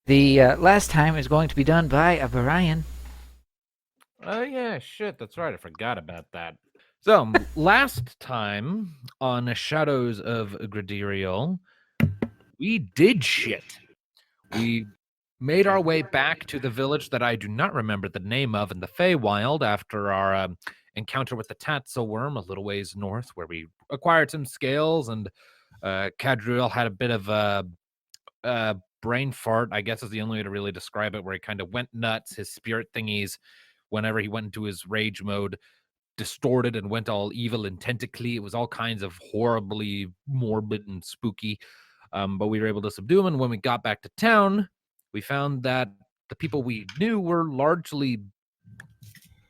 The last time is going to be done by a Brian. Oh, yeah, shit, that's right. I forgot about that. So, last time on Shadows of Gradiriel, we did shit. We made our way back to the village that I do not remember the name of in the Feywild after our encounter with the Tatzel worm a little ways north, where we acquired some scales, and Kaduril had a bit of a brain fart, I guess is the only way to really describe it, where he kind of went nuts. His spirit thingies, whenever he went into his rage mode, distorted and went all evil and tentacly. It was all kinds of horribly morbid and spooky. But we were able to subdue him. And when we got back to town, we found that the people we knew were largely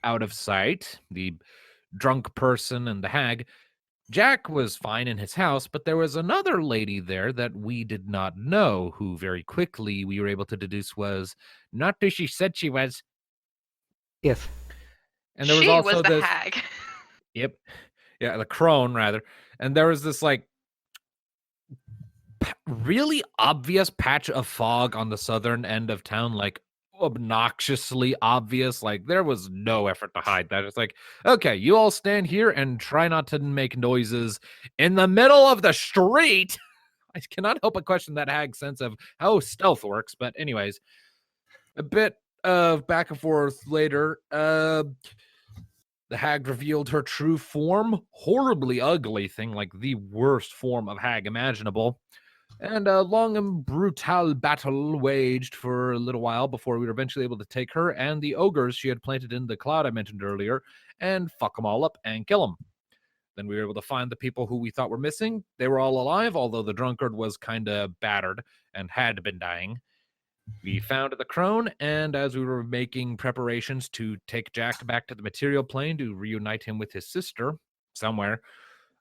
out of sight. The drunk person and the hag. Jack was fine in his house, but there was another lady there that we did not know, who very quickly we were able to deduce was not who she said she was. Yes. And there was She also was the this. hag. Yep. Yeah, the crone, rather. And there was this, like, really obvious patch of fog on the southern end of town, like, obnoxiously obvious. Like, there was no effort to hide that. It's like, okay, you all stand here and try not to make noises in the middle of the street. I cannot help but question that hag's sense of how stealth works. But anyways, a bit of back and forth later, the hag revealed her true form. Horribly ugly thing, like the worst form of hag imaginable. And a long and brutal battle waged for a little while before we were eventually able to take her and the ogres she had planted in the cloud I mentioned earlier and fuck them all up and kill them. Then we were able to find the people who we thought were missing. They were all alive, although the drunkard was kind of battered and had been dying. We found the crone, and as we were making preparations to take Jack back to the material plane to reunite him with his sister somewhere,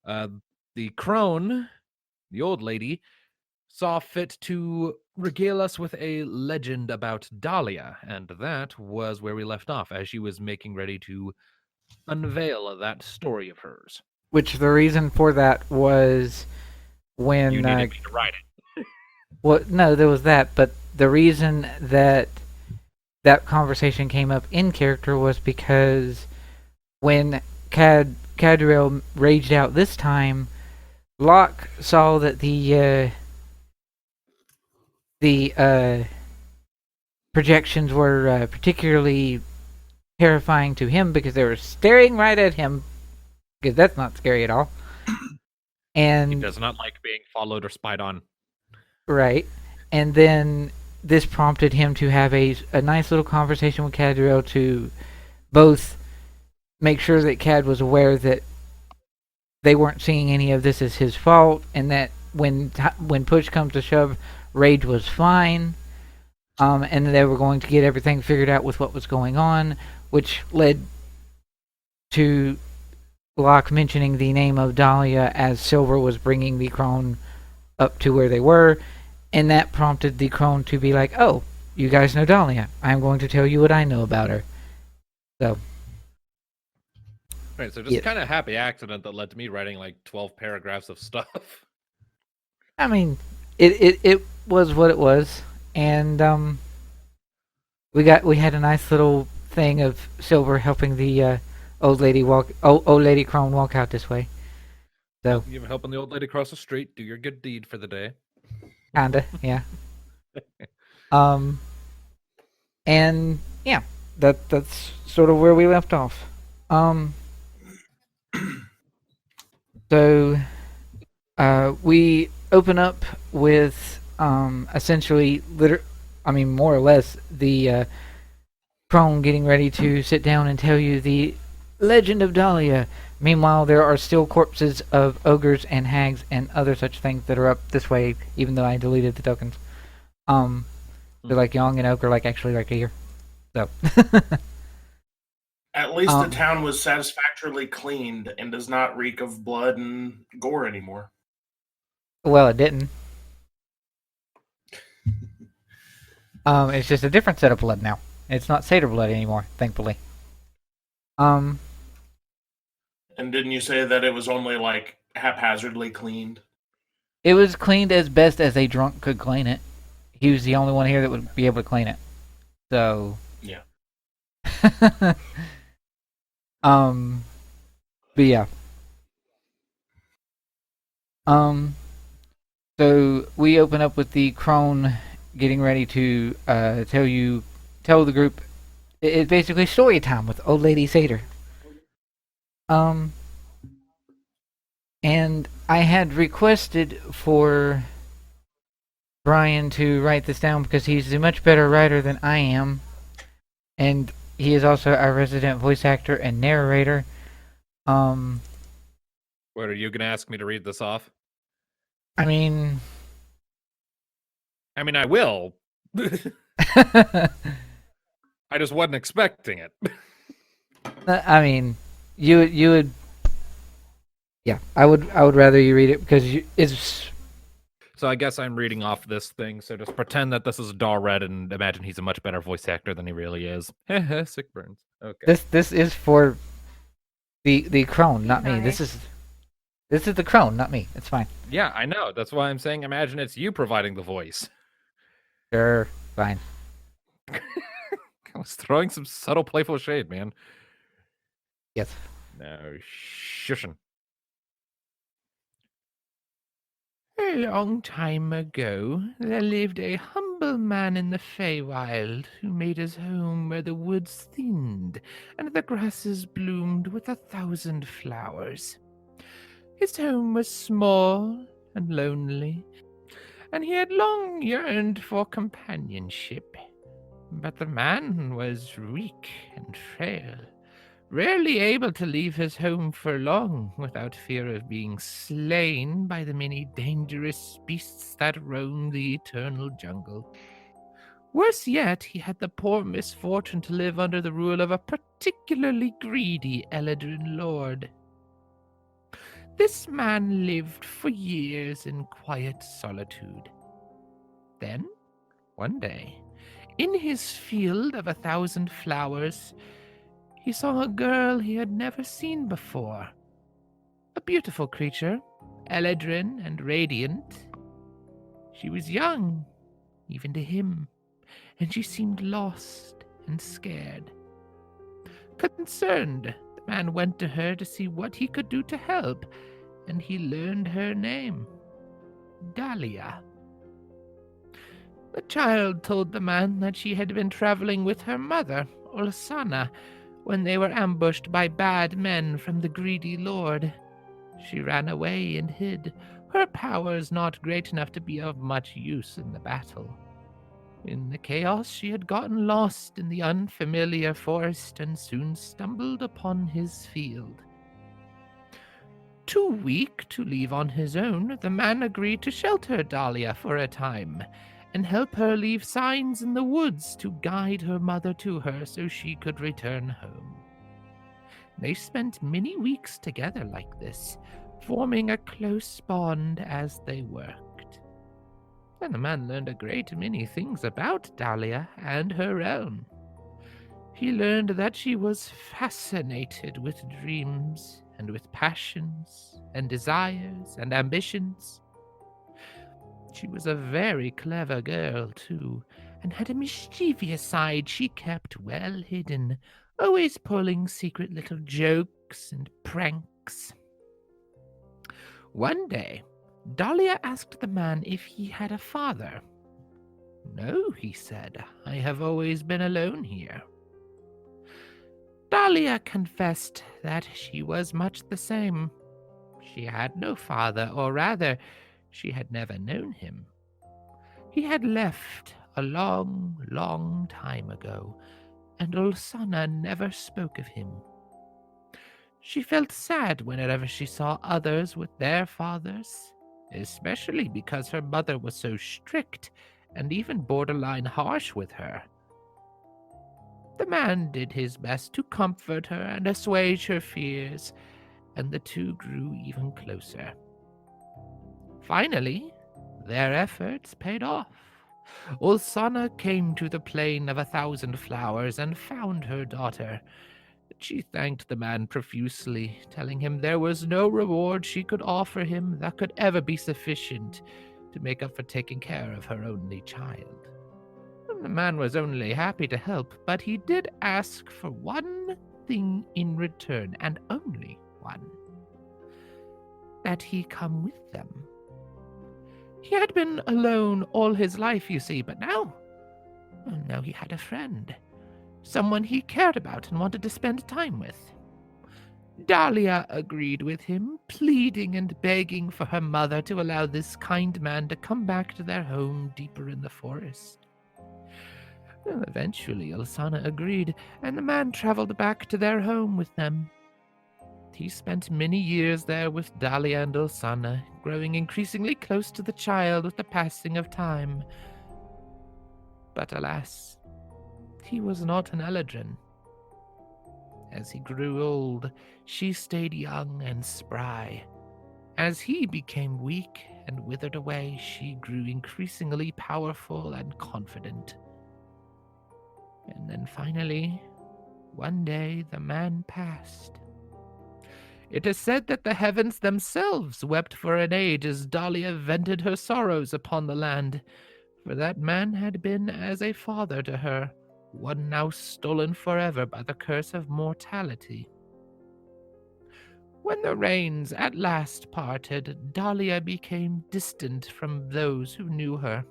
the crone, the old lady, saw fit to regale us with a legend about Dallia, and that was where we left off as she was making ready to unveil that story of hers. Which the reason for that was when You needed me to write it. well, no, there was that, but the reason that that conversation came up in character was because when Kaduril raged out this time, Locke saw that the projections were particularly terrifying to him because they were staring right at him, because that's not scary at all. And he does not like being followed or spied on. Right. And then this prompted him to have a nice little conversation with Kaduril to both make sure that Cad was aware that they weren't seeing any of this as his fault, and that when push comes to shove, Rage was fine, and they were going to get everything figured out with what was going on, which led to Locke mentioning the name of Dallia as Silver was bringing the crone up to where they were, and that prompted the crone to be like, oh, you guys know Dallia. I'm going to tell you what I know about her. So. Right, so just kind of happy accident that led to me writing like 12 paragraphs of stuff. I mean, it was what it was, and we had a nice little thing of Silver helping the old lady crone walk out this way. So you're helping the old lady cross the street, do your good deed for the day. Kinda, yeah. And yeah, that's sort of where we left off. So we open up with essentially, more or less, the crone getting ready to sit down and tell you the legend of Dallia. Meanwhile, there are still corpses of ogres and hags and other such things that are up this way, even though I deleted the tokens. They're like Young and Ogre, like actually right here. So. At least the town was satisfactorily cleaned and does not reek of blood and gore anymore. Well, it didn't. It's just a different set of blood now. It's not satyr blood anymore, thankfully. And didn't you say that it was only like haphazardly cleaned? It was cleaned as best as a drunk could clean it. he was the only one here that would be able to clean it. So Yeah. But yeah. So we open up with the crone getting ready to tell the group. It's basically story time with Old Lady Satyr. And I had requested for Brian to write this down because he's a much better writer than I am, and he is also our resident voice actor and narrator. What, are you gonna ask me to read this off? I mean, I will. I just wasn't expecting it. I mean, you would, yeah. I would rather you read it because it's. So I guess I'm reading off this thing. So just pretend that this is Dalred and imagine he's a much better voice actor than he really is. Sick burns. Okay. This is for the crone, not me. This is the crone, not me. It's fine. Yeah, I know. That's why I'm saying imagine it's you providing the voice. Sure, fine. I was throwing some subtle playful shade, man. Yes. No shushing. A long time ago, there lived a humble man in the Feywild who made his home where the woods thinned and the grasses bloomed with 1,000 flowers. His home was small and lonely, and he had long yearned for companionship. But the man was weak and frail, rarely able to leave his home for long without fear of being slain by the many dangerous beasts that roam the eternal jungle. Worse yet, he had the poor misfortune to live under the rule of a particularly greedy Eladrin lord. This man lived for years in quiet solitude. Then, one day, in his field of 1,000 flowers, he saw a girl he had never seen before. A beautiful creature, Eladrin and radiant. She was young, even to him, and she seemed lost and scared. Concerned, the man went to her to see what he could do to help, and he learned her name, Dallia. The child told the man that she had been traveling with her mother, Olsana, when they were ambushed by bad men from the greedy lord. She ran away and hid, her powers not great enough to be of much use in the battle. In the chaos, she had gotten lost in the unfamiliar forest and soon stumbled upon his field. Too weak to leave on his own, the man agreed to shelter Dallia for a time and help her leave signs in the woods to guide her mother to her so she could return home. They spent many weeks together like this, forming a close bond as they worked. And the man learned a great many things about Dallia and her realm. He learned that she was fascinated with dreams and with passions and desires and ambitions. She was a very clever girl, too, and had a mischievous side she kept well hidden, always pulling secret little jokes and pranks. One day, Dallia asked the man if he had a father. No, he said, I have always been alone here. Dallia confessed that she was much the same. She had no father, or rather, she had never known him. He had left a long, long time ago, and Olsana never spoke of him. She felt sad whenever she saw others with their fathers, especially because her mother was so strict and even borderline harsh with her. The man did his best to comfort her and assuage her fears, and the two grew even closer. Finally, their efforts paid off. Olsana came to the plain of 1,000 flowers and found her daughter. She thanked the man profusely, telling him there was no reward she could offer him that could ever be sufficient, to make up for taking care of her only child. And the man was only happy to help, but he did ask for one thing in return, and only one: that he come with them. He had been alone all his life, you see, but now he had a friend, someone he cared about and wanted to spend time with. Dallia agreed with him, pleading and begging for her mother to allow this kind man to come back to their home deeper in the forest. Well, eventually, Alsana agreed, and the man traveled back to their home with them. He spent many years there with Dallia and Alsana, growing increasingly close to the child with the passing of time. But alas, he was not an Eladrin. As he grew old, she stayed young and spry. As he became weak and withered away, she grew increasingly powerful and confident. And then finally, one day, the man passed. It is said that the heavens themselves wept for an age as Dallia vented her sorrows upon the land, for that man had been as a father to her, one now stolen forever by the curse of mortality. When the rains at last parted, Dallia became distant from those who knew her.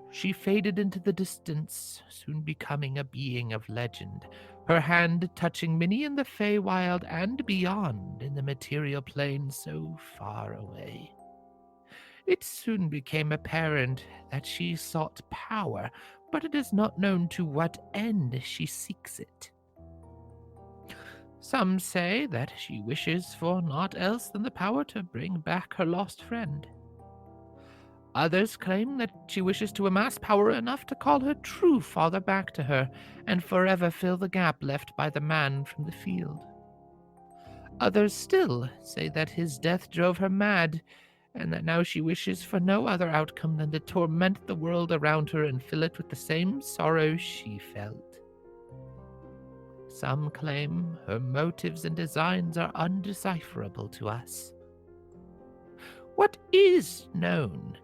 She faded into the distance, soon becoming a being of legend, her hand touching many in the Feywild and beyond in the material plane so far away. It soon became apparent that she sought power, but it is not known to what end she seeks it. Some say that she wishes for naught else than the power to bring back her lost friend. Others claim that she wishes to amass power enough to call her true father back to her and forever fill the gap left by the man from the field. Others still say that his death drove her mad, and that now she wishes for no other outcome than to torment the world around her and fill it with the same sorrow she felt. Some claim her motives and designs are undecipherable to us. What is known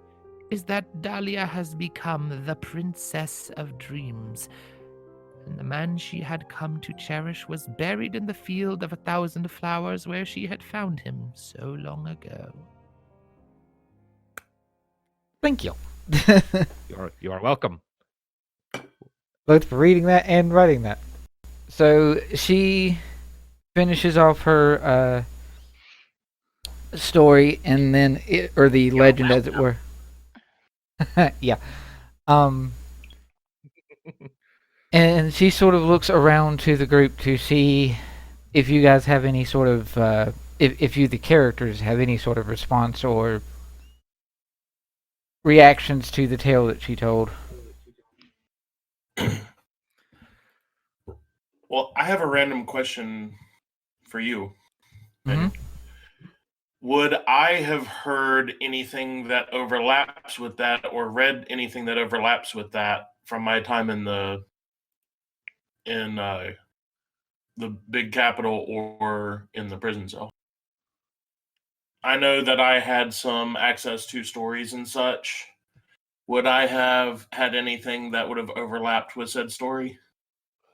is that Dallia has become the Princess of Dreams, and the man she had come to cherish was buried in the field of 1,000 flowers where she had found him so long ago. Thank you. You are welcome. Both for reading that and writing that. So she finishes off her story, and then or the legend, as it were. Yeah. And she sort of looks around to the group to see if you guys have any sort of if you, the characters, have any sort of response or reactions to the tale that she told. Well, I have a random question for you. Mm-hmm. Would I have heard anything that overlaps with that, or read anything that overlaps with that from my time in the big capital or in the prison cell? I know that I had some access to stories and such. Would I have had anything that would have overlapped with said story?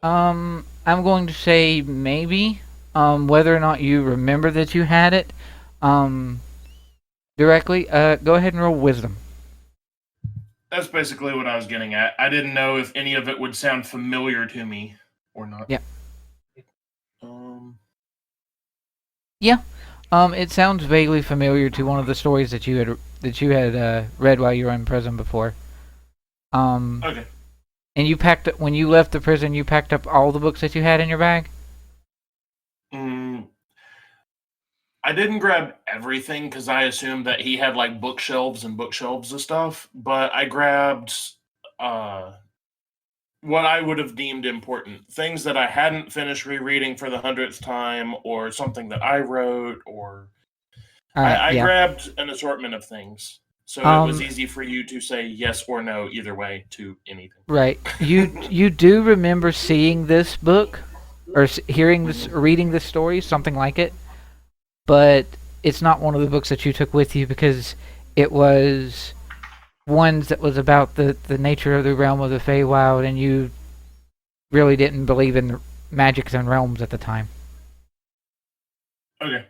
I'm going to say maybe. Whether or not you remember that you had it, directly, go ahead and roll wisdom. That's basically what I was getting at. I didn't know if any of it would sound familiar to me or not. Yeah. Yeah. It sounds vaguely familiar to one of the stories that you had read while you were in prison before. Okay. And you packed up, when you left the prison, you packed up all the books that you had in your bag? I didn't grab everything because I assumed that he had like bookshelves and bookshelves of stuff, but I grabbed what I would have deemed important. Things that I hadn't finished rereading for the 100th time, or something that I wrote, or I grabbed an assortment of things. So it was easy for you to say yes or no either way to anything. Right. You do remember seeing this book, or hearing this, reading this story, something like it, but it's not one of the books that you took with you because it was ones that was about the nature of the realm of the Feywild, and you really didn't believe in the magics and realms at the time. Okay.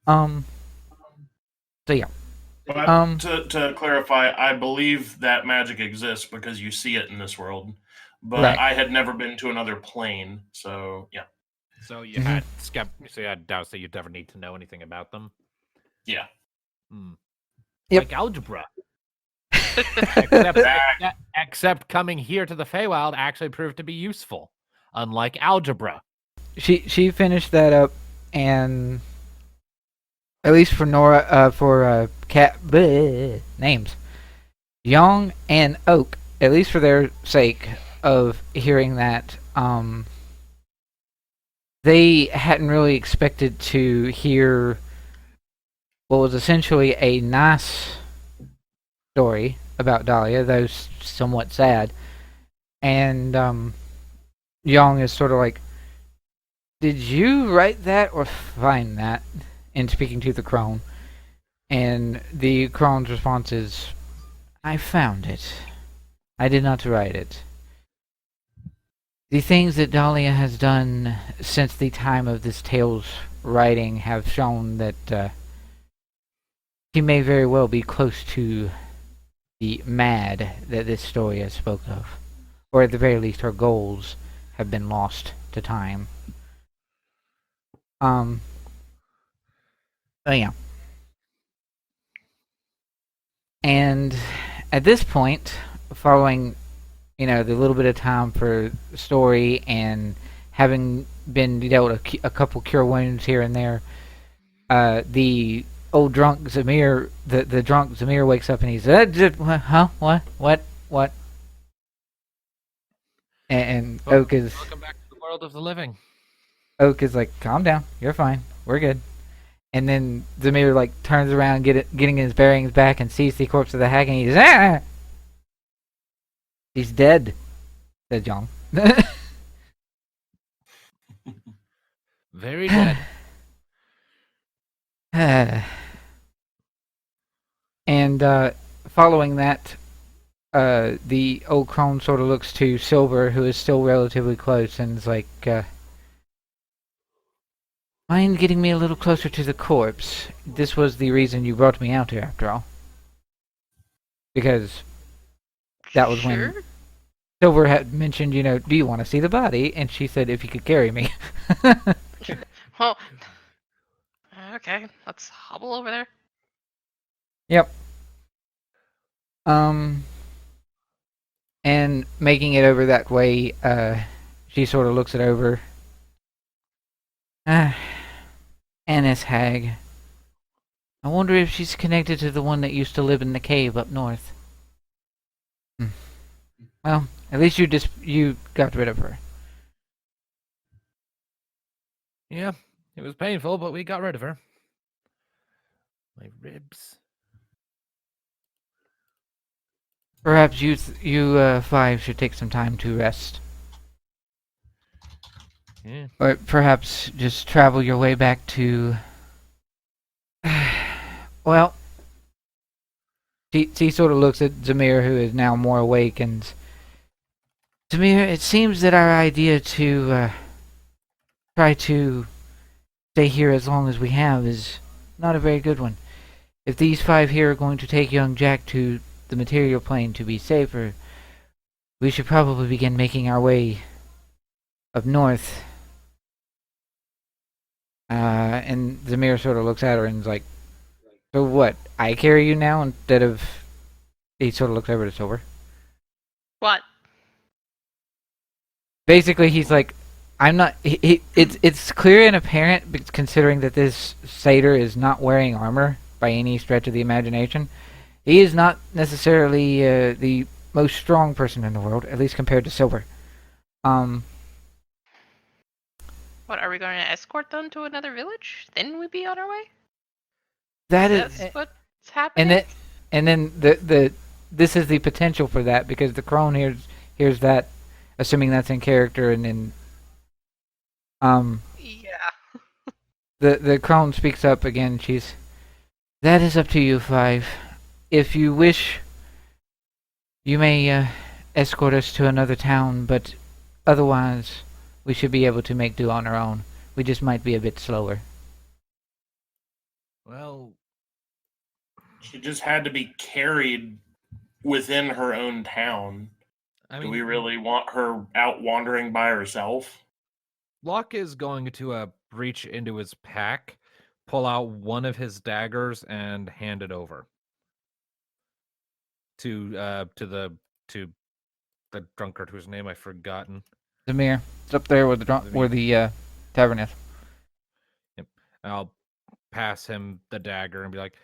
So yeah. But to clarify, I believe that magic exists because you see it in this world. But right. I had never been to another plane, so yeah. So you had doubts that you'd never need to know anything about them? Yeah. Yep. Like algebra. except coming here to the Feywild actually proved to be useful, unlike algebra. She finished that up, and at least for Nora, names, Young and Oak, at least for their sake of hearing that, they hadn't really expected to hear what was essentially a nice story about Dallia, though somewhat sad. And Young is sort of like, did you write that or find that? In speaking to the crone. And the crone's response is, I found it. I did not write it. The things that Dallia has done since the time of this tale's writing have shown that he may very well be close to the mad that this story has spoke of. Or at the very least, her goals have been lost to time. Oh yeah. And at this point, following, the little bit of time for the story and having been dealt a couple cure wounds here and there, the old drunk Zamir, the drunk Zamir wakes up and he's, huh? What? And Oak is... Welcome back to the world of the living. Oak is like, calm down, you're fine, we're good. And then Zamir turns around, getting his bearings back, and sees the corpse of the hag, and he's he's dead, said John. Very dead. And following that, the old crone sort of looks to Silver, who is still relatively close, and is like, mind getting me a little closer to the corpse? This was the reason you brought me out here, after all. Because that was when Silver had mentioned, do you want to see the body? And she said, if you could carry me. Well, okay, let's hobble over there. Yep. And making it over that way, she sort of looks it over. Anis Hag. I wonder if she's connected to the one that used to live in the cave up north. Well, at least you got rid of her. Yeah, it was painful, but we got rid of her. My ribs. Perhaps you five should take some time to rest. Yeah. Or perhaps just travel your way back to... Well... She sort of looks at Zamir, who is now more awake, and... Zamir, it seems that our idea to try to stay here as long as we have is not a very good one. If these five here are going to take young Jack to the material plane to be safer, we should probably begin making our way up north. And Zamir sort of looks at her and is like, so what, I carry you now instead of... He sort of looks over to Silver. What? Basically, he's like, I'm not... It's clear and apparent, considering that this satyr is not wearing armor by any stretch of the imagination. He is not necessarily the most strong person in the world, at least compared to Silver. What, are we going to escort them to another village? Then we'd be on our way? That's what's happening? And then this is the potential for that, because the crone hears that, assuming that's in character, and then yeah. the crone speaks up again. That is up to you five. if you wish, you may escort us to another town, but otherwise, we should be able to make do on our own. We just might be a bit slower. Well, She just had to be carried within her own town. I Do mean, we really want her out wandering by herself? Locke is going to reach into his pack, pull out one of his daggers, and hand it over to the drunkard whose name I've forgotten. Zamir, it's up there where the tavern is. Yep. I'll pass him the dagger and be like,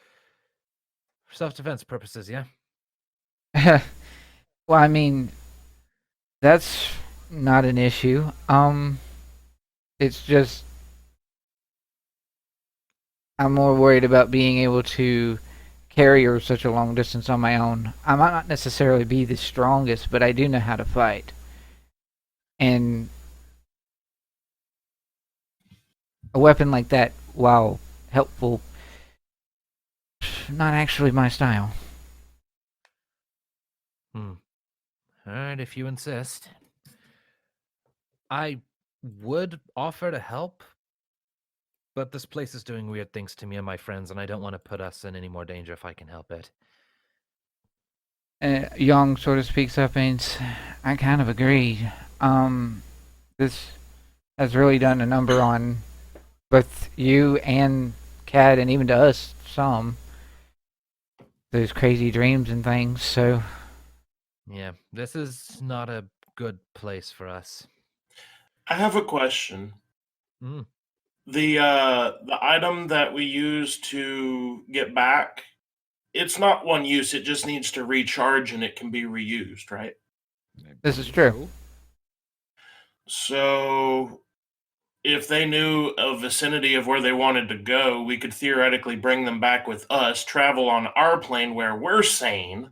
for self-defense purposes, yeah. Well, I mean, that's not an issue. It's just I'm more worried about being able to carry her such a long distance on my own. I might not necessarily be the strongest, but I do know how to fight. And a weapon like that, while helpful, not actually my style. Alright, if you insist. I would offer to help, but this place is doing weird things to me and my friends, and I don't want to put us in any more danger if I can help it. Young sort of speaks up and I kind of agree. This has really done a number on both you and Cad, and even to us some. Those crazy dreams and things, so... Yeah, this is not a good place for us. I have a question. Mm. The item that we use to get back, it's not one use, it just needs to recharge and it can be reused, right? This is true. So if they knew a vicinity of where they wanted to go, we could theoretically bring them back with us, travel on our plane where we're sane,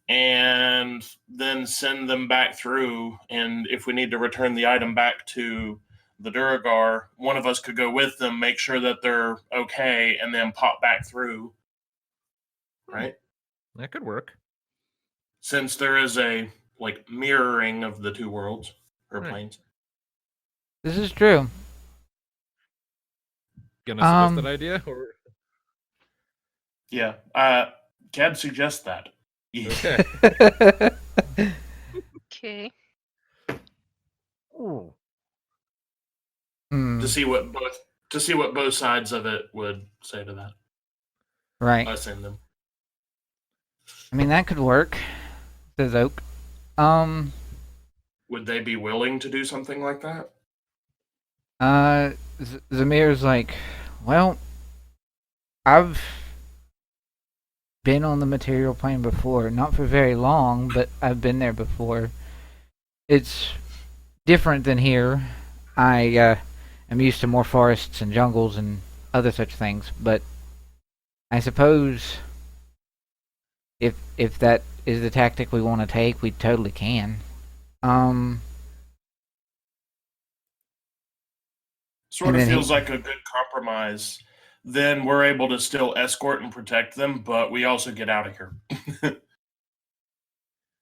and then send them back through. And if we need to return the item back to the Duragar, one of us could go with them, make sure that they're okay, and then pop back through. Right? That could work. Since there is a mirroring of the two worlds or planes. This is true. Gonna suggest that idea? Or... Yeah. Cad suggests that. Okay. Okay. Ooh. To see what both sides of it would say to that. Right. Us and them. I mean, that could work, says Oak. Would they be willing to do something like that? Zamir's like, well, I've been on the material plane before. Not for very long, but I've been there before. It's different than here. I am used to more forests and jungles and other such things, but I suppose if that is the tactic we want to take, we totally can. Sort of feels like a good compromise. Then we're able to still escort and protect them, but we also get out of here. Yeah,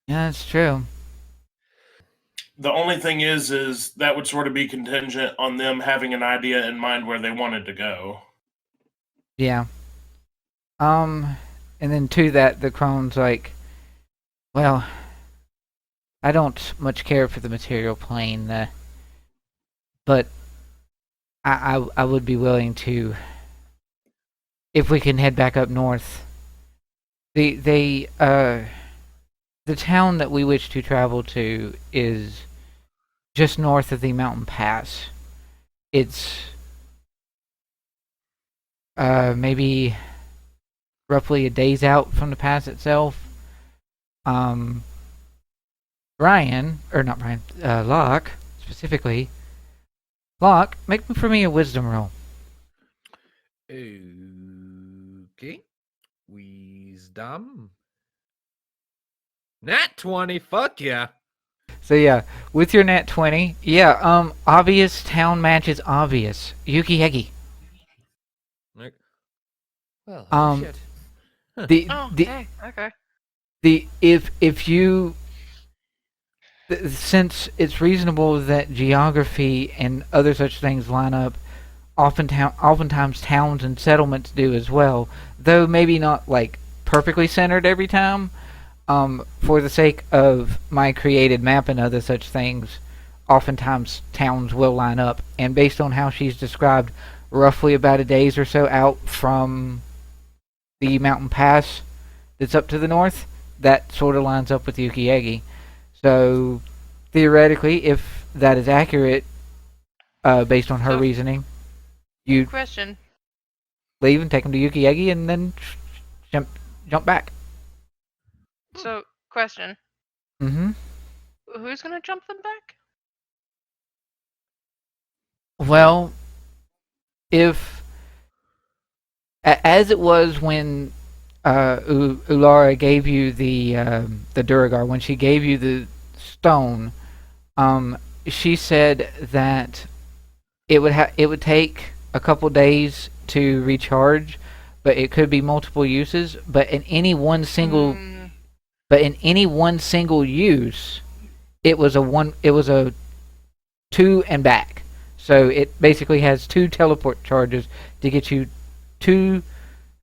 that's true. The only thing is that would sort of be contingent on them having an idea in mind where they wanted to go. Yeah. And then to that, the crone's like, well, I don't much care for the material plane, but I would be willing to, if we can head back up north. The town that we wish to travel to is just north of the mountain pass. It's maybe roughly a day's out from the pass itself. Locke, specifically. Locke, make for me a wisdom roll. Okay. Wisdom. Nat 20, fuck yeah. So yeah, with your nat 20, obvious town match is obvious. Yukiege. Like, well, Um, shit. The Okay. if you since it's reasonable that geography and other such things line up, oftentimes towns and settlements do as well, though maybe not like perfectly centered every time. For the sake of my created map and other such things, oftentimes towns will line up, and based on how she's described, roughly about a days or so out from the mountain pass that's up to the north, that sort of lines up with Yukiege. So theoretically, if that is accurate, based on her reasoning, you question. leave and take him to Yukiege and then jump back. So, question. Mm-hmm. Who's gonna jump them back? Well, if as it was when Ulara gave you the Duragar, when she gave you the stone, she said that it would take a couple days to recharge, but it could be multiple uses. But in any one single use, it was a 2 and back. So it basically has 2 teleport charges to get you to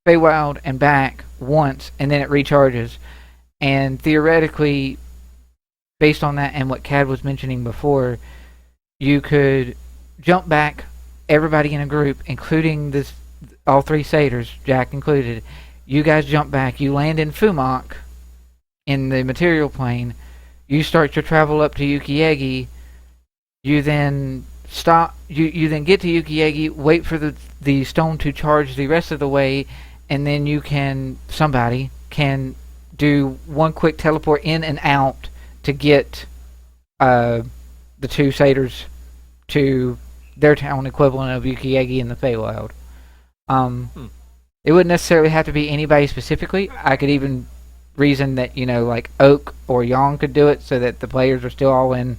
Feywild and back once, and then it recharges. And theoretically, based on that and what Cad was mentioning before, you could jump back, everybody in a group, including all 3 satyrs, Jack included. You guys jump back. You land in Fumach, in the material plane. You start your travel up to Yukiege. You then stop. You then get to Yukiege. Wait for the stone to charge the rest of the way, and then somebody can do one quick teleport in and out to get the 2 satyrs to their town equivalent of Yukiege in the Feywild. It wouldn't necessarily have to be anybody specifically. I could even reason that, like Oak or Yang could do it so that the players are still all in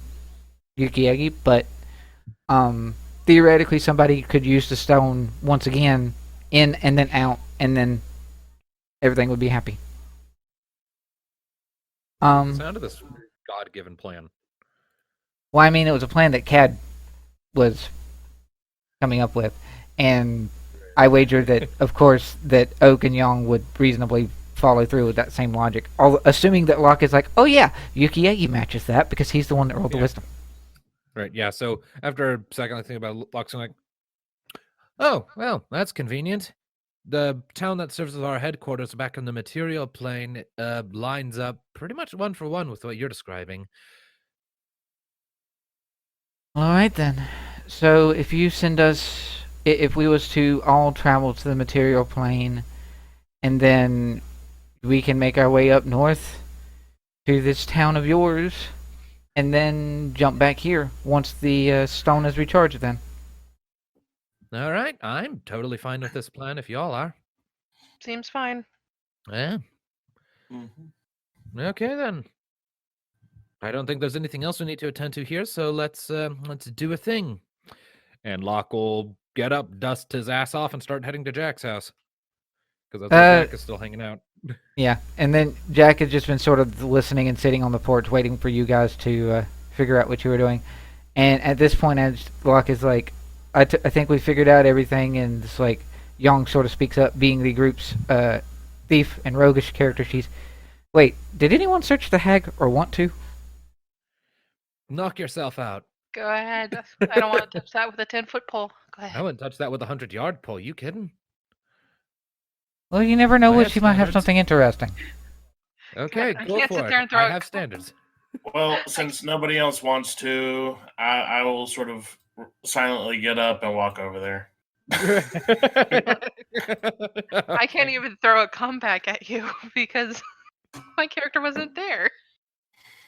Yukiege, but theoretically somebody could use the stone once again, in and then out, and then everything would be happy. Sounded this God-given plan. Well, I mean, it was a plan that Cad was coming up with, and I wager that, of course, that Oak and Yang would reasonably follow through with that same logic, assuming that Locke is like, oh yeah, Yukiege matches that because he's the one that rolled the wisdom. Right, yeah, so after a second I think about it, Locke's like, oh, well, that's convenient. The town that serves as our headquarters back in the material plane lines up pretty much 1 for 1 with what you're describing. Alright then. So if you send us, if we was to all travel to the material plane, and then we can make our way up north to this town of yours, and then jump back here once the stone is recharged then. All right, I'm totally fine with this plan if y'all are. Seems fine. Yeah. Mm-hmm. Okay then. I don't think there's anything else we need to attend to here, so let's do a thing. And Locke will get up, dust his ass off, and start heading to Jack's house. Because that's where Jack is still hanging out. Yeah, and then Jack has just been sort of listening and sitting on the porch waiting for you guys to figure out what you were doing. And at this point, as Locke is like, I think we figured out everything, and it's like, Yang sort of speaks up, being the group's thief and roguish character. Wait, did anyone search the hag or want to? Knock yourself out. Go ahead. I don't want to touch that with a 10-foot pole. Go ahead. I wouldn't touch that with a 100-yard pole. You kidding? Well, you never know what she might have something interesting. Okay, go for it. I have standards. Well, since nobody else wants to, I will sort of silently get up and walk over there. I can't even throw a comeback at you because my character wasn't there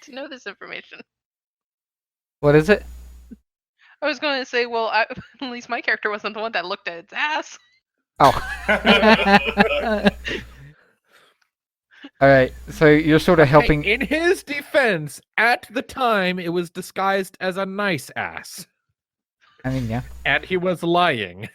to know this information. What is it? I was going to say, well, at least my character wasn't the one that looked at its ass. Oh. All right, so you're sort of helping. In his defense, at the time, it was disguised as a nice ass. I mean, yeah. And he was lying.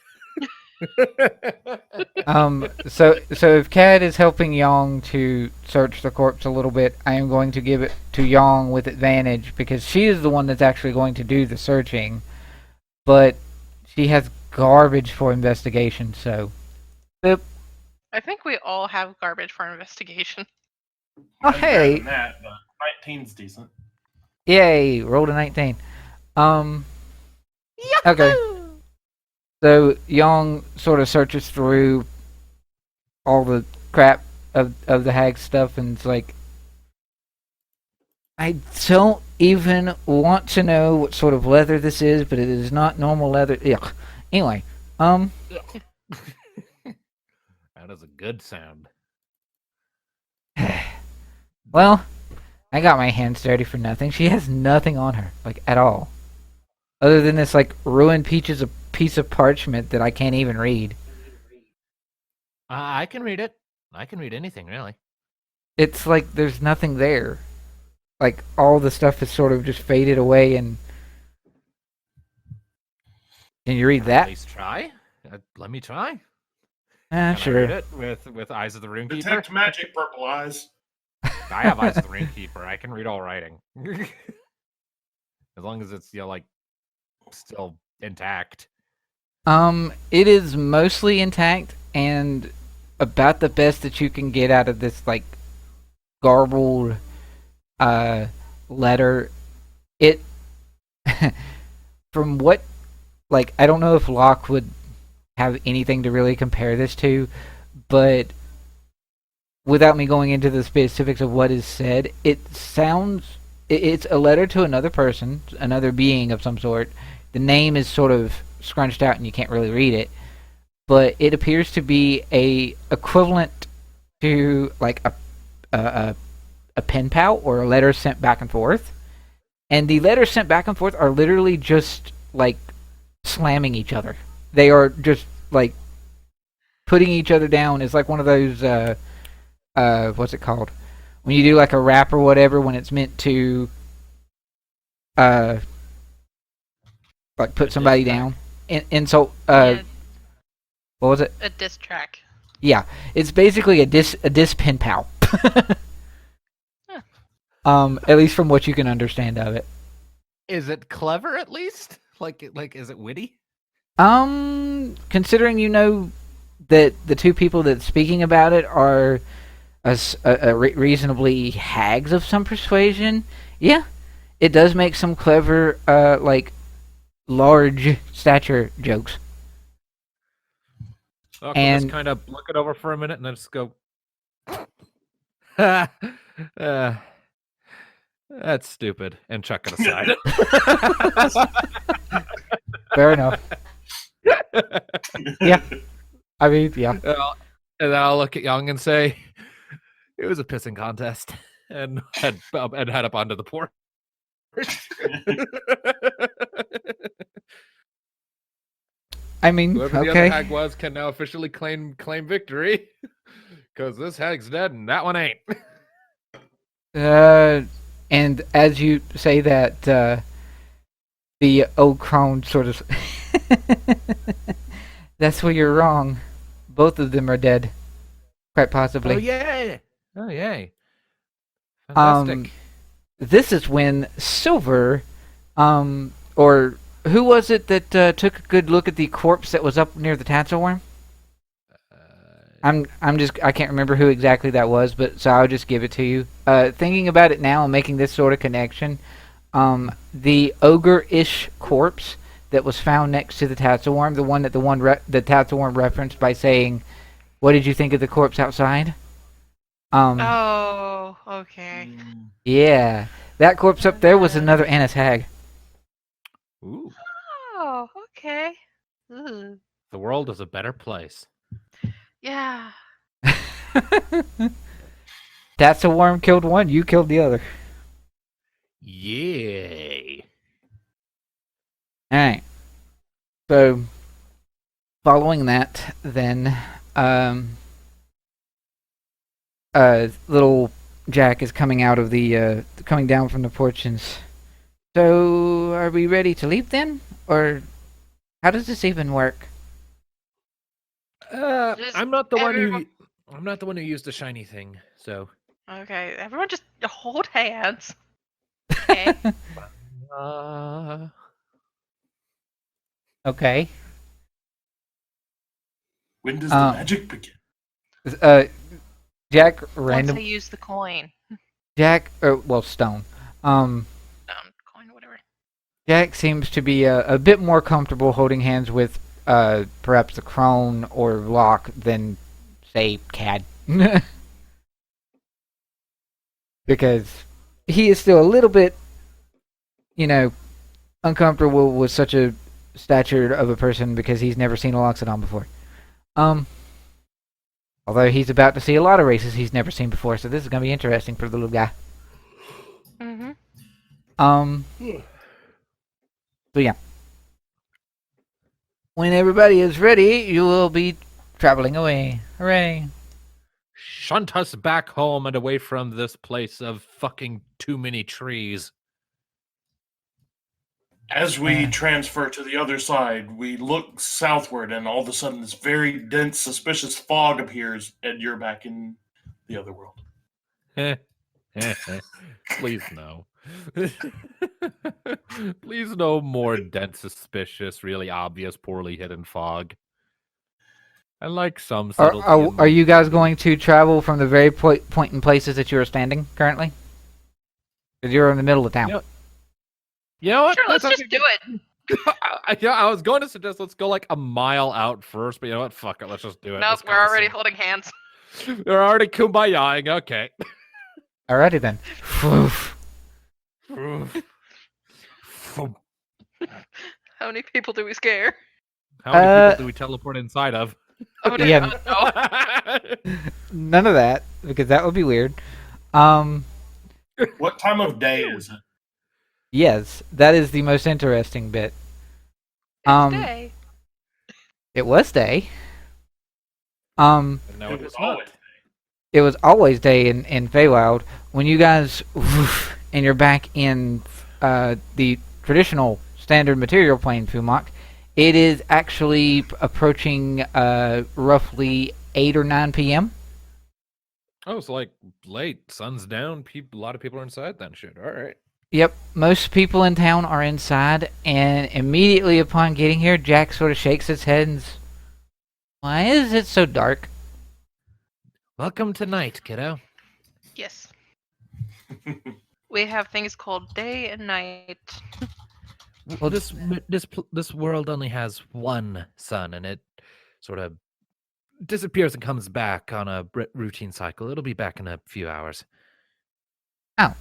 So if Cad is helping Yong to search the corpse a little bit, I am going to give it to Yong with advantage because she is the one that's actually going to do the searching, but she has garbage for investigation, so. Boop. I think we all have garbage for investigation. Oh, hey. That, but 19's decent. Yay, rolled a 19. Okay. So Yong sort of searches through all the crap of the hag stuff, and it's like, I don't even want to know what sort of leather this is, but it is not normal leather. Ugh. Anyway, That is a good sound. Well, I got my hands dirty for nothing. She has nothing on her, like, at all. Other than this, like, ruined piece of parchment that I can't even read. I can read it. I can read anything, really. It's like there's nothing there. Like, all the stuff is sort of just faded away, and... Can you read that? At least try. Let me try. Sure. I read it with Eyes of the Runekeeper? Detect magic, purple eyes. I have Eyes of the Runekeeper. I can read all writing. As long as it's, like, still intact. It is mostly intact, and about the best that you can get out of this, like, garbled, letter. It... From what... Like, I don't know if Locke would have anything to really compare this to, but without me going into the specifics of what is said, it sounds... It's a letter to another person, another being of some sort. The name is sort of scrunched out and you can't really read it, but it appears to be a equivalent to, like, a pen pal or a letter sent back and forth. And the letters sent back and forth are literally just, like, slamming each other. They are just, like, putting each other down. It's like one of those, what's it called? When you do, like, a rap or whatever, when it's meant to, like, put somebody down. And so, Yeah, what was it? a diss track. Yeah, it's basically a diss pen pal. At least from what you can understand of it. Is it clever, at least? Like, is it witty? Considering you know that the two people that's speaking about it are reasonably hags of some persuasion, yeah, it does make some clever, like, large stature jokes. I'll And- just kind of look it over for a minute and then just go. That's stupid, and chuck it aside. Fair enough. Yeah. I mean, yeah. And then I'll look at Young and say, "It was a pissing contest," and head up onto the porch. I mean, Whoever the okay. other hag was can now officially claim victory, because this hag's dead and that one ain't. And as you say that, the old crone sort of... That's where you're wrong. Both of them are dead. Quite possibly. Oh, yay! Oh, yay. Fantastic. This is when Silver, or who was it that took a good look at the corpse that was up near the tassel worm? I can't remember who exactly that was, but so I'll just give it to you. Thinking about it now and making this sort of connection, the ogre-ish corpse that was found next to the tassel worm, the one that the tassel worm referenced by saying, "What did you think of the corpse outside?" Oh, okay. Yeah, that corpse up there was another Anis Hag. Ooh. Oh, okay. Ugh. The world is a better place. Yeah. Tassel worm killed one, you killed the other. Yay. Alright. So, following that, then, little Jack is coming out of coming down from the porch and... So, are we ready to leave then? Or, how does this even work? I'm not the one who. I'm not the one who used the shiny thing. So. Okay, everyone just hold hands. Okay. Okay. When does the magic begin? Jack Once I use the coin. Stone. Coin, whatever. Jack seems to be a bit more comfortable holding hands with perhaps the crone or Locke than, say, Cad. Because he is still a little bit, uncomfortable with such a stature of a person because he's never seen a Loxodon before. Although he's about to see a lot of races he's never seen before, so this is going to be interesting for the little guy. Mm-hmm. So yeah. When everybody is ready, you will be traveling away. Hooray. Shunt us back home and away from this place of fucking too many trees. As we transfer to the other side, we look southward, and all of a sudden this very dense, suspicious fog appears, and you're back in the other world. Please no. Please no more dense, suspicious, really obvious, poorly hidden fog. I like some subtlety. Are you guys going to travel from the very point in places that you are standing currently? Because you're in the middle of town. You know what? Sure, let's just do it. I was going to suggest let's go like a mile out first, but you know what? Fuck it. Let's just do it. Nope, we're already holding hands. We're already kumbayaing. Okay. Alrighty then. How many people do we scare? How many people do we teleport inside of? Oh, Yeah. no. None of that, because that would be weird. What time of day is it? Yes, that is the most interesting bit. It's day. It was day. No, it was always day. It was always day in Feywild. When you guys and you're back in the traditional standard material plane, Fumach, it is actually approaching roughly 8 or 9 p.m. Oh, it's like late. Sun's down. A lot of people are inside then. Shit. All right. Yep, most people in town are inside, and immediately upon getting here, Jack sort of shakes his head and says, "Why is it so dark?" Welcome to night, kiddo. Yes. We have things called day and night. Well, this world only has one sun, and it sort of disappears and comes back on a routine cycle. It'll be back in a few hours. Oh.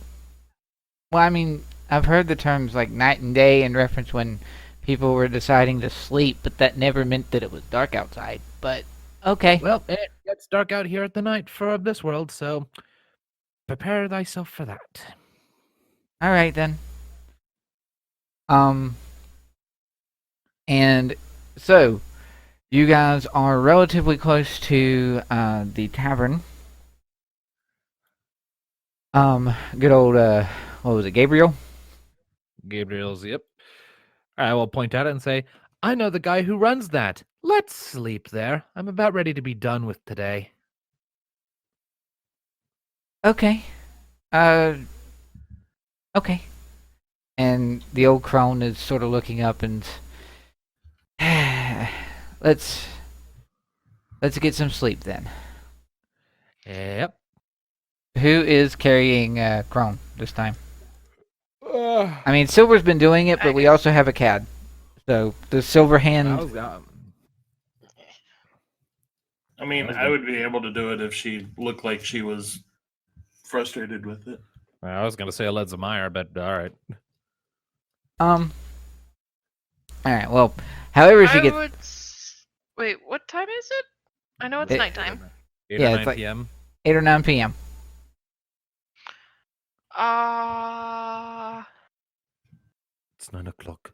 Well, I mean, I've heard the terms like night and day in reference when people were deciding to sleep, but that never meant that it was dark outside. But, okay. Well, it gets dark out here at the night for this world, so prepare thyself for that. Alright, then. And so, you guys are relatively close to the tavern. Good old, what was it, Gabriel? Gabriel's, yep. I will point at it and say, I know the guy who runs that. Let's sleep there. I'm about ready to be done with today. Okay. Okay. And the old crone is sort of looking up and let's get some sleep then. Yep. Who is carrying crone this time? I mean, Silver's been doing it, but we also have a Cad. So the silver hand. I mean, I would be able to do it if she looked like she was frustrated with it. I was gonna say Eledzamire, but all right. All right. Well, however she gets. Wait, what time is it? I know it's nighttime. 8 or 9 p.m. 8 or 9 p.m. It's 9 o'clock.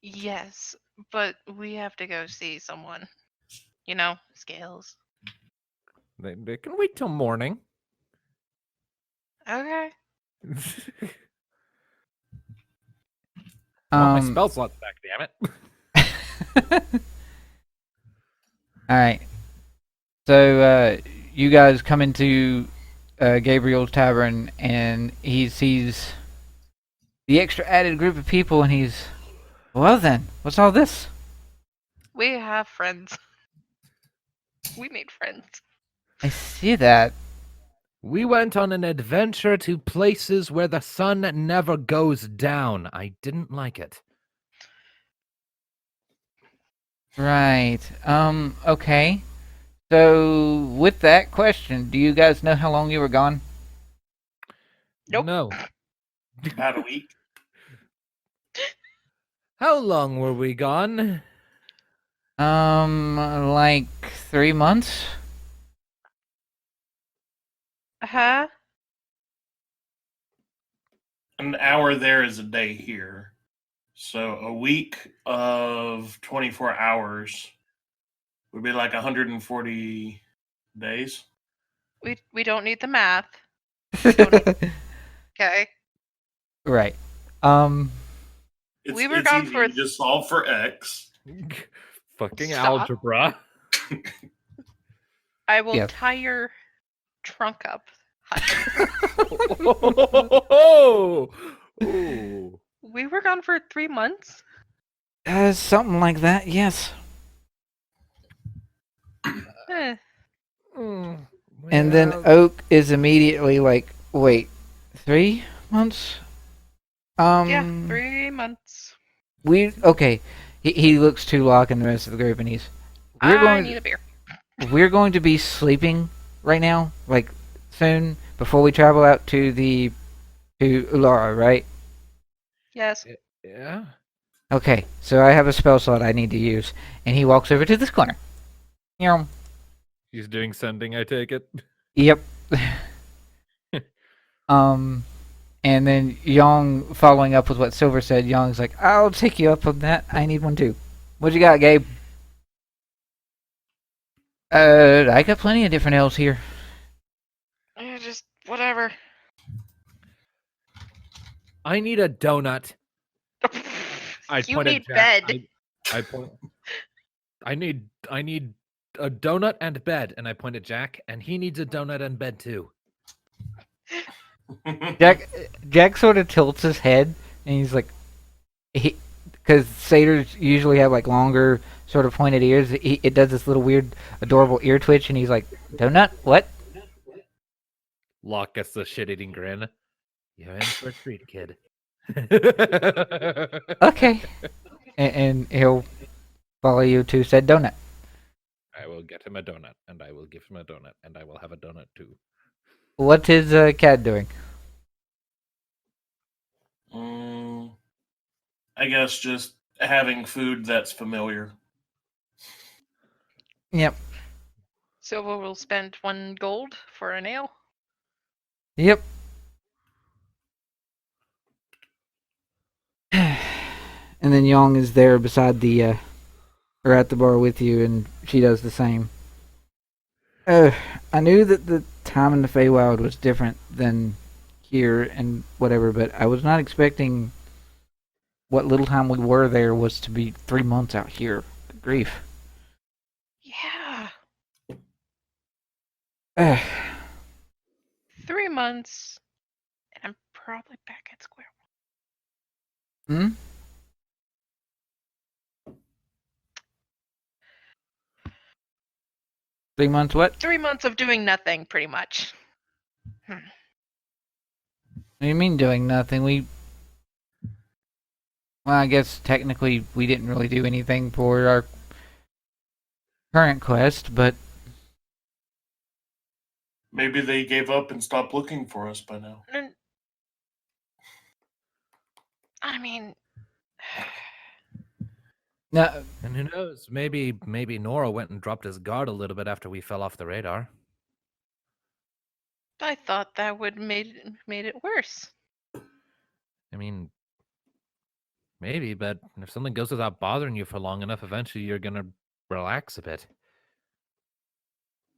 Yes, but we have to go see someone. You know, scales. They can wait till morning. Okay. My spell slot's back, damn it. All right. So you guys come into Gabriel's tavern, and he sees the extra added group of people, and he's, well then, what's all this? We have friends. We made friends. I see that. We went on an adventure to places where the sun never goes down. I didn't like it. Right. Okay. So, with that question, do you guys know how long you were gone? Nope. No. About a week. How long were we gone? Like 3 months? Uh-huh. An hour there is a day here. So a week of 24 hours would be like 140 days. We don't need the math. Okay. Right. We were it's gone easy. for You just solve for X. Fucking Stop. algebra. I will Yeah. tie your trunk up. Oh! Ooh. We were gone for 3 months. Something like that, yes. Eh. And then Oak is immediately like, wait, 3 months? Yeah, 3 months. Okay. He looks to Locke and the rest of the group, and he's, I need a beer. we're going to be sleeping right now, like soon, before we travel out to Ulara, right? Yes. Yeah. Okay, so I have a spell slot I need to use, and he walks over to this corner. He's doing sending, I take it. Yep. And then Yong, following up with what Silver said, Yong's like, I'll take you up on that. I need one too. What you got, Gabe? I got plenty of different elves here. Just whatever. I need a donut. You need bed. I point. I need a donut and bed, and I point at Jack, and he needs a donut and bed too. Jack sort of tilts his head, and he's like, because satyrs usually have like longer, sort of pointed ears. It does this little weird, adorable ear twitch, and he's like, donut? What? Locke gets the shit-eating grin. You're in for a treat, kid. Okay. And he'll follow you to said donut. I will get him a donut, and I will give him a donut, and I will have a donut too. What is Cad doing? I guess just having food that's familiar. Yep. So we'll spend 1 gold for a nail. Yep. And then Yong is there beside the, or at the bar with you, and she does the same. I knew that the time in the Feywild was different than here and whatever, but I was not expecting what little time we were there was to be 3 months out here. Good grief. Yeah. 3 months, and I'm probably back at square Hmm? 3 months what? 3 months of doing nothing, pretty much. What do you mean doing nothing? Well, I guess technically we didn't really do anything for our current quest, but Maybe they gave up and stopped looking for us by now. I mean, no. And who knows? Maybe Nora went and dropped his guard a little bit after we fell off the radar. I thought that would made it worse. I mean, maybe, but if something goes without bothering you for long enough, eventually you're gonna relax a bit.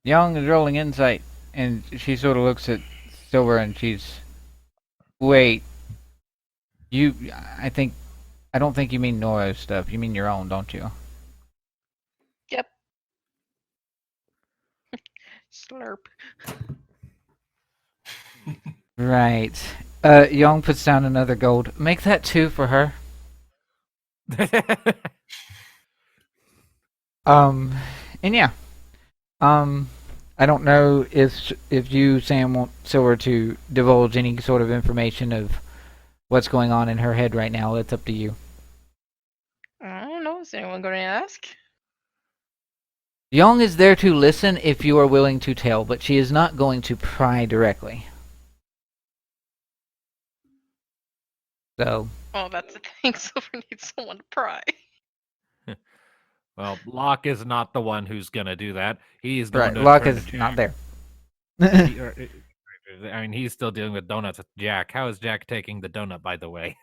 Young is rolling insight, and she sort of looks at Silver, and she's, wait, I don't think you mean Nora's stuff. You mean your own, don't you? Yep. Slurp. Right. Young puts down another gold. Make that 2 for her. And yeah. I don't know if you, Sam, want Silver to divulge any sort of information of what's going on in her head right now. It's up to you. I don't know. Is anyone going to ask? Young is there to listen if you are willing to tell, but she is not going to pry directly. So. Oh, that's the thing. Silver needs someone to pry. Well, Locke is not the one who's gonna do that. He's the Right, one Locke turn is to not there. I mean, he's still dealing with donuts with Jack. How is Jack taking the donut, by the way?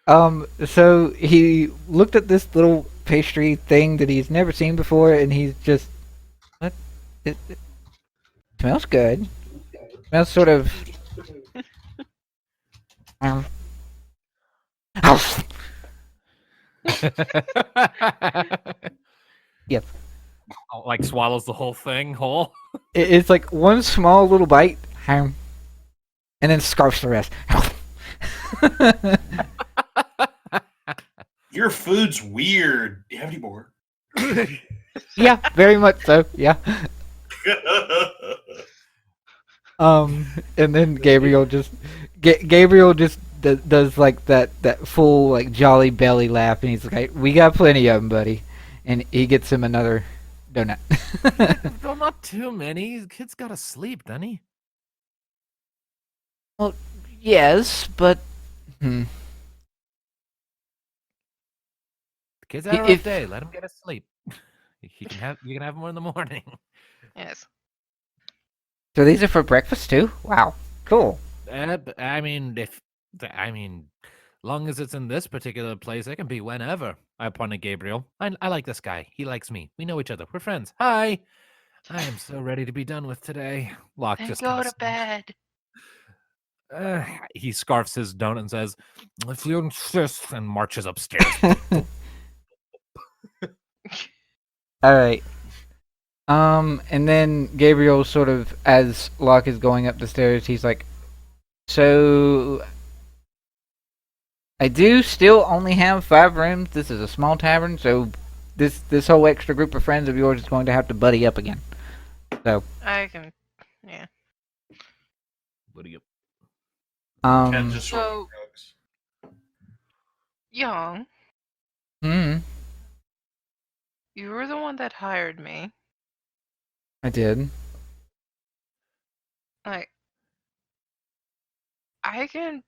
So he looked at this little pastry thing that he's never seen before, and he's just, what? It smells good. It smells sort of. Yep. Like swallows the whole thing whole. It's like one small little bite, and then scarfs the rest. Your food's weird. Do you have any more? Yeah, very much so. Yeah. And then Gabriel just does like that full like jolly belly laugh, and he's like, "We got plenty of them, buddy," and he gets him another donut. Well, not too many. The kid's gotta sleep, doesn't he? Well, yes, but The kid's had a rough day. Let him get to sleep. You can have more in the morning. Yes. So these are for breakfast too? Wow, cool. I mean, long as it's in this particular place, it can be whenever. I pointed Gabriel. I like this guy. He likes me. We know each other. We're friends. Hi. I am so ready to be done with today. Locke Then just go to bed. He scarfs his donut and says, "If you insist," and marches upstairs. All right. And then Gabriel sort of, as Locke is going up the stairs, he's like, "So, I do still only have 5 rooms. This is a small tavern, so this whole extra group of friends of yours is going to have to buddy up again." So. I can, yeah. Buddy up. So, Young, Hmm. you were the one that hired me. I did. Like, I can.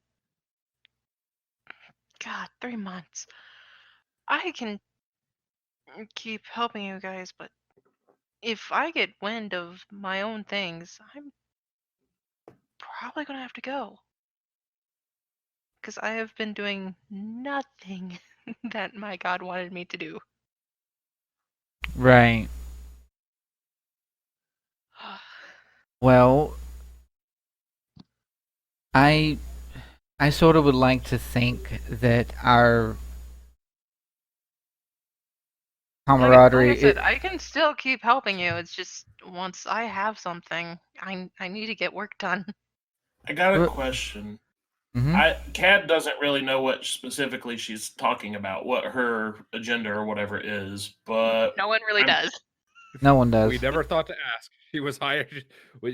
God, 3 months. I can keep helping you guys, but if I get wind of my own things, I'm probably gonna have to go. Because I have been doing nothing that my God wanted me to do. Right. Well, I sort of would like to think that our camaraderie. Like I said, I can still keep helping you. It's just once I have something, I need to get work done. I got a question. Mm-hmm. Kat doesn't really know what specifically she's talking about, what her agenda or whatever is, but no one really does. No one does. We never thought to ask. She was hired.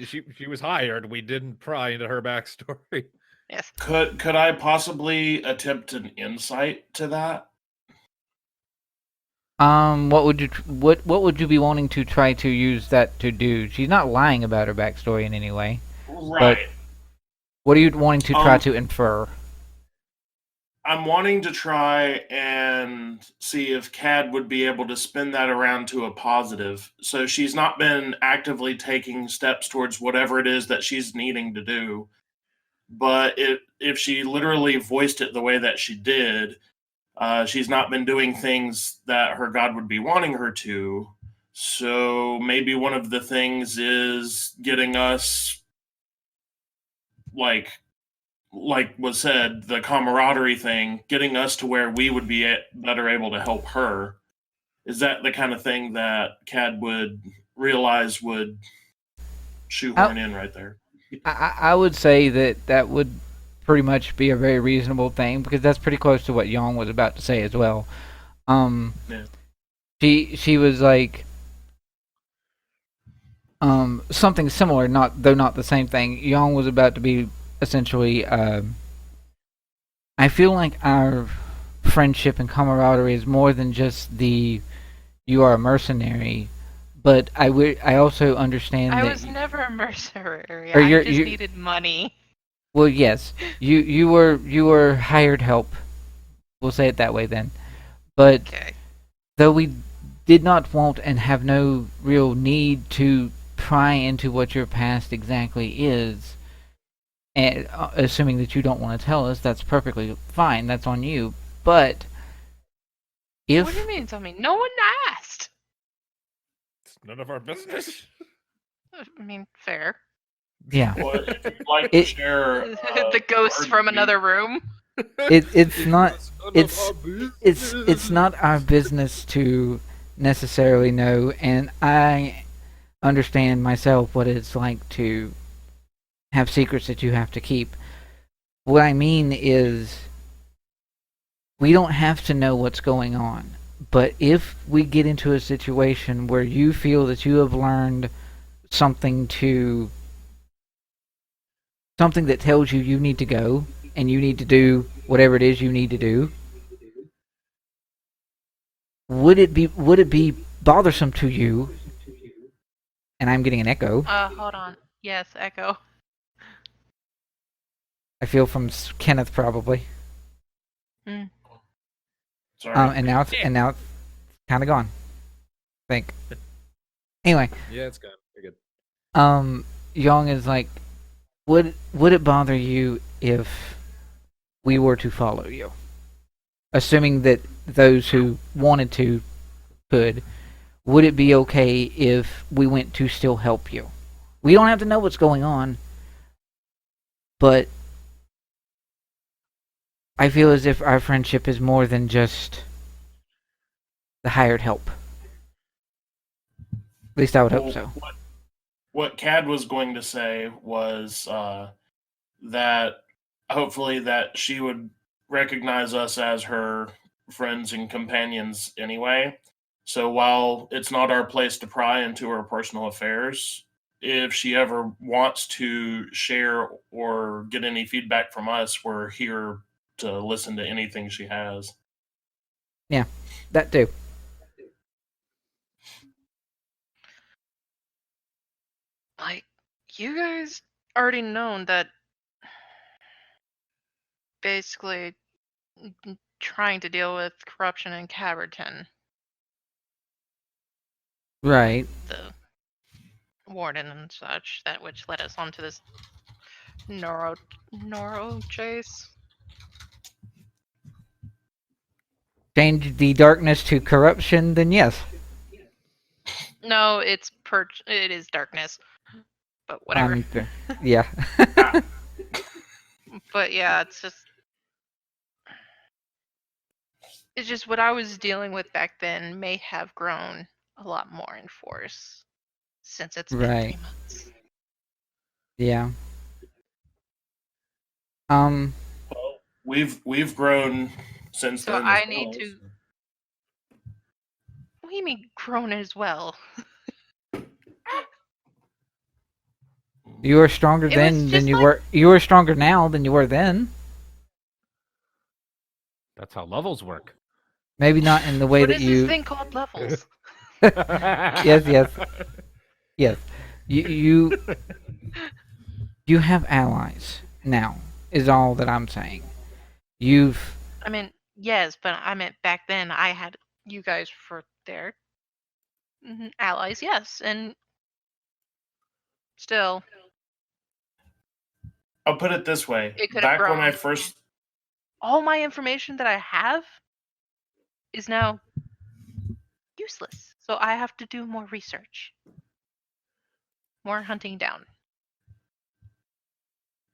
She was hired. We didn't pry into her backstory. Yes. Could I possibly attempt an insight to that? What would you be wanting to try to use that to do? She's not lying about her backstory in any way. Right. But what are you wanting to try to infer? I'm wanting to try and see if Cad would be able to spin that around to a positive. So she's not been actively taking steps towards whatever it is that she's needing to do. But if she literally voiced it the way that she did, she's not been doing things that her God would be wanting her to. So maybe one of the things is getting us, like was said, the camaraderie thing, getting us to where we would be better able to help her. Is that the kind of thing that Cad would realize would shoehorn in right there. I would say that would pretty much be a very reasonable thing, because that's pretty close to what Yang was about to say as well. Yeah. She was like something similar, not the same thing. Yang was about to be essentially. I feel like our friendship and camaraderie is more than just the you are a mercenary, but I also understand I that was never a mercenary. Or I you're- just you- needed money. well, yes, you were hired help. We'll say it that way then. But Okay. though we did not want and have no real need to pry into what your past exactly is, and assuming that you don't want to tell us, that's perfectly fine. That's on you. But if What do you mean tell me? No one asked. It's none of our business. I mean, fair. yeah, Well, if you'd like to It- share The ghost word from to me- another room. it's not It's it's not our business to necessarily know, and I understand myself what it's like to have secrets that you have to keep. What I mean is, we don't have to know what's going on, but if we get into a situation where you feel that you have learned something that tells you you need to go and you need to do whatever it is you need to do, would it be bothersome to you? And I'm getting an echo. Hold on. Yes, Echo. I feel from Kenneth probably. Sorry. And now it's kind of gone. I think. Anyway, Yeah, it's gone. You're good. Young is like, would it bother you if we were to follow you? Assuming that those who wanted to could, would it be okay if we went to still help you? We don't have to know what's going on, but I feel as if our friendship is more than just the hired help. At least I would hope so. What Cad was going to say was that hopefully that she would recognize us as her friends and companions anyway. So while it's not our place to pry into her personal affairs, if she ever wants to share or get any feedback from us, we're here to listen to anything she has. Yeah, that too. Like, you guys already known that basically trying to deal with corruption in Caverton, Right. the warden and such, that which led us onto this neuro chase. Change the darkness to corruption, then yes. No, it is darkness. But whatever. Yeah. But yeah, it's just what I was dealing with back then may have grown a lot more in force since it's been 3 months. Yeah. Well, we've grown since So then. I need to. What do you mean grown as well? You are stronger It then was than just you like- were. You are stronger now than you were then. That's how levels work. Maybe not in the way What that is you. this thing called levels? Yes. You have allies now. Is all that I'm saying. You've. I mean, yes, but I meant back then I had you guys for their allies, yes, and still. I'll put it this way. It could have Back when I grown. first All my information that I have is now useless. So I have to do more research. More hunting down.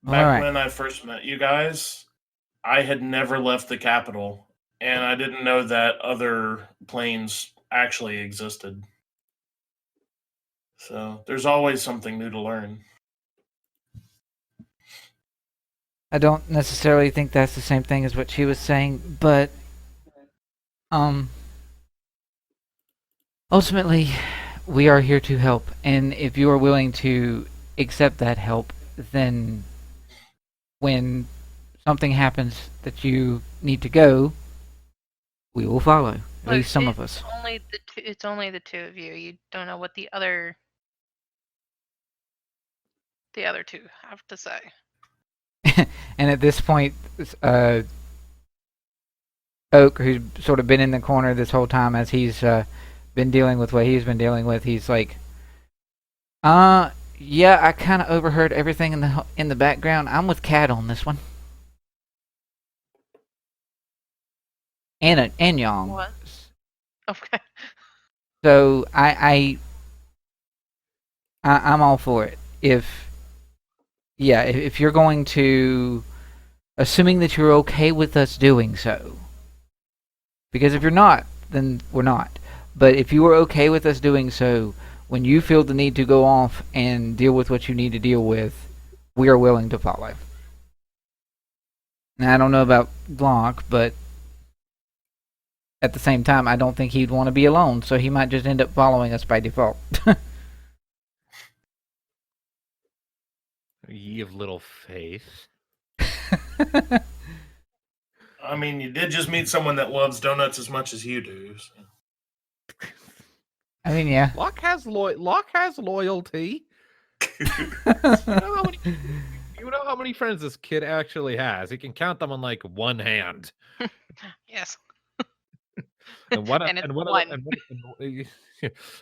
when I first met you guys, I had never left the capital, and I didn't know that other planes actually existed. So there's always something new to learn. I don't necessarily think that's the same thing as what she was saying, but ultimately, we are here to help, and if you are willing to accept that help, then when something happens that you need to go, we will follow. At least some of us. It's only the two of you. You don't know what the other two have to say. And at this point, Oak, who's sort of been in the corner this whole time as he's been dealing with what he's been dealing with, he's like, yeah, I kind of overheard everything in the background. I'm with Cat on this one. And Yang. What? Okay. So I'm all for it. If you're going to, assuming that you're okay with us doing so, because if you're not, then we're not. But if you are okay with us doing so, when you feel the need to go off and deal with what you need to deal with, we are willing to follow. Now, I don't know about Locke, but at the same time, I don't think he'd want to be alone, so he might just end up following us by default. Ye of little faith. I mean, you did just meet someone that loves donuts as much as you do. So. I mean, yeah. Locke has loyalty. You know how many friends this kid actually has? He can count them on like one hand. Yes. And one.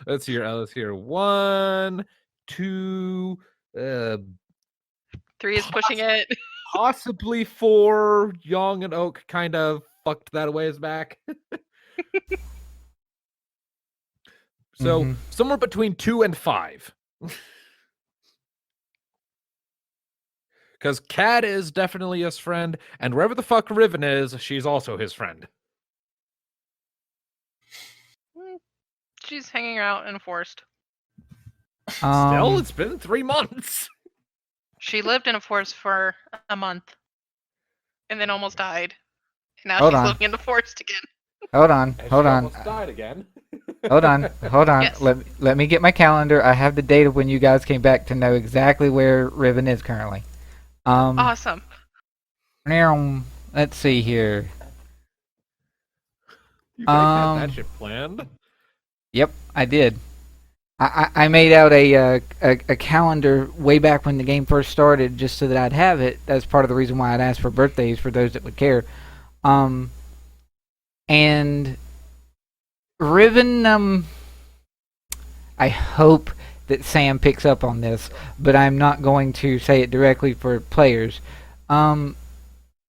Let's hear. 1, 2. 3 is pushing it. Possibly 4. Young and Oak kind of fucked that away his back. So somewhere between 2 and 5. Because Cad is definitely his friend, and wherever the fuck Riven is, she's also his friend. She's hanging out in a forest. Still, it's been 3 months. She lived in a forest for a month, and then almost died. And now Hold she's on. living in the forest again. Hold on. Almost died again. Hold on. Yes. Let me get my calendar. I have the date of when you guys came back to know exactly where Riven is currently. Awesome. Let's see here. You guys had that shit planned? Yep, I did. I made out a calendar way back when the game first started, just so that I'd have it. That's part of the reason why I'd asked for birthdays for those that would care. And Riven, I hope that Sam picks up on this, but I'm not going to say it directly for players, for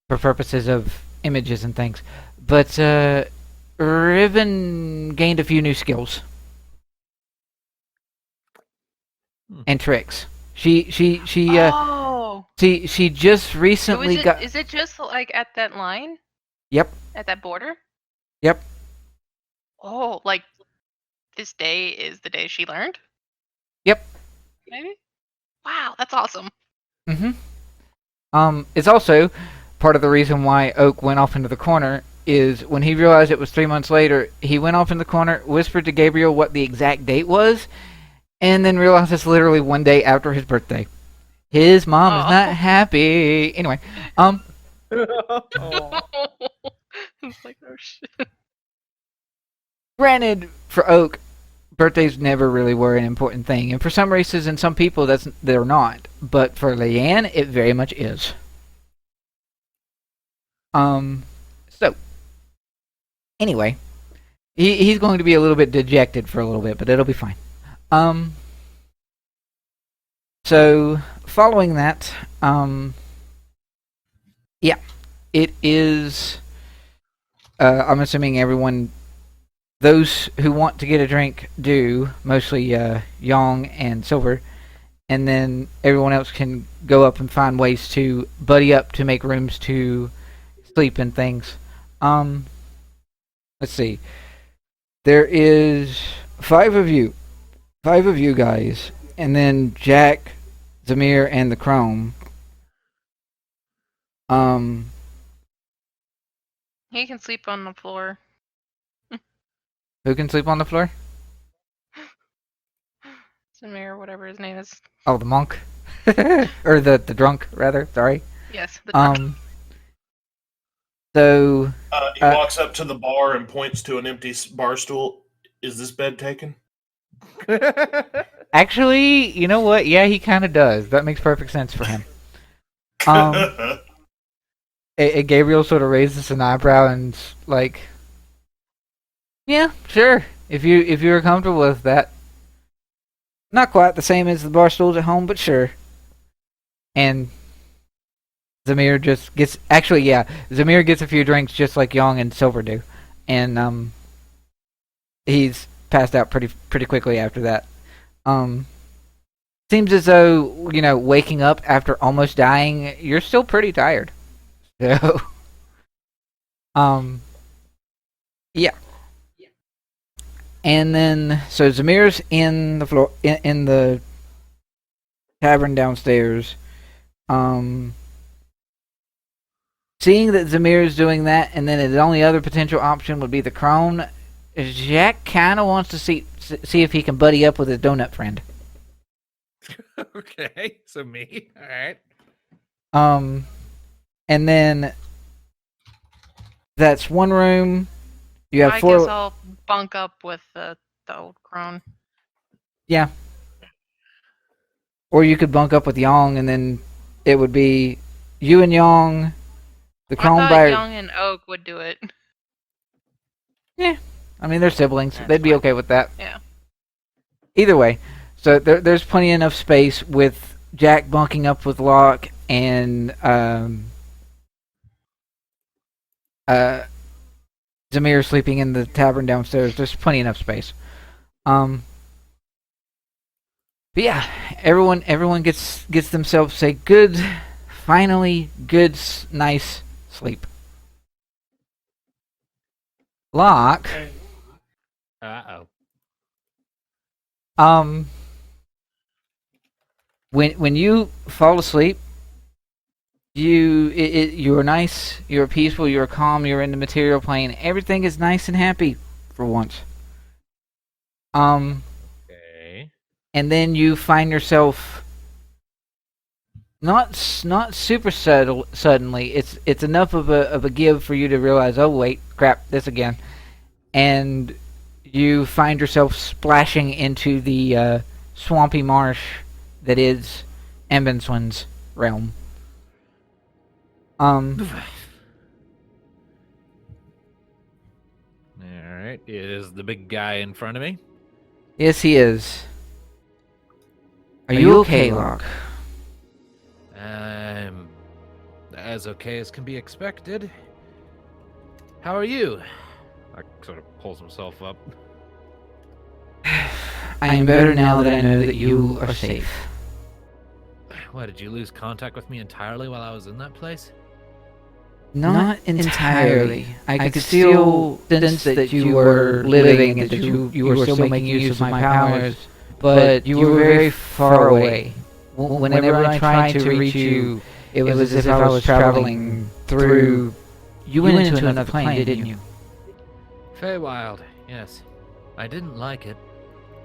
purposes of images and things. But Riven gained a few new skills and tricks. She just recently got. Is it just like at that line? Yep. At that border? Yep. Oh, like this day is the day she learned? Yep. Maybe? Wow, that's awesome. It's also part of the reason why Oak went off into the corner is when he realized it was 3 months later, he went off in the corner, whispered to Gabriel what the exact date was, and then realized it's literally one day after his birthday. His mom is not happy. Anyway, It's like, oh shit. Granted, for Oak, birthdays never really were an important thing, and for some races and some people they're not. But for Leanne, it very much is. So anyway, he's going to be a little bit dejected for a little bit, but it'll be fine. So following that, yeah, it is. I'm assuming everyone. Those who want to get a drink do, mostly Yang and Silver, and then everyone else can go up and find ways to buddy up to make rooms to sleep and things. Let's see. There is 5 of you. 5 of you guys, and then Jack, Zamir, and the Crone. He can sleep on the floor. Who can sleep on the floor? Samir, whatever his name is. Oh, the monk. Or the drunk, rather. Sorry. Yes, the drunk. So... he walks up to the bar and points to an empty bar stool. Is this bed taken? Actually, you know what? Yeah, he kind of does. That makes perfect sense for him. Gabriel sort of raises an eyebrow and like, yeah, sure. If you're comfortable with that. Not quite the same as the bar stools at home, but sure. And Zamir just gets... Actually, yeah. Zamir gets a few drinks just like Young and Silver do. And he's passed out pretty quickly after that. Seems as though, you know, waking up after almost dying, you're still pretty tired. So, yeah. And then, so Zamir's in the floor, in the tavern downstairs. Seeing that Zamir is doing that, and then his only other potential option would be the crone, Jack kind of wants to see if he can buddy up with his donut friend. Okay, so me. All right. And then that's one room. You have I 4. guess I'll bunk up with the old crone. Yeah. Or you could bunk up with Yong, and then it would be you and Yong, the crone I thought Young and Oak would do it. Yeah. I mean, they're siblings. That's They'd be fine. okay with that. Yeah. Either way. So there's plenty enough space with Jack bunking up with Locke and Zamir sleeping in the tavern downstairs. There's plenty enough space. But yeah, everyone gets themselves a good, finally good, nice sleep. Locke. Uh-oh. When you fall asleep, you're nice, you're peaceful, you're calm, you're in the material plane. Everything is nice and happy for once. Okay. And then you find yourself not super suddenly. It's enough of a give for you to realize, oh wait, crap, this again. And you find yourself splashing into the swampy marsh that is Embenswin's realm. Alright, is the big guy in front of me? Yes, he is. Are you okay, Locke? I'm as okay as can be expected. How are you? Like, sort of pulls himself up. I am better now that I know that you are safe. What, did you lose contact with me entirely while I was in that place? Not entirely. I could still sense that you were living and that you were still making use of my powers, but you were very far away. Whenever I tried to reach you, it was as if I was traveling through... You went into another plane, didn't you? Feywild, yes. I didn't like it.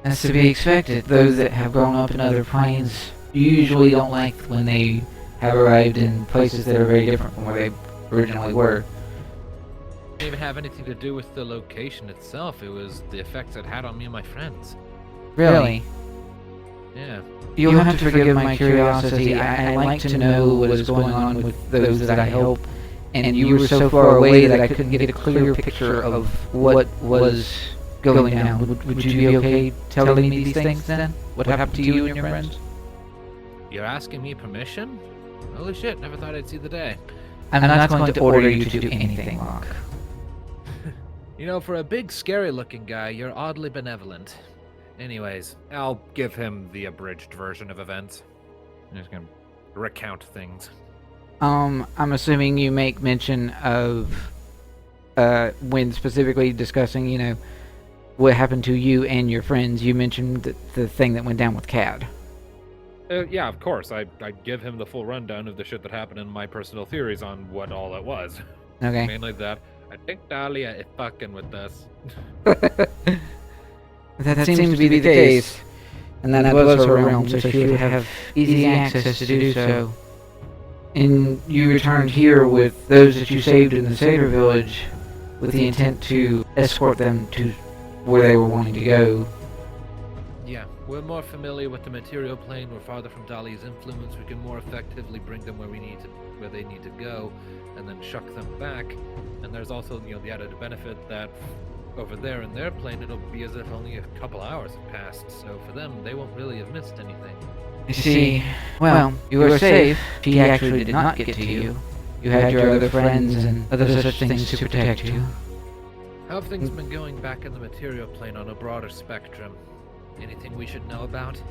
That's to be expected. Those that have grown up in other planes usually don't like when they have arrived in places that are very different from where they originally were. It didn't even have anything to do with the location itself. It was the effects it had on me and my friends. Really? Yeah. You'll have to forgive my curiosity. I like to know what is going on with those that I help. And you were so far away that I couldn't get a clear picture of what was going down. Would you be okay telling me these things then? What happened to you and your friends? You're asking me permission? Holy shit, never thought I'd see the day. I'm not going to order you to do anything, Locke. You know, for a big, scary-looking guy, you're oddly benevolent. Anyways, I'll give him the abridged version of events. I'm just gonna recount things. I'm assuming you make mention of when specifically discussing, what happened to you and your friends. You mentioned the thing that went down with Cad. Yeah, of course. I give him the full rundown of the shit that happened and my personal theories on what all it was. Okay. Mainly that I think Dallia is fucking with us. That seems to be the case. And that was her realm, so she would have easy access to do so. And you returned here with those that you saved in the satyr village with the intent to escort them to where they were wanting to go. Yeah, we're more familiar with the material plane. We're farther from Dallia's influence. We can more effectively bring them where they need to go, and then shuck them back. And there's also, the added benefit that over there in their plane, it'll be as if only a couple hours have passed. So for them, they won't really have missed anything. You see, well, you were safe. She actually did not get to you. You had your other friends and other such things to protect you. How have things been going back in the material plane on a broader spectrum? Anything we should know about?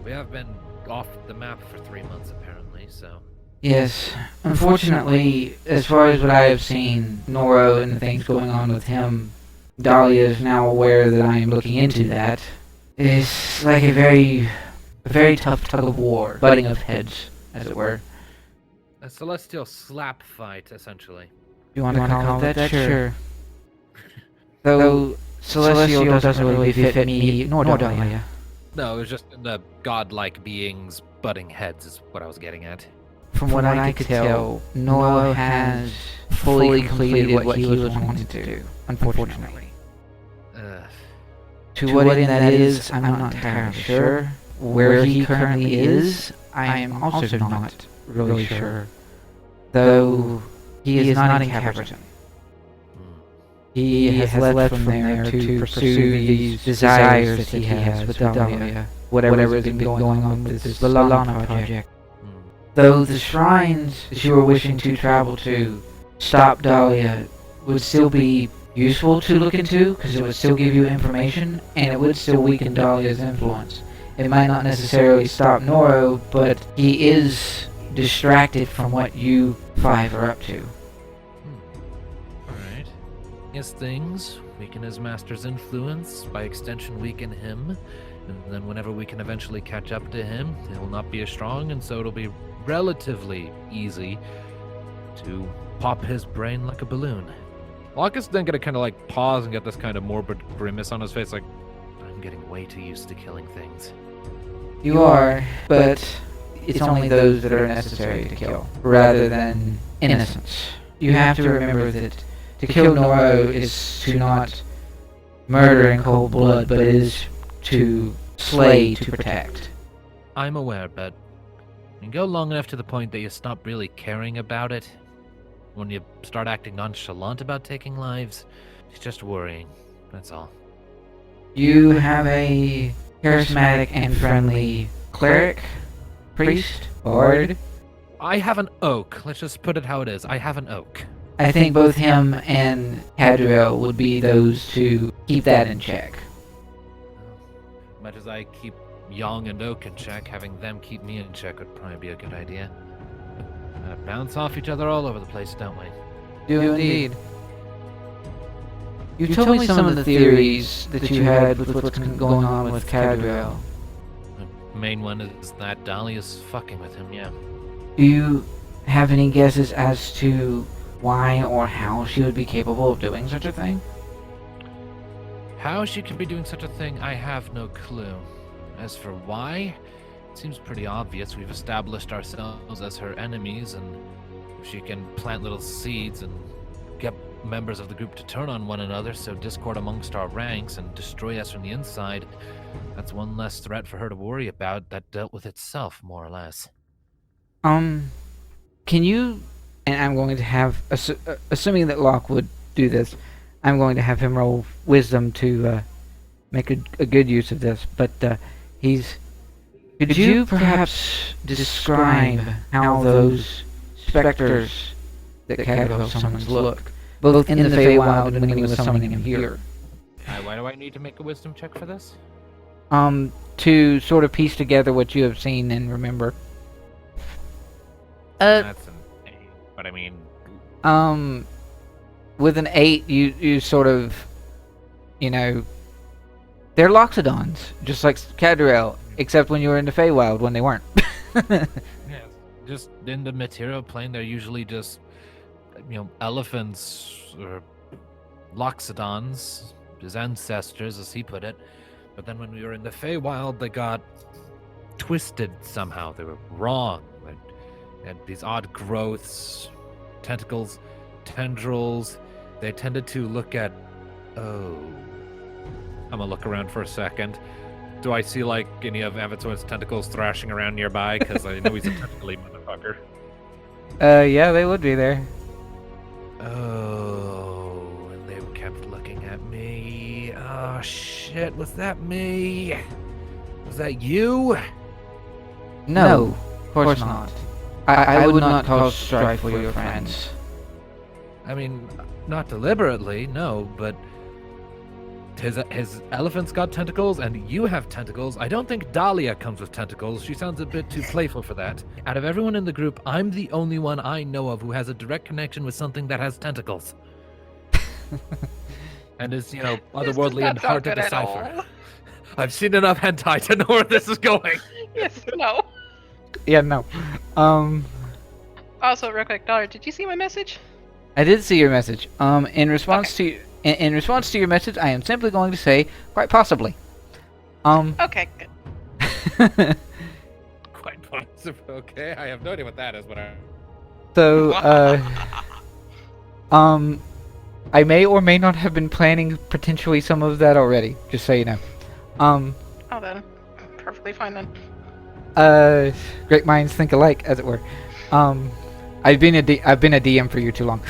We have been off the map for 3 months, apparently, so... Yes. Unfortunately, as far as what I have seen, Noro and the things going on with him, Dallia is now aware that I am looking into that. It's like a very tough tug of war, butting of heads, as it were. A celestial slap fight, essentially. You want to call it that? Sure. Though celestial doesn't really fit me nor Dallia. No, it was just the godlike beings butting heads is what I was getting at. From what I could tell, Noro has fully completed what he was wanting to do, unfortunately. To what end that is, I'm not entirely sure. Where he currently is, I am also not really sure. Though he is not in Caverton. He has left from there to pursue these desires that he has with Dallia, whatever has been going on with this Lalana project. Though the shrines that you were wishing to travel to stop Dallia would still be useful to look into, because it would still give you information, and it would still weaken Dallia's influence. It might not necessarily stop Noro, but he is distracted from what you five are up to. Alright. His things weaken his master's influence, by extension weaken him, and then whenever we can eventually catch up to him, he will not be as strong, and so it'll be relatively easy to pop his brain like a balloon. Locke is then gonna kind of like pause and get this kind of morbid grimace on his face, like, I'm getting way too used to killing things. You are, but it's only those that are necessary to kill, rather than innocents. You have to remember that to kill Noro is to not murder in cold blood, but it is to slay to protect. I'm aware, but you go long enough to the point that you stop really caring about it. When you start acting nonchalant about taking lives, it's just worrying. That's all. You have a charismatic and friendly cleric, priest, bard. I have an oak. Let's just put it how it is. I have an oak. I think both him and Kaduril would be those to keep that in check. Much as I keep Young and Oak in check, having them keep me in check would probably be a good idea. Bounce off each other all over the place, don't we? Do indeed. You told me some of the theories that you had with what's going on with Kaduril. The main one is that Dallia's fucking with him, yeah. Do you have any guesses as to why or how she would be capable of doing such a thing? How she could be doing such a thing, I have no clue. As for why, it seems pretty obvious. We've established ourselves as her enemies, and if she can plant little seeds and get members of the group to turn on one another, so discord amongst our ranks and destroy us from the inside, that's one less threat for her to worry about that dealt with itself, more or less. Can you, and I'm going to have, assuming that Locke would do this, I'm going to have him roll wisdom to make a good use of this, but could you perhaps describe how those specters that Kaduril summons look, both in the Feywild and when he was summoning him here? Why do I need to make a wisdom check for this? To sort of piece together what you have seen and remember. That's an 8, but I mean... With an 8, you sort of, They're Loxodons, just like Kaduril, except when you were in the Feywild when they weren't. Yeah, just in the material plane, they're usually just, elephants or Loxodons, his ancestors, as he put it. But then when we were in the Feywild, they got twisted somehow. They were wrong. They had these odd growths, tentacles, tendrils. They tended to look at... Oh... I'm gonna look around for a second. Do I see, like, any of Avator's tentacles thrashing around nearby? Because I know he's a tentacly motherfucker. Yeah, they would be there. Oh, and they kept looking at me. Oh, shit, was that me? Was that you? No, of course not. I would not cause strife for your friends. I mean, not deliberately, no, but... His elephant's got tentacles, and you have tentacles. I don't think Dallia comes with tentacles. She sounds a bit too playful for that. Out of everyone in the group, I'm the only one I know of who has a direct connection with something that has tentacles. And is, otherworldly and hard to decipher. I've seen enough hentai to know where this is going. Yes, no. Yeah, no. Also, real quick, daughter, did you see my message? I did see your message. In response to your message, I am simply going to say, quite possibly. Okay, good. Quite possible. Okay, I have no idea what that is, but So, I may or may not have been planning potentially some of that already, just so you know. Oh, then. Perfectly fine, then. Great minds think alike, as it were. I've been a DM for you too long.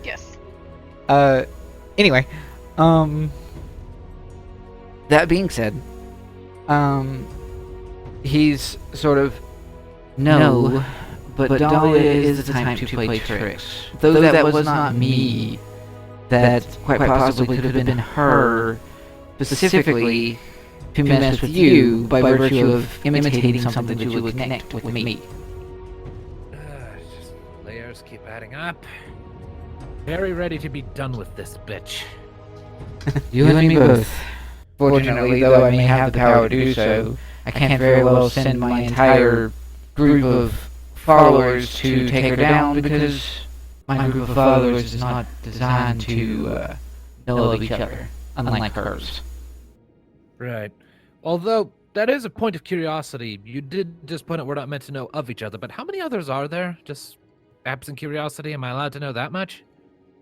Yes. Anyway, that being said, he's sort of, no, but Dallia is the time to play tricks. Though that was not me, that quite possibly could have been her, specifically to mess with you by virtue of imitating something that you would connect with me. Just layers keep adding up. Very ready to be done with this bitch. You and me both. Fortunately, though I may have the power to do so, I can't very well send my entire group of followers to take her down because my group of followers is not designed to know of each other, unlike hers. Right. Although, that is a point of curiosity. You did just point out we're not meant to know of each other, but how many others are there? Just absent curiosity? Am I allowed to know that much?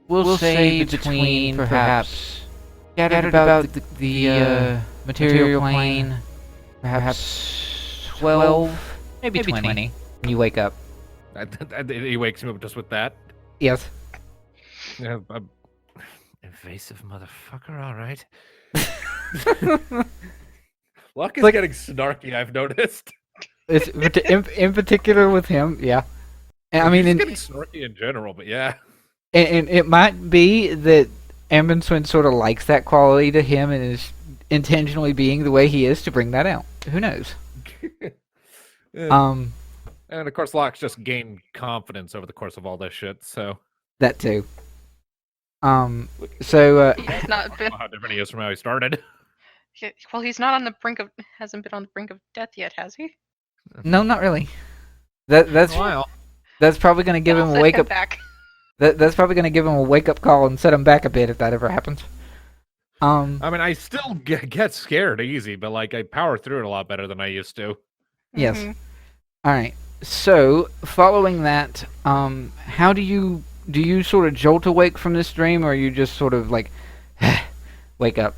We'll say between, perhaps, scattered about the material plane, perhaps 12, maybe 20, when you wake up. He wakes me up just with that? Yes. Yeah, evasive motherfucker, alright. Locke is getting snarky, I've noticed. It's in particular with him, yeah. And, I mean, he's getting snarky in general, but yeah. And it might be that Amundsen sort of likes that quality to him and is intentionally being the way he is to bring that out. Who knows? Yeah. And of course, Locke's just gained confidence over the course of all this shit, so... That too. He's not been... how different he is from how he started. Well, he's not on the brink of... hasn't been on the brink of death yet, has he? No, not really. That's probably going to give him a wake-up... That's probably going to give him a wake-up call and set him back a bit if that ever happens. I mean, I still get scared easy, but, like, I power through it a lot better than I used to. Yes. Mm-hmm. Alright, so, following that, how do you sort of jolt awake from this dream, or are you just sort of, like, wake up?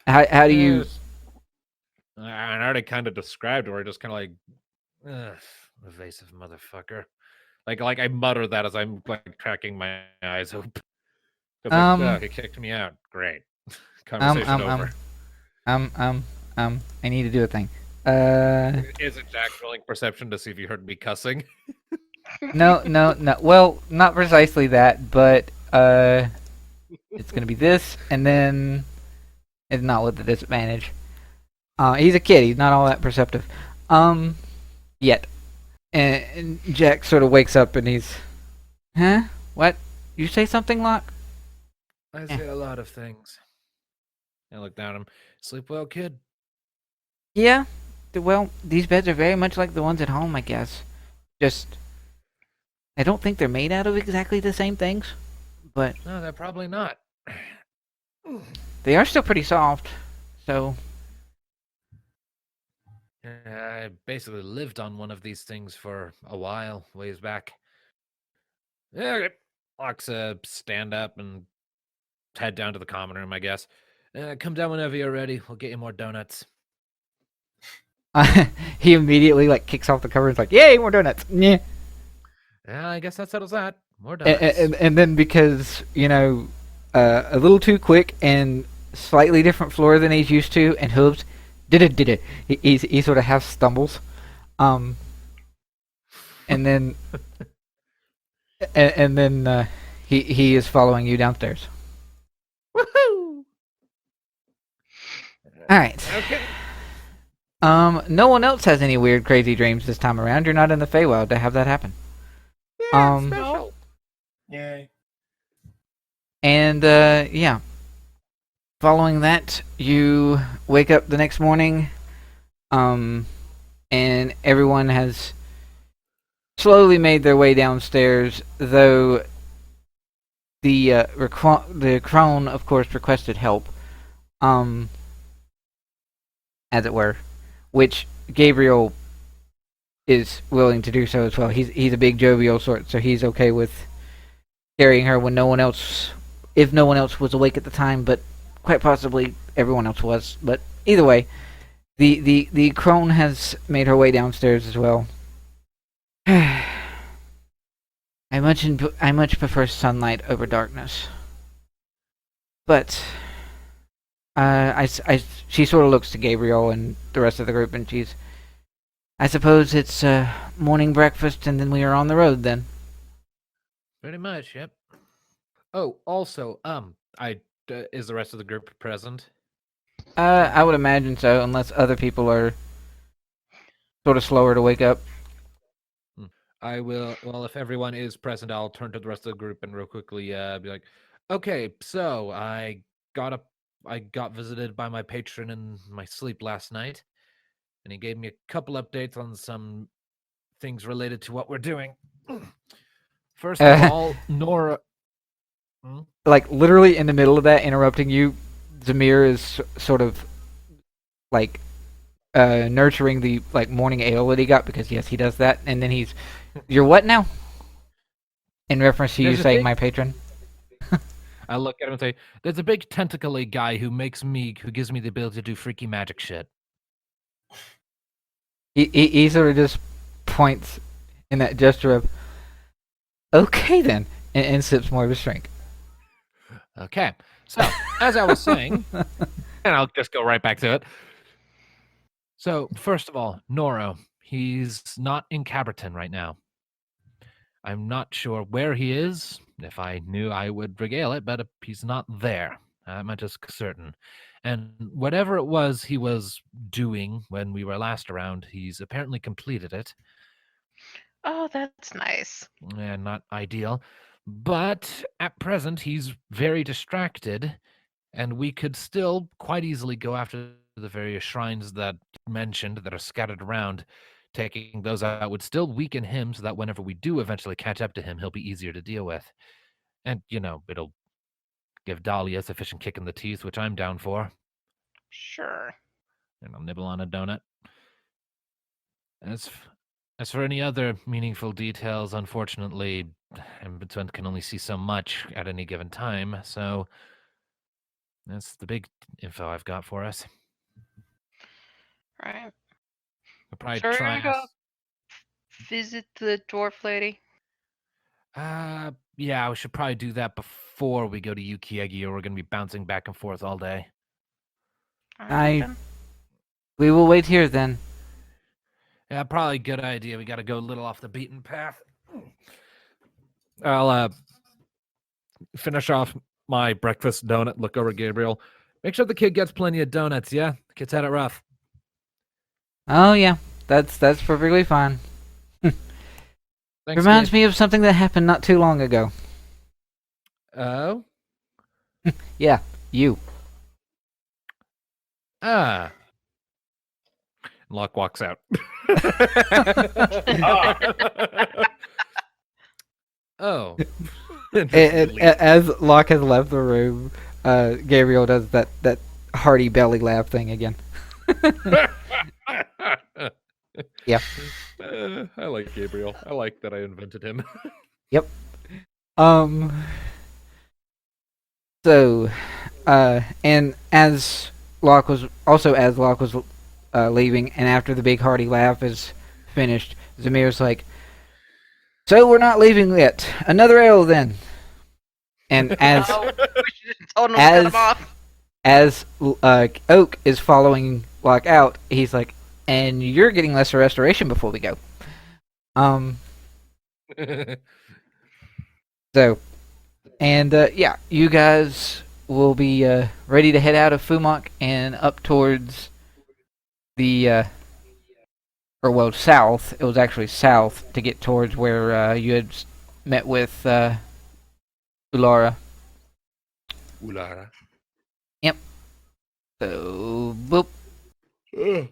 How do you... I already kind of described it, where I just kind of like, evasive motherfucker. Like I mutter that as I'm like cracking my eyes open. He kicked me out. Great. Conversation over. I need to do a thing. Is it Jack rolling perception to see if you heard me cussing? No. Well, not precisely that, but it's gonna be this, and then it's not with the disadvantage. He's a kid. He's not all that perceptive. Yet. And Jack sort of wakes up and he's, huh? What? You say something, Locke? I say a lot of things. I look down at him. Sleep well, kid? Yeah. Well, these beds are very much like the ones at home, I guess. Just, I don't think they're made out of exactly the same things, but... No, they're probably not. They are still pretty soft, so... I basically lived on one of these things for a while, ways back. Yeah, okay. Locke's stand up and head down to the common room, I guess. Come down whenever you're ready. We'll get you more donuts. He immediately kicks off the cover and is like, "Yay, more donuts!" Yeah. Yeah, I guess that settles that. More donuts. And then because a little too quick and slightly different floor than he's used to, and hooves, did it. He sort of half stumbles, and then and then he is following you downstairs. Woohoo! All right. Okay. No one else has any weird, crazy dreams this time around. You're not in the Feywild to have that happen. Yeah, special. Yay. And yeah. Following that, you wake up the next morning, and everyone has slowly made their way downstairs, though the crone, of course, requested help, as it were, which Gabriel is willing to do so as well. He's a big jovial sort, so he's okay with carrying her when no one else, if no one else was awake at the time, but quite possibly everyone else was. But either way, the crone has made her way downstairs as well. I much prefer sunlight over darkness. But she sort of looks to Gabriel and the rest of the group, and I suppose it's morning breakfast, and then we are on the road then. Pretty much, yep. Oh, also, is the rest of the group present? I would imagine so, unless other people are sort of slower to wake up. I will. Well, if everyone is present, I'll turn to the rest of the group and real quickly be like, "Okay, so I got visited by my patron in my sleep last night, and he gave me a couple updates on some things related to what we're doing. First of all, Nora." Literally in the middle of that, interrupting you, Zamir is sort of nurturing the morning ale that he got, because yes, he does that, and then you're what now? In reference to you saying my patron. I look at him and say, "There's a big tentacly guy who gives me the ability to do freaky magic shit." He sort of just points in that gesture of, "Okay then," and sips more of his drink. Okay, so as I was saying, and I'll just go right back to it. So first of all, Noro, he's not in Caberton right now. I'm not sure where he is. If I knew, I would regale it, but he's not there. I'm not just certain. And whatever it was he was doing when we were last around, he's apparently completed it. Oh, that's nice. And not ideal. But at present, he's very distracted, and we could still quite easily go after the various shrines that you mentioned that are scattered around. Taking those out would still weaken him, so that whenever we do eventually catch up to him, he'll be easier to deal with. And, it'll give Dallia a sufficient kick in the teeth, which I'm down for. Sure. And I'll nibble on a donut. As for any other meaningful details, unfortunately, Vindsvept can only see so much at any given time, so that's the big info I've got for us. Right. We'll probably So we're try gonna go visit the dwarf lady? Yeah, we should probably do that before we go to Yukiege, or we're going to be bouncing back and forth all day. We will wait here then. Yeah, probably a good idea. We got to go a little off the beaten path. I'll finish off my breakfast donut, look over at Gabriel. Make sure the kid gets plenty of donuts, yeah? The kid's had it rough. Oh, yeah. That's perfectly fine. Thanks, Reminds kid. me of something that happened not too long ago. Oh? Yeah, you. Ah. Locke walks out. Oh. As Locke has left the room, Gabriel does that hearty belly laugh thing again. Yeah. I like Gabriel. I like that I invented him. Yep. So, and as Locke was leaving, and after the big hearty laugh is finished, Zamir's like, "So we're not leaving yet. Another ale then." And as Oak is following Locke out, he's like, "And you're getting lesser restoration before we go." So, and yeah, you guys will be ready to head out of Fumach and up towards the south. It was actually south to get towards where you had met with Ulara. Yep. So, boop. It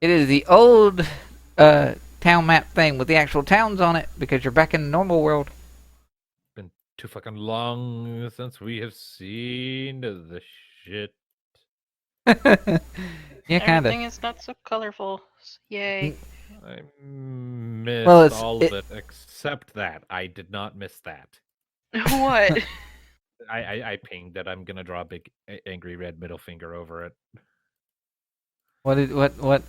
is the old town map thing with the actual towns on it because you're back in the normal world. Been too fucking long since we have seen the shit. Yeah, kind of. Everything is not so colorful. Yay. I missed all of it except that. I did not miss that. What? I pinged that I'm gonna draw a big angry red middle finger over it. What?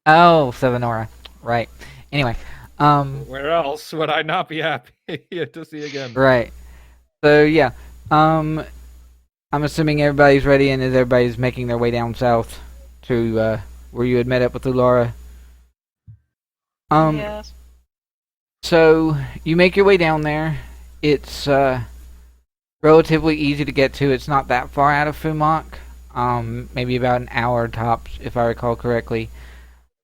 Oh, Sevenora. Right. Anyway, where else would I not be happy to see again? Right. So yeah, I'm assuming everybody's ready and everybody's making their way down south to where you had met up with Ulara. Yes. So you make your way down there. It's relatively easy to get to. It's not that far out of Fumach. Maybe about an hour tops, if I recall correctly.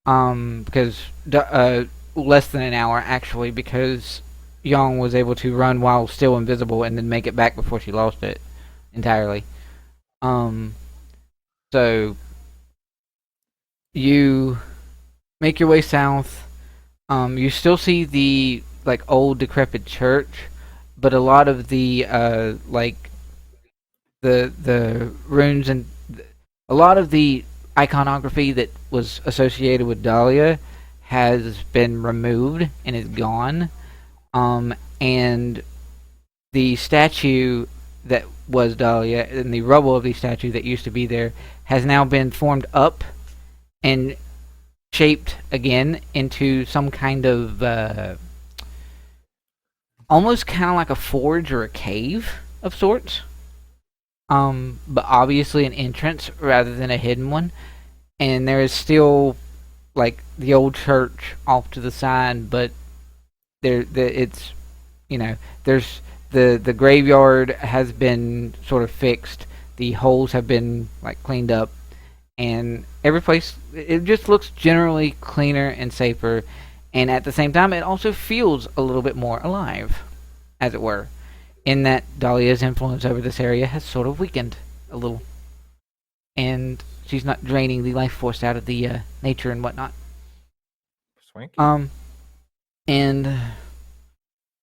Because less than an hour actually, because Yang was able to run while still invisible and then make it back before she lost it entirely. So you make your way south. You still see the old decrepit church, but a lot of the the runes and a lot of the iconography that was associated with Dallia has been removed and is gone. And the statue that was Dallia and the rubble of the statue that used to be there has now been formed up and shaped again into some kind of almost kind of like a forge or a cave of sorts. But obviously an entrance rather than a hidden one. And there is still the old church off to the side, but it's there's the graveyard has been sort of fixed. The holes have been cleaned up, and every place it just looks generally cleaner and safer. And at the same time, it also feels a little bit more alive, as it were, in that Dallia's influence over this area has sort of weakened a little, and she's not draining the life force out of the nature and whatnot. Swanky. And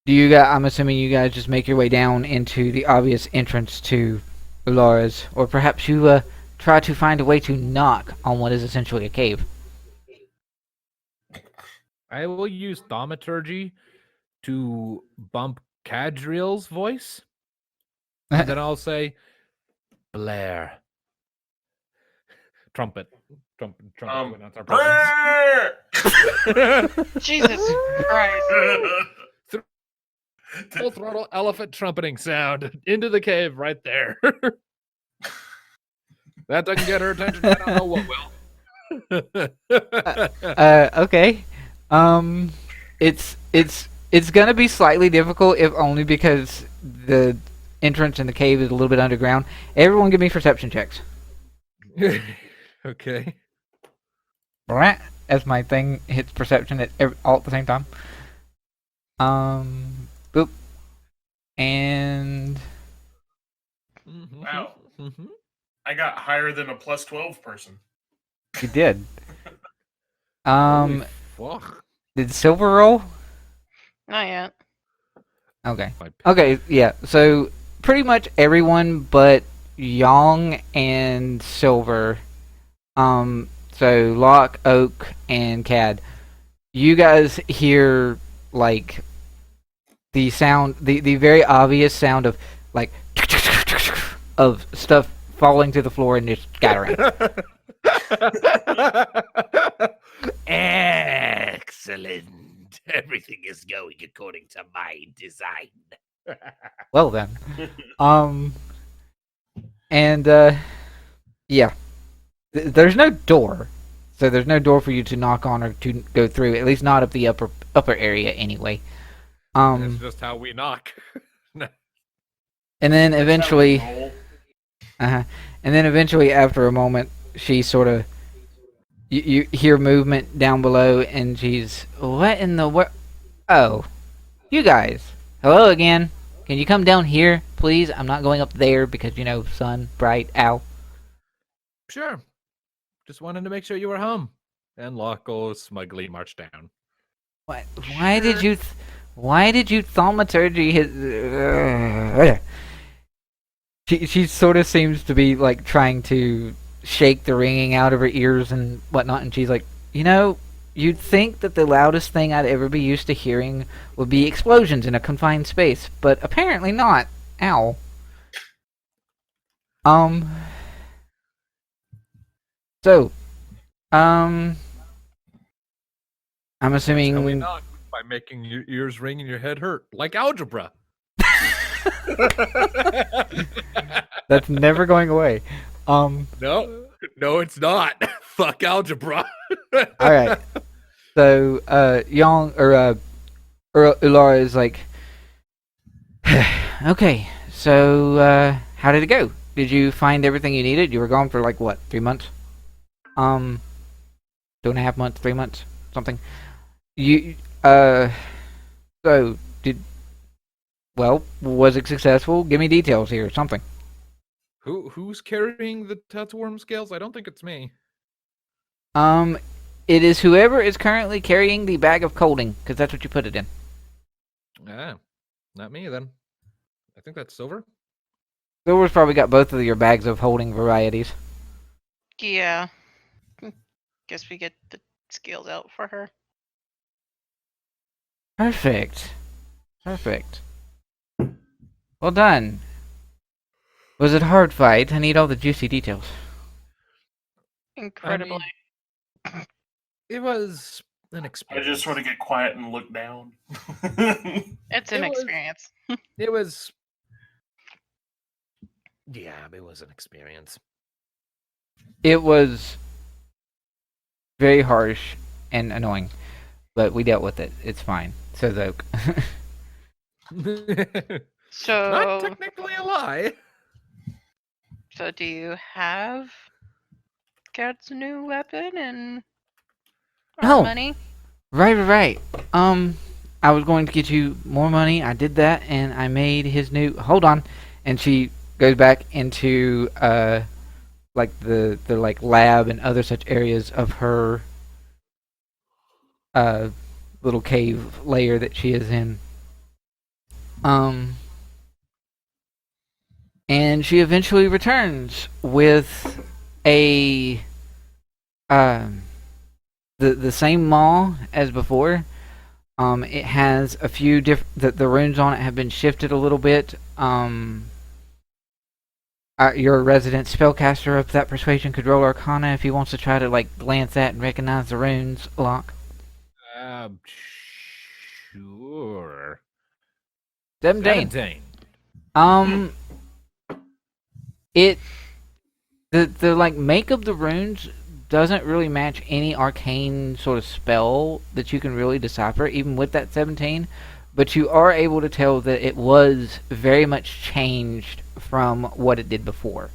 do you guys? I'm assuming you guys just make your way down into the obvious entrance to Ulara's, or perhaps you try to find a way to knock on what is essentially a cave. I will use thaumaturgy to bump Kadriel's voice, and then I'll say, "Blair." Trumpet. Announce our presence. Jesus Christ. Full throttle elephant trumpeting sound into the cave right there. That doesn't get her attention. I don't know what will. Okay. It's gonna be slightly difficult, if only because the entrance in the cave is a little bit underground. Everyone, give me perception checks. Okay. Right, as my thing hits perception all at the same time. Boop. And Wow. I got higher than a plus 12 person. You did. Holy fuck. Did Silver roll? Not yet. Okay. Okay, yeah. So pretty much everyone but Yong and Silver, so Locke, Oak, and Cad, you guys hear like the sound, the very obvious sound of like of stuff falling to the floor and just scattering. Excellent. Everything is going according to my design. Well then, and yeah, there's no door, so there's no door for you to knock on or to go through. At least not up the upper area, anyway. That's just how we knock. And then eventually, after a moment, she sort of you hear movement down below, and she's, what in the world? Oh, you guys. Hello again. Can you come down here, please? I'm not going up there because, you know, sun, bright, ow. Sure. Just wanted to make sure you were home. And Locke will smugly march down. What? Why did you thaumaturgy his... She sort of seems to be, like, trying to shake the ringing out of her ears and whatnot, and she's like, you know, you'd think that the loudest thing I'd ever be used to hearing would be explosions in a confined space, but apparently not. Ow. So, I'm assuming... That's how we knock, by making your ears ring and your head hurt, like algebra. That's never going away. No, it's not. Fuck algebra. All right. So, Ulara is like, okay. So, how did it go? Did you find everything you needed? You were gone for like what, 3 months? 2.5 months, 3 months, something. So was it successful? Give me details here, something. Who's carrying the tattoo-worm scales? I don't think it's me. It is whoever is currently carrying the bag of colding, because that's what you put it in. Ah, not me then. I think that's Silver. Silver's probably got both of your bags of holding varieties. Yeah. Guess we get the scales out for her. Perfect. Well done. Was it a hard fight? I need all the juicy details. Incredibly. It was an experience. I just sort of get quiet and look down. It's an experience. It was... Yeah, it was an experience. It was very harsh and annoying, but we dealt with it. It's fine. Says Oak. So, not technically a lie. So do you have Cat's new weapon and our money? Right. I was going to get you more money. I did that, and I made his new... Hold on. And she goes back into, like, the like, lab and other such areas of her, little cave layer that she is in. And she eventually returns with a the same maw as before. It has a few different... The runes on it have been shifted a little bit. Your resident spellcaster of that persuasion could roll Arcana if he wants to try to like glance at and recognize the runes. Locke. Sure. 17. The like make of the runes doesn't really match any arcane sort of spell that you can really decipher, even with that 17. But you are able to tell that it was very much changed from what it did before.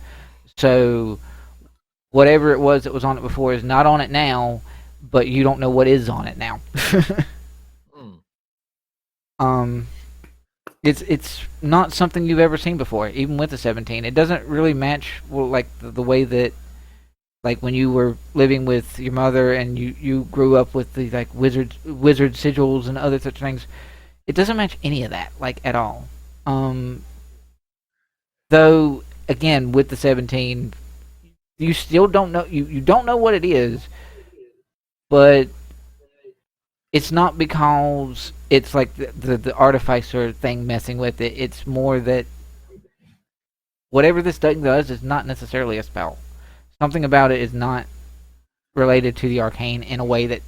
So whatever it was that was on it before is not on it now, but you don't know what is on it now. It's not something you've ever seen before, even with the 17. It doesn't really match like the way that, like when you were living with your mother and you grew up with the like wizard sigils and other such things. It doesn't match any of that, like, at all. Though again, with the 17, you still don't know, you don't know what it is, but it's not because it's like the artificer thing messing with it. It's more that whatever this thing does is not necessarily a spell. Something about it is not related to the arcane in a way that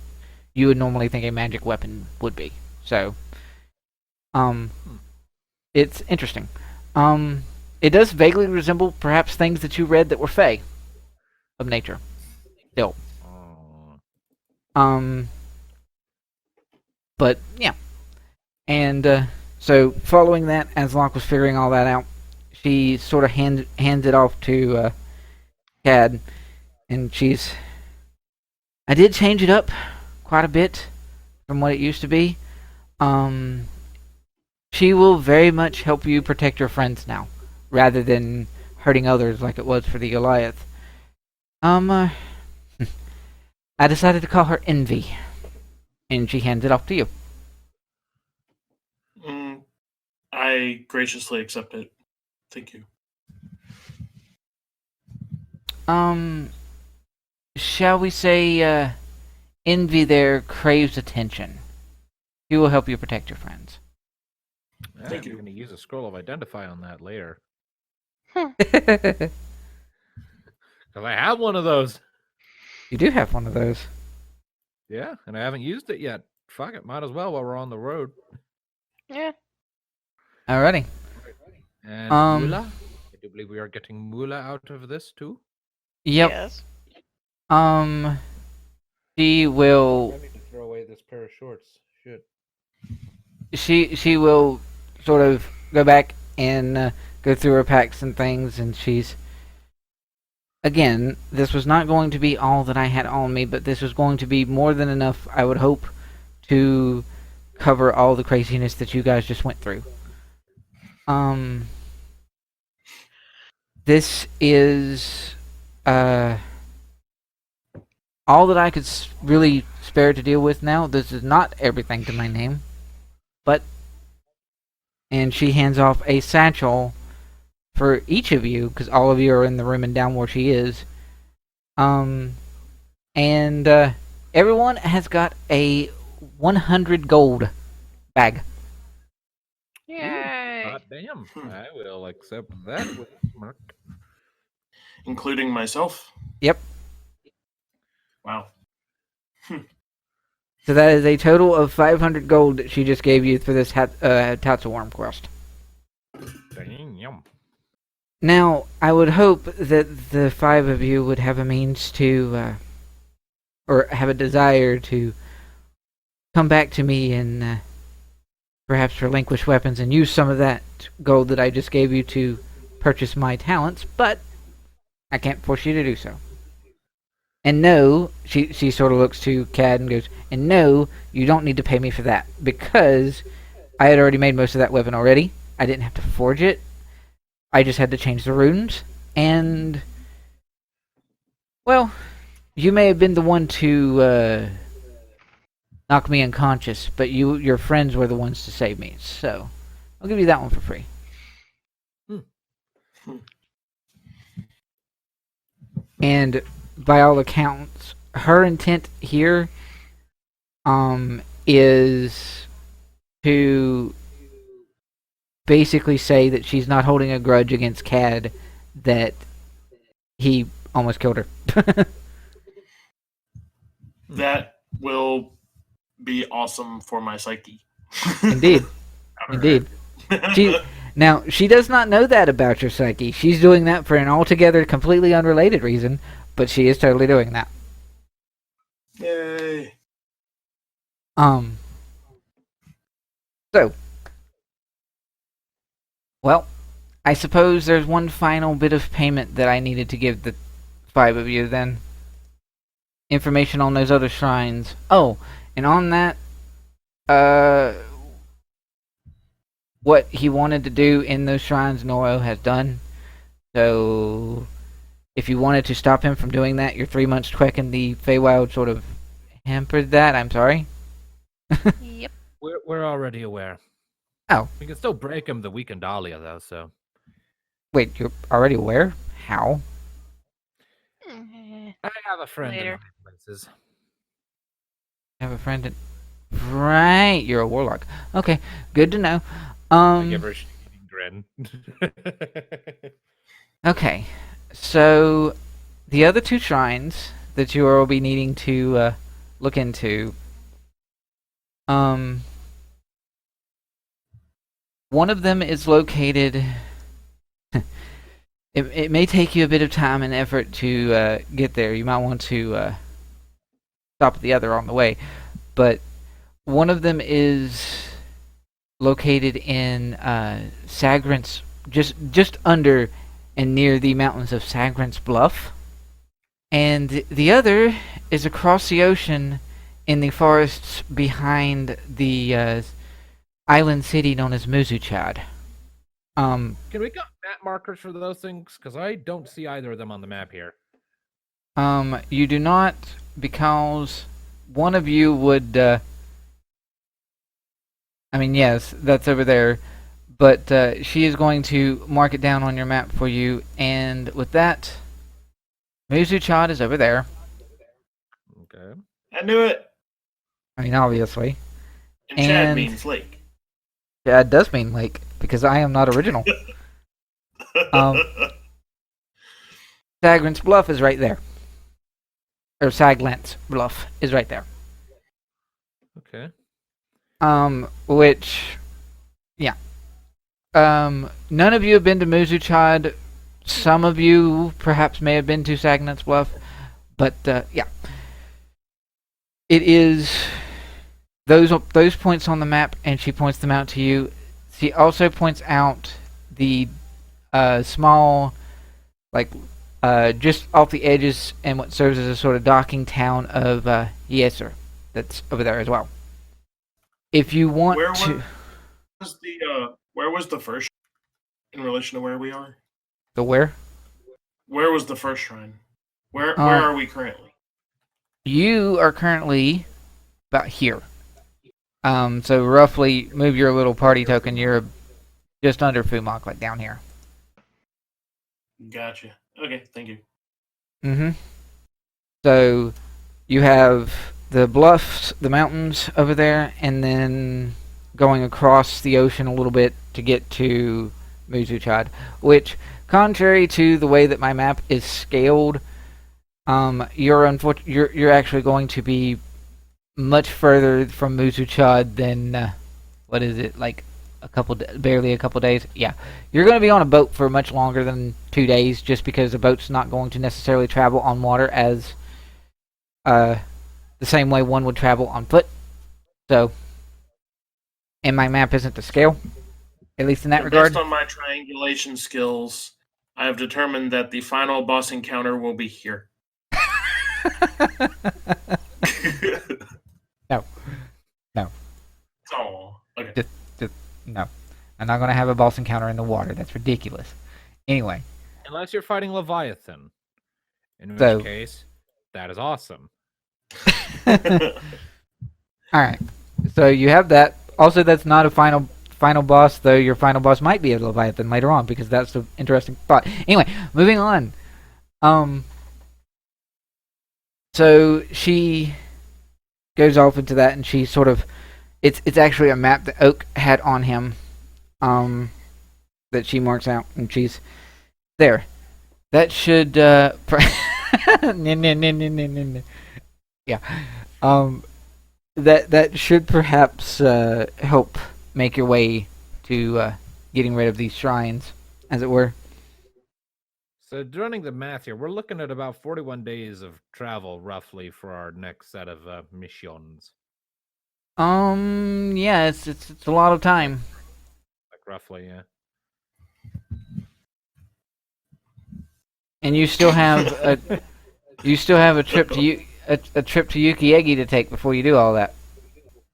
you would normally think a magic weapon would be. So, it's interesting. It does vaguely resemble perhaps things that you read that were fey of nature. Still. But yeah. And so following that, as Locke was figuring all that out, she sort of hands it off to Cad, and I did change it up quite a bit from what it used to be. She will very much help you protect your friends now, rather than hurting others like it was for the Goliath. I decided to call her Envy, and she hands it off to you. I graciously accept it. Thank you. Shall we say, Envy there craves attention. He will help you protect your friends. Thank you. I'm going to use a scroll of identify on that later. Because I have one of those. You do have one of those. Yeah, and I haven't used it yet. Fuck it, might as well while we're on the road. Yeah. Alrighty. And Moolah? I do believe we are getting Moolah out of this too. Yep. Yes. She will. I need to throw away this pair of shorts. Shit. She will sort of go back and go through her packs and things, and she's. Again, this was not going to be all that I had on me, but this was going to be more than enough, I would hope, to cover all the craziness that you guys just went through. This is all that I could really spare to deal with now. This is not everything to my name, but... And she hands off a satchel for each of you, because all of you are in the room and down where she is. And everyone has got a 100 gold bag. Yay! God damn. I will accept that with Mark. Including myself? Yep. Wow. So that is a total of 500 gold that she just gave you for this Tatsuworm quest. Damn. Now, I would hope that the 5 of you would have a means to, or have a desire to come back to me and perhaps relinquish weapons and use some of that gold that I just gave you to purchase my talents, but I can't force you to do so. And no, she sort of looks to Cad and goes, and no, you don't need to pay me for that, because I had already made most of that weapon already. I didn't have to forge it. I just had to change the runes, and... Well, you may have been the one to knock me unconscious, but your friends were the ones to save me, so I'll give you that one for free. And by all accounts, her intent here is to basically say that she's not holding a grudge against Cad that he almost killed her. That will be awesome for my psyche. Indeed. Indeed. Now, she does not know that about your psyche. She's doing that for an altogether completely unrelated reason, but she is totally doing that. Yay. So, well, I suppose there's one final bit of payment that I needed to give the 5 of you then. Information on those other shrines. Oh, and on that, what he wanted to do in those shrines, Noro has done. So, if you wanted to stop him from doing that, your 3 months trek in the Feywild sort of hampered that. I'm sorry. Yep. We're already aware. Oh. We can still break him the week in Dallia, though, so. Wait, you're already aware? How? I have a friend in Later. high places. I have a friend in... Right, you're a warlock. Okay, good to know. I give her a shady grin. Okay, so the other 2 shrines that you will be needing to look into, one of them is located... it may take you a bit of time and effort to get there. You might want to stop at the other on the way. But one of them is located in Sagrant's, just under and near the mountains of Sagrant's Bluff. And the other is across the ocean in the forests behind the island city known as Muzuchad. Can we get map markers for those things? Because I don't see either of them on the map here. You do not, because one of you would, I mean, yes, that's over there, but she is going to mark it down on your map for you, and with that, Muzuchad is over there. Okay. I knew it. I mean, obviously. And Chad means lake. Yeah, it does mean lake, because I am not original. Sagrant's Bluff is right there. Or Saglant's Bluff is right there. Okay. Which, yeah. None of you have been to Muzuchad. Some of you perhaps may have been to Sagnant's Bluff. But, yeah. It is those points on the map, and she points them out to you. She also points out the small, like, just off the edges and what serves as a sort of docking town of Yeser. That's over there as well. If you want where was the first in relation to where we are? The where? Where was the first shrine? Where are we currently? You are currently about here. So roughly move your little party token, you're just under Fumach, like down here. Gotcha. Okay, thank you. Mm-hmm. So you have the bluffs, the mountains over there, and then going across the ocean a little bit to get to Muzuchad, which, contrary to the way that my map is scaled, you're actually going to be much further from Muzuchad than what is it, like barely a couple days? Yeah, you're going to be on a boat for much longer than 2 days, just because the boat's not going to necessarily travel on water as the same way one would travel on foot. So, and my map isn't to scale, at least in that regard. Based on my triangulation skills, I have determined that the final boss encounter will be here. No. Oh, okay. Just no. I'm not going to have a boss encounter in the water. That's ridiculous. Anyway. Unless you're fighting Leviathan. In which case, that is awesome. Alright. So you have that. Also, that's not a final boss, though your final boss might be a Leviathan later on, because that's the interesting thought. Anyway, moving on. So she goes off into that, and she sort of... It's actually a map that Oak had on him, that she marks out, and she's there. That should, yeah. That should perhaps help make your way to getting rid of these shrines, as it were. So, running the math here, we're looking at about 41 days of travel, roughly, for our next set of missions. Yeah, it's a lot of time. Like, roughly, yeah. And you still have a trip to Yukiege to take before you do all that.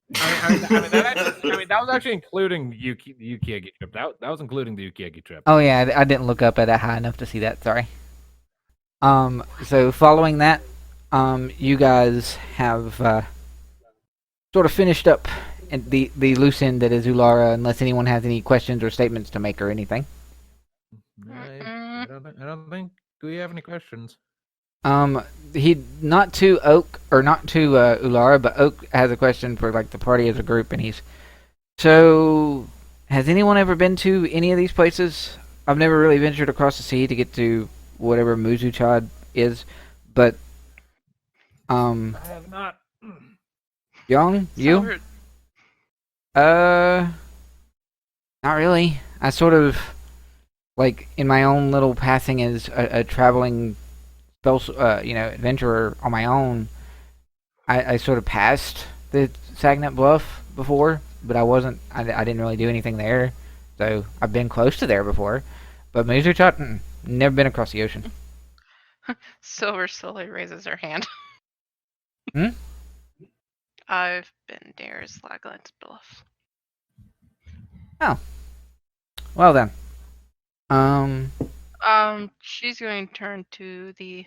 That was actually including the Yukiege trip. That was including the Yukiege trip. Oh yeah, I didn't look up at it high enough to see that. Sorry. So following that, you guys have sort of finished up the loose end that is Ulara, unless anyone has any questions or statements to make or anything. I don't think we have any questions. He not to Oak or not to Ulara, but Oak has a question for like the party as a group, and he's so. Has anyone ever been to any of these places? I've never really ventured across the sea to get to whatever Muzuchad is, but I have not. Young, you? Not really. I sort of like in my own little passing as a traveling adventurer on my own. I sort of passed the Sagnet Bluff before, but I didn't really do anything there. So I've been close to there before, but Muzuchat, never been across the ocean. Silver slowly raises her hand. Hmm? I've been near Slaglands Bluff. Oh. Well then. She's going to turn to the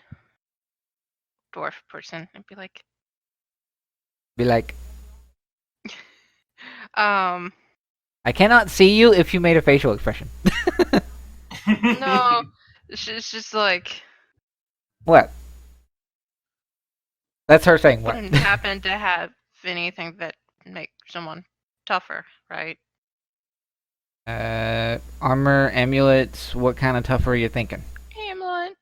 dwarf person and be like, I cannot see you if you made a facial expression. no, she's just like, What? That's her saying what? wouldn't happen to have anything that makes someone tougher, right? Armor, amulets, what kind of tougher are you thinking? Amulet.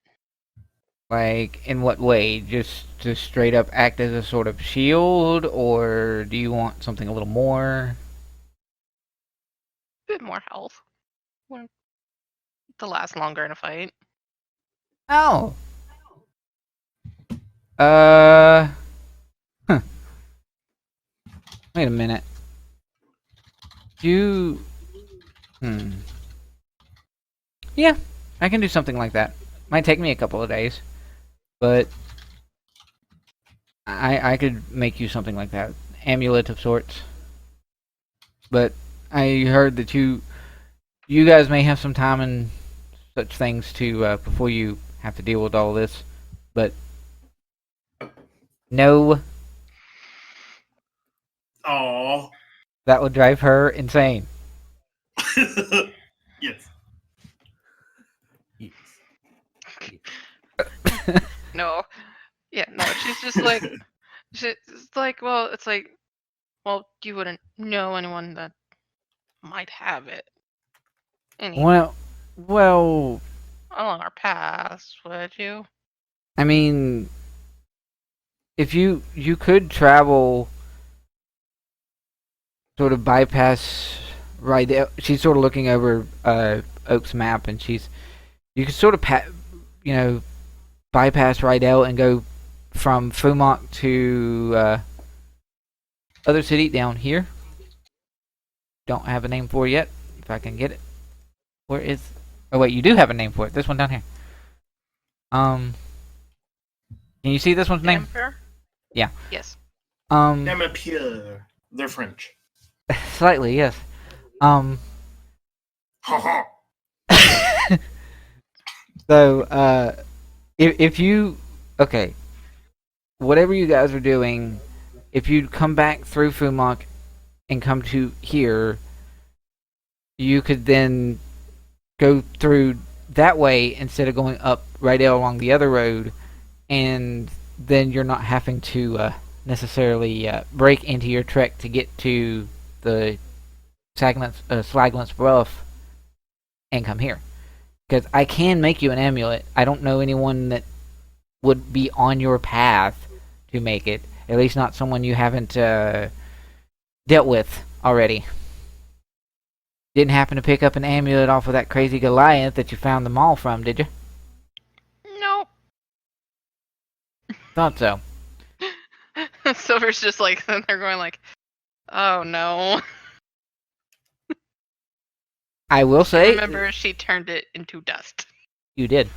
Like, in what way? Just to straight up act as a sort of shield, or do you want something a little more? Bit more health. To last longer in a fight. Oh. Huh. Wait a minute. Yeah, I can do something like that. Might take me a couple of days, but I could make you something like that. Amulet of sorts. But I heard that you guys may have some time and such things to before you have to deal with all this, but no. Aww. That would drive her insane. Yes. No. Yeah, no, she's just like, well, you wouldn't know anyone that might have it. Well, along our paths, would you? I mean, if you could travel, sort of bypass right there. She's sort of looking over Oak's map, and you could sort of bypass Rydell and go from Fumach to other city down here. Don't have a name for it yet. If I can get it. Where is? Oh wait, you do have a name for it. This one down here. Can you see this one's name? Emperor? Yeah. Yes. Emperor. They're French. Slightly, yes. Haha. So, if you whatever you guys are doing, if you come back through Fumach and come to here, you could then go through that way instead of going up Rydell along the other road, and then you're not having to necessarily break into your trek to get to the Slaglance Bluff and come here. Because I can make you an amulet. I don't know anyone that would be on your path to make it. At least not someone you haven't dealt with already. Didn't happen to pick up an amulet off of that crazy Goliath that you found the mall from, did you? No. Thought so. Silver's just like, then they're going like, oh no. I will say... Remember, she turned it into dust. You did.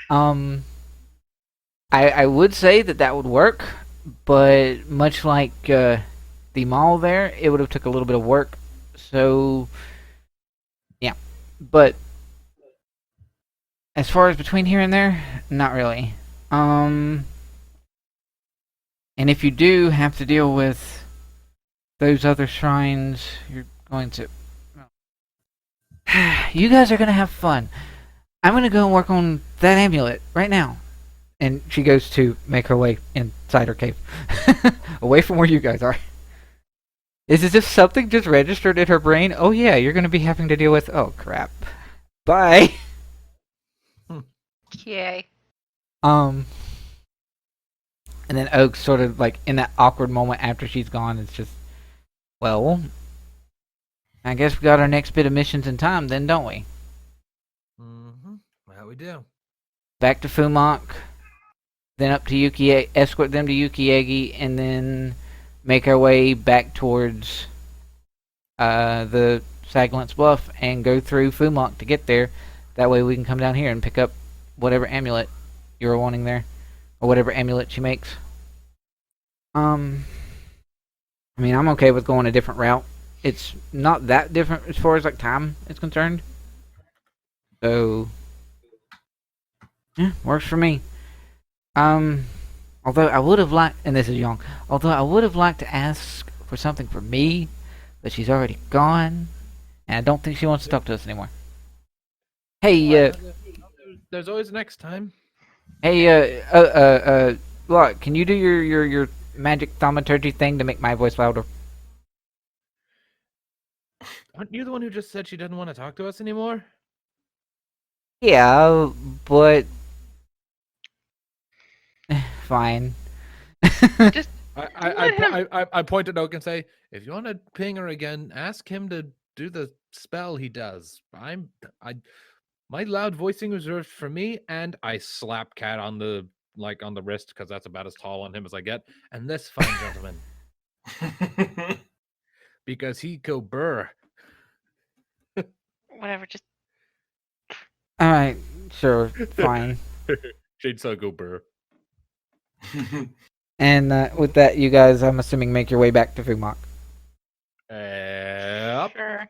I would say that would work, but much like the mall there, it would have took a little bit of work. So, yeah. But as far as between here and there, not really. And if you do have to deal with those other shrines, you're going to... You guys are going to have fun. I'm going to go and work on that amulet right now. And she goes to make her way inside her cave. Away from where you guys are. It's as if something just registered in her brain. Oh yeah, you're going to be having to deal with... Oh crap. Bye. Yay. And then Oak sort of like in that awkward moment after she's gone, it's just, well, I guess we got our next bit of missions in time then, don't we? Mm-hmm. Well, we do. Back to Fumach, then up to Yukiege, escort them to Yukiege, and then make our way back towards the Saglant's Bluff and go through Fumach to get there. That way we can come down here and pick up whatever amulet you were wanting there. Or whatever amulet she makes. I mean, I'm okay with going a different route. It's not that different as far as like time is concerned. So, yeah, works for me. Although I would have liked, and this is young, although I would have liked to ask for something for me, but she's already gone, and I don't think she wants to talk to us anymore. Hey, there's always next time. Hey, Locke, can you do your magic thaumaturgy thing to make my voice louder? Aren't you the one who just said she didn't want to talk to us anymore? Yeah, but... Fine. Just I point at Oak and say, if you want to ping her again, ask him to do the spell he does. My loud voicing reserved for me, and I slap Cat on the wrist because that's about as tall on him as I get. And this fine gentleman, because he go burr. whatever. Just All right, sure, fine. Chainsaw go burr. And with that, you guys, I'm assuming, make your way back to Fumach. Yep. sure.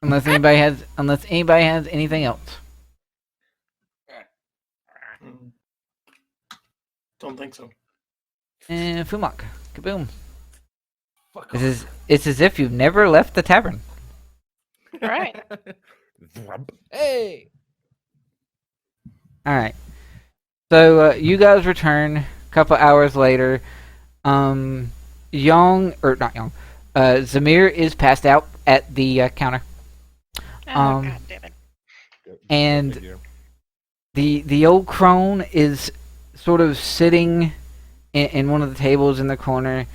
Unless anybody has anything else. Don't think so. And Fumach, kaboom! Fuck It's as if you've never left the tavern. Right. Hey. All right. So you guys return a couple hours later. Zamir is passed out at the counter. Oh, God damn it. And the old crone is sort of sitting in one of the tables in the corner.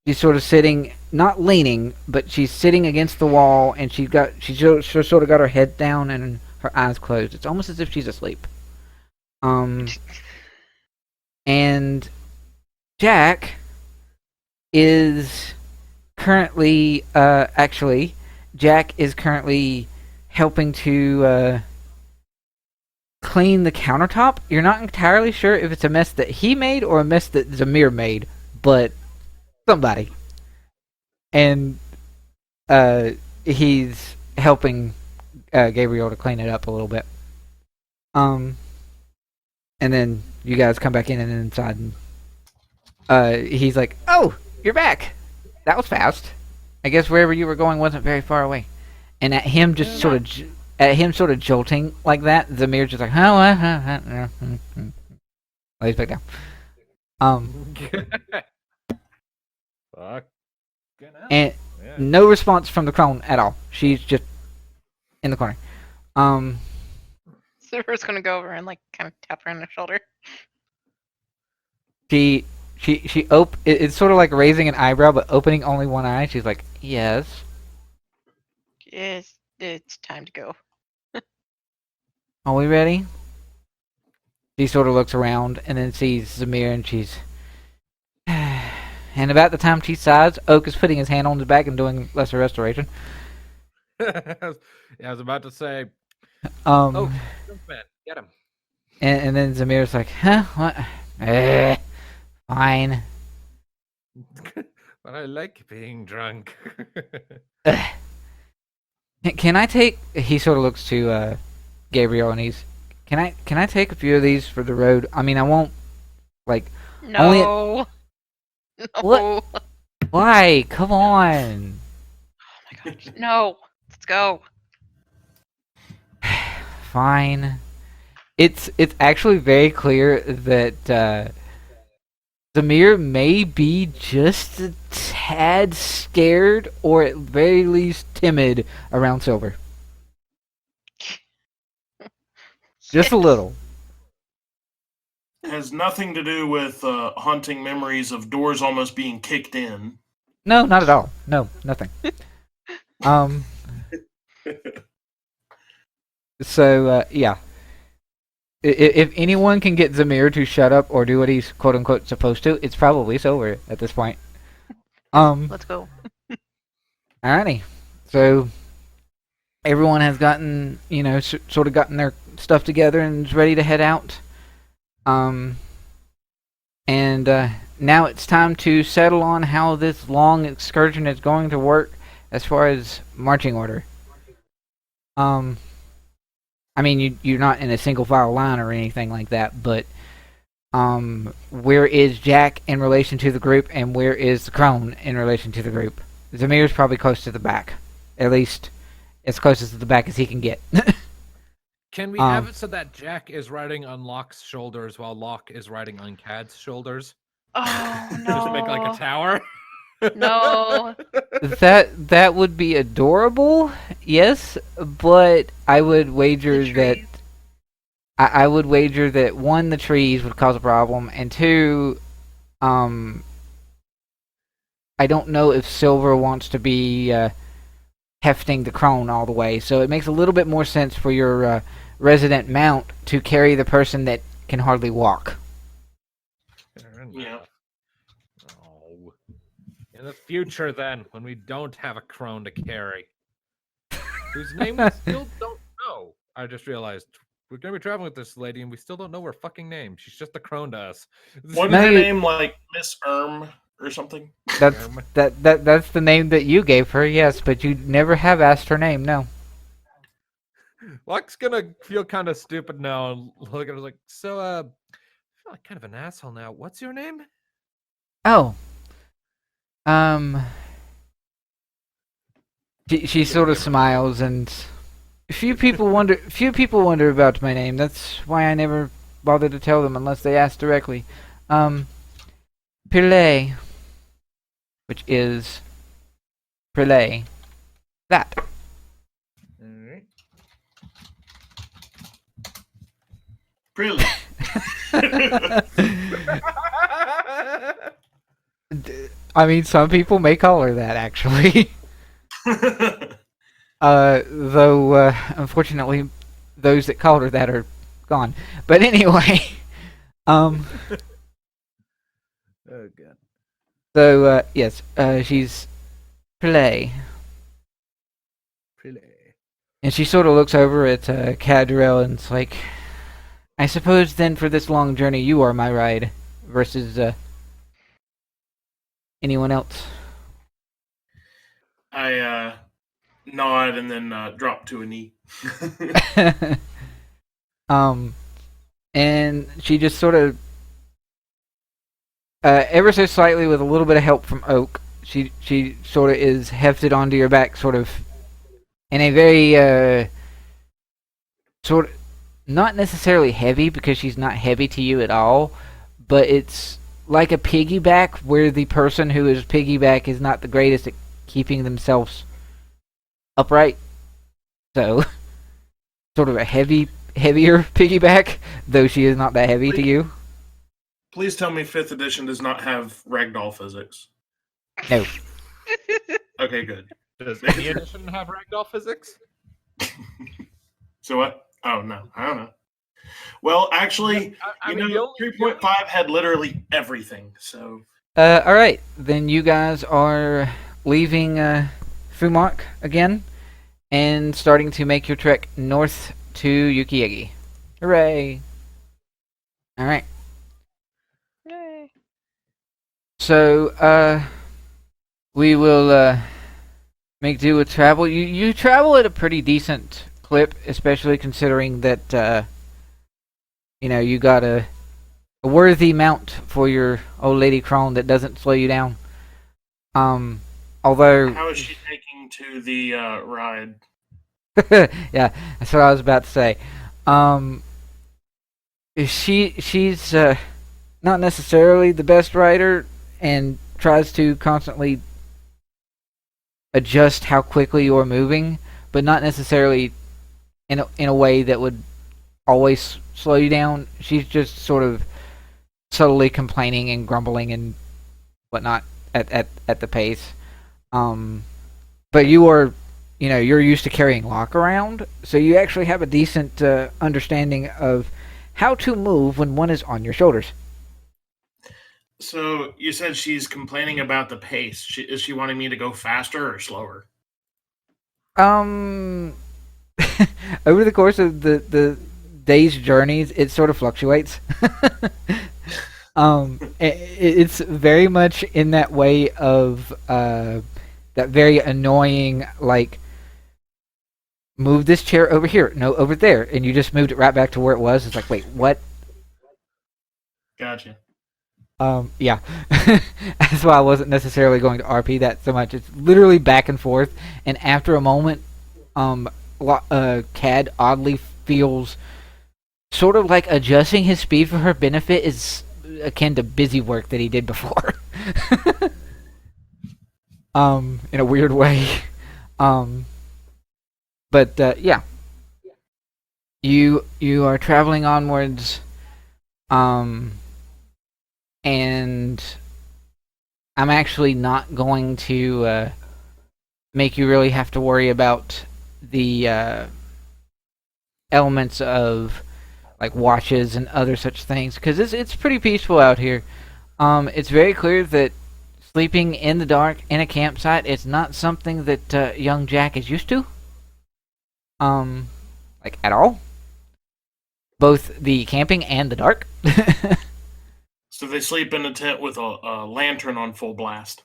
She's sort of sitting, not leaning, but she's sitting against the wall, and she sort of got her head down and her eyes closed. It's almost as if she's asleep. And Jack is currently helping to clean the countertop. You're not entirely sure if it's a mess that he made or a mess that Zamir made, but somebody. And he's helping Gabriel to clean it up a little bit. And then you guys come back in and inside, and he's like, "Oh, you're back. That was fast. I guess wherever you were going wasn't very far away." And at him sort of jolting like that, Zamir's just like, lays back down. Fuck. And no response from the crone at all. She's just in the corner. Silver's gonna go over and like kind of tap her on the shoulder. It's sort of like raising an eyebrow, but opening only one eye. She's like, "Yes." It's time to go. Are we ready? She sort of looks around and then sees Zamir, and she's... And about the time she sighs, Oak is putting his hand on his back and doing lesser restoration. I was about to say, Oh, man, get him. And then Zamir's like, "Huh? What? Fine." But I like being drunk. Can I take? He sort of looks to Gabriel and he's. Can I take a few of these for the road? I mean, I won't like. No. No. What? Why? Come on. Oh my gosh. No. Let's go. Fine. It's actually very clear that Zamir may be just a tad scared, or at very least timid, around Silver. Just a little. Has nothing to do with haunting memories of doors almost being kicked in. No, not at all. No, nothing. So, yeah. If anyone can get Zamir to shut up or do what he's quote-unquote supposed to, it's probably Silver at this point. Let's go. Alrighty. So, everyone has gotten, sort of gotten their stuff together and is ready to head out. And now it's time to settle on how this long excursion is going to work as far as marching order. I mean, you're not in a single file line or anything like that, but where is Jack in relation to the group, and where is the crone in relation to the group? Zamir's probably close to the back. At least as close to the back as he can get. Can we have it so that Jack is riding on Locke's shoulders while Locke is riding on Cad's shoulders? Oh no. Just to make like a tower? No. That would be adorable, yes, but I would wager that I would wager that one, the trees would cause a problem, and two, I don't know if Silver wants to be hefting the crone all the way, so it makes a little bit more sense for your resident mount to carry the person that can hardly walk. Yeah. Oh. In the future, then, when we don't have a crone to carry, whose name we still don't know. I just realized we're gonna be traveling with this lady, and we still don't know her fucking name. She's just a crone to us. Wasn't her name like Miss Erm or something? That's the name that you gave her, yes, but you never have asked her name, no. Locke's gonna feel kind of stupid now and look at us like, so, I feel like kind of an asshole now. What's your name? Oh. She sort of smiles, and few people wonder about my name. That's why I never bother to tell them unless they ask directly. Prilae, which is Prilae. That. Alright. Really? I mean, some people may call her that, actually. Though, unfortunately, those that called her that are gone. But anyway, Oh god. so, yes, she's Prilae. And she sort of looks over at Kaduril and it's like, I suppose then for this long journey you are my ride versus anyone else. I nod and then drop to a knee. And she just sort of, ever so slightly with a little bit of help from Oak, she sort of is hefted onto your back, sort of in a very sort of not necessarily heavy because she's not heavy to you at all, but it's like a piggyback where the person who is piggyback is not the greatest at keeping themselves upright. So, sort of a heavier piggyback, though she is not that heavy to you. Please tell me 5th edition does not have ragdoll physics. No. Okay, good. Does any edition have ragdoll physics? So what? Oh, no. I don't know. Well, actually, I mean, 3.5 had literally everything, so... Alright, then you guys are leaving Fumach again and starting to make your trek north to Yukiege. Hooray! Alright. Yay. So, we will make do with travel. You travel at a pretty decent clip, especially considering that you got a worthy mount for your old lady crone that doesn't slow you down. Although how is she taking to the ride? yeah, that's what I was about to say. She's not necessarily the best rider and tries to constantly adjust how quickly you're moving, but not necessarily in a way that would always slow you down. She's just sort of subtly complaining and grumbling and whatnot at the pace. But you're used to carrying Locke around, so you actually have a decent understanding of how to move when one is on your shoulders. So you said she's complaining about the pace. Is she wanting me to go faster or slower? Over the course of the day's journeys, it sort of fluctuates. It's very much in that way of that very annoying, like, move this chair over here, no, over there, and you just moved it right back to where it was. It's like, wait, what? Gotcha. Yeah. That's why I wasn't necessarily going to RP that so much. It's literally back and forth, and after a moment, Cad oddly feels sort of like adjusting his speed for her benefit is akin to busy work that he did before. In a weird way. But yeah. You are traveling onwards, and I'm actually not going to make you really have to worry about the elements of like watches and other such things, because it's pretty peaceful out here. It's very clear that sleeping in the dark in a campsite is not something that young Jack is used to. Like at all. Both the camping and the dark. So they sleep in a tent with a lantern on full blast.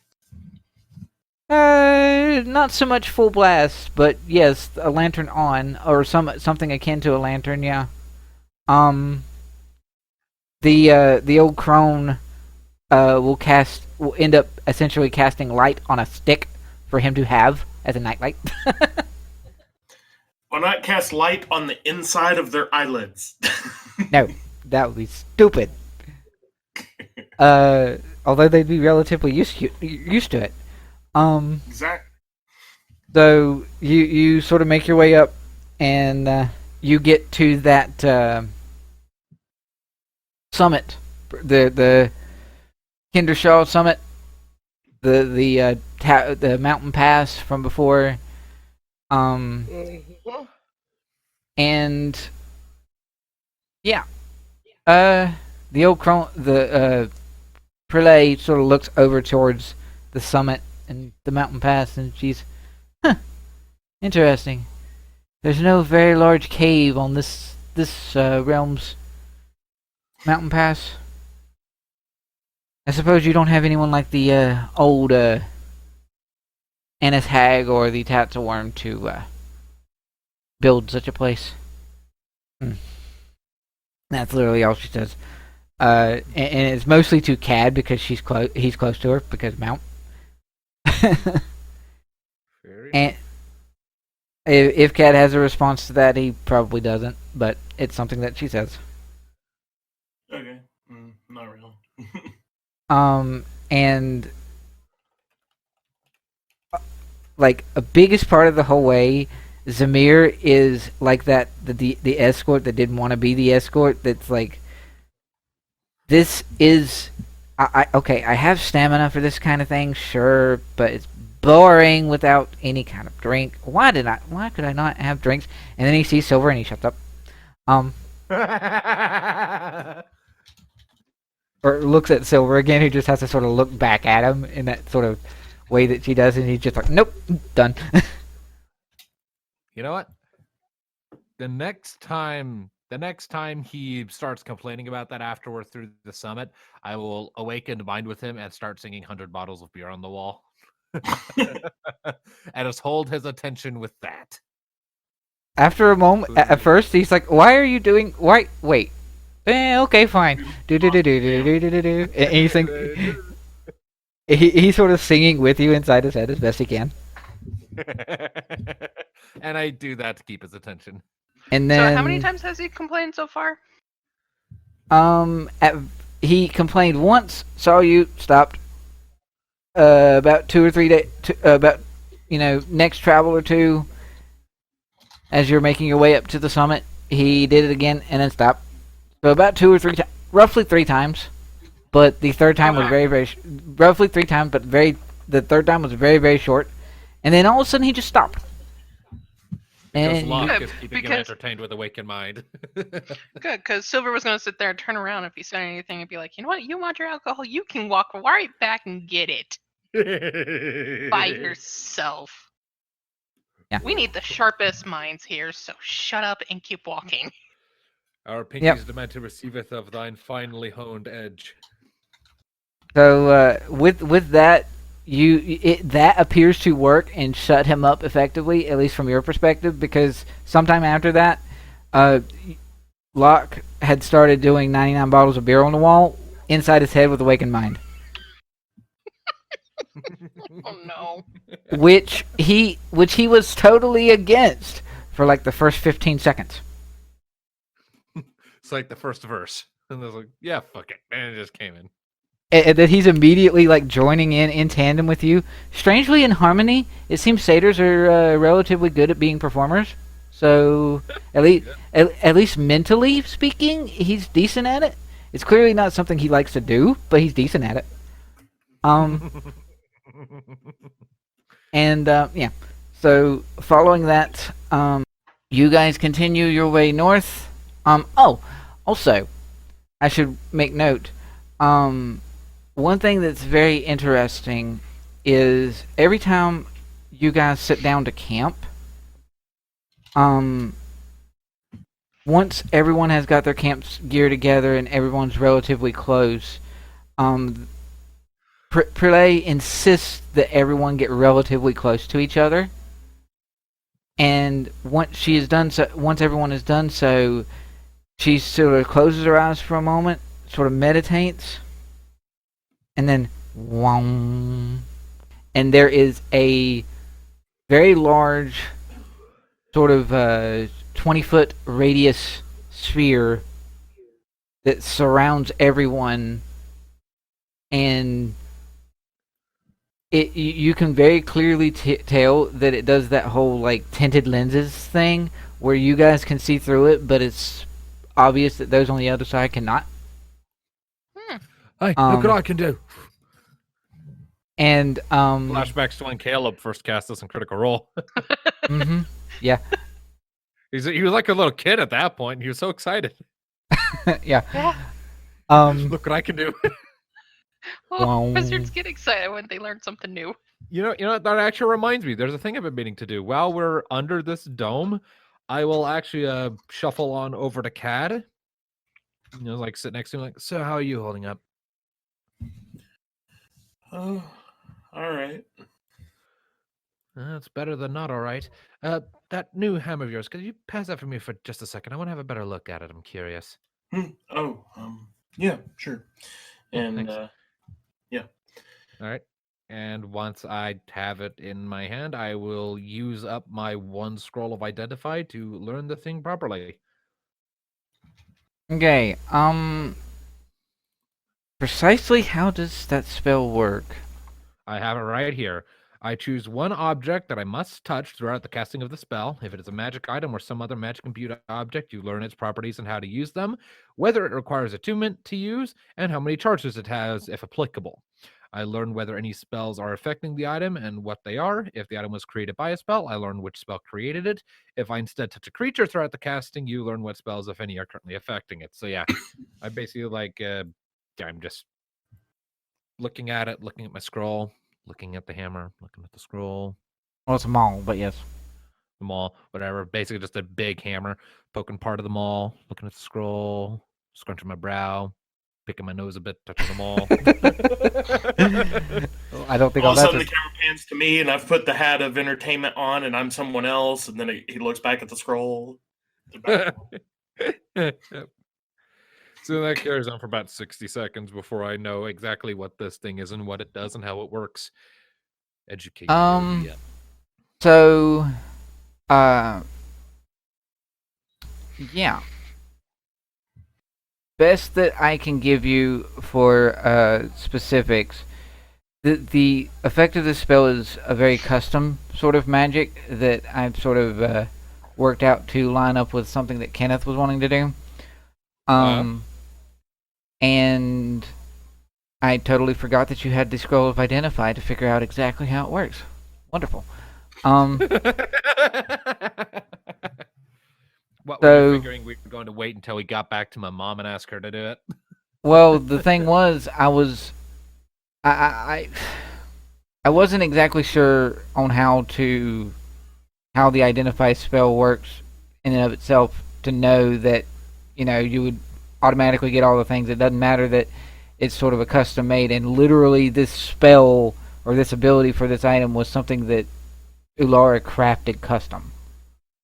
Not so much full blast, but yes, a lantern on, or something akin to a lantern. Yeah. The old crone will end up essentially casting light on a stick for him to have as a nightlight. Why not cast light on the inside of their eyelids? No, that would be stupid. Although they'd be relatively used to it. Exactly. So you sort of make your way up, and you get to that summit, the Kindershaw summit, the mountain pass from before. And yeah, the old crone, the Prilae sort of looks over towards the summit and the mountain pass, and she's, interesting. There's no very large cave on this realm's mountain pass. I suppose you don't have anyone like the old Anis Hag or the Tatzelworm to build such a place. That's literally all she says. And it's mostly to Cad because he's close to her because Mount. And if Cad has a response to that, he probably doesn't, but it's something that she says. Okay, not really. And like a biggest part of the whole way, Zamir is like that the escort that didn't want to be the escort. That's like, this is okay. I have stamina for this kind of thing, sure, but it's boring without any kind of drink. Why could I not have drinks? And then he sees Silver and he shuts up. Or looks at Silver again, who just has to sort of look back at him in that sort of way that she does, and he's just like, nope, done. You know what? The next time he starts complaining about that after we're through the summit, I will awaken mind with him and start singing 100 Bottles of Beer on the Wall. And just hold his attention with that. After a moment, at first he's like, "Why are you doing? Why? Wait. Okay, fine. Do do do do do do do do." And he's sort of singing with you inside his head as best he can. And I do that to keep his attention. And then, so how many times has he complained so far? He complained once, saw you, stopped. About 2 or 3 days, about next travel or two, as you're making your way up to the summit, he did it again and then stopped. So about 2 or 3 times, roughly 3 times. But the third time was roughly 3 times, but the third time was very, very short. And then all of a sudden he just stopped. Because Locke is keeping him entertained with awakened mind. Good, because Silver was going to sit there and turn around if he said anything and be like, you know what, you want your alcohol? You can walk right back and get it. By yourself. Yeah. We need the sharpest minds here, so shut up and keep walking. Our pinkies demand to receiveth of thine finely honed edge. So with that, that appears to work and shut him up effectively, at least from your perspective, because sometime after that, Locke had started doing 99 bottles of beer on the wall inside his head with awakened mind. Oh no. Which he was totally against for like the first 15 seconds. It's like the first verse. And I was like, yeah, fuck it. And it just came in. And that he's immediately like joining in tandem with you. Strangely in harmony, it seems satyrs are relatively good at being performers. So at least mentally speaking, he's decent at it. It's clearly not something he likes to do, but he's decent at it. And yeah, so following that, you guys continue your way north. Also, I should make note. One thing that's very interesting is every time you guys sit down to camp, once everyone has got their camp gear together and everyone's relatively close, Prilae insists that everyone get relatively close to each other. And once everyone is done so, she sort of closes her eyes for a moment, sort of meditates, and then wong, and there is a very large, sort of 20-foot radius sphere that surrounds everyone, and you can very clearly tell that it does that whole like tinted lenses thing where you guys can see through it, but it's obvious that those on the other side cannot. Hey, look what I can do. And flashbacks to when Caleb first cast this in Critical Role. Yeah. He was like a little kid at that point. He was so excited. Yeah. Look what I can do. Well, wizards get excited when they learn something new. You know that actually reminds me. There's a thing I've been meaning to do. While we're under this dome, I will actually shuffle on over to Cad. Like sit next to him. Like, so how are you holding up? Oh, all right. That's better than not all right. That new hammer of yours, could you pass that for me for just a second? I want to have a better look at it. I'm curious. Yeah, sure. And yeah. All right. And once I have it in my hand, I will use up my 1 scroll of identify to learn the thing properly. Okay. Precisely how does that spell work? I have it right here. I choose one object that I must touch throughout the casting of the spell. If it is a magic item or some other magic imbued object, you learn its properties and how to use them, whether it requires attunement to use, and how many charges it has, if applicable. I learn whether any spells are affecting the item and what they are. If the item was created by a spell, I learn which spell created it. If I instead touch a creature throughout the casting, you learn what spells, if any, are currently affecting it. So yeah, I basically I'm just looking at it, looking at my scroll, looking at the hammer, looking at the scroll. Well, it's a maul, but yes. The maul, whatever. Basically just a big hammer, poking part of the maul, looking at the scroll, scrunching my brow. picking my nose a bit, touching them all. I don't think all of a I'll sudden the camera pans to me, and I've put the hat of entertainment on, and I'm someone else, and then he looks back at the scroll. So that carries on for about 60 seconds before I know exactly what this thing is and what it does and how it works. Educate me. So, yeah. Best that I can give you for specifics. The effect of this spell is a very custom sort of magic that I've sort of worked out to line up with something that Kenneth was wanting to do. And I totally forgot that you had the scroll of identify to figure out exactly how it works. Wonderful. What were you figuring we were going to wait until we got back to my mom and ask her to do it? Well, the thing was, I wasn't exactly sure on how the identify spell works in and of itself to know that, you would automatically get all the things. It doesn't matter that it's sort of a custom made, and literally this spell or this ability for this item was something that Ulara crafted custom.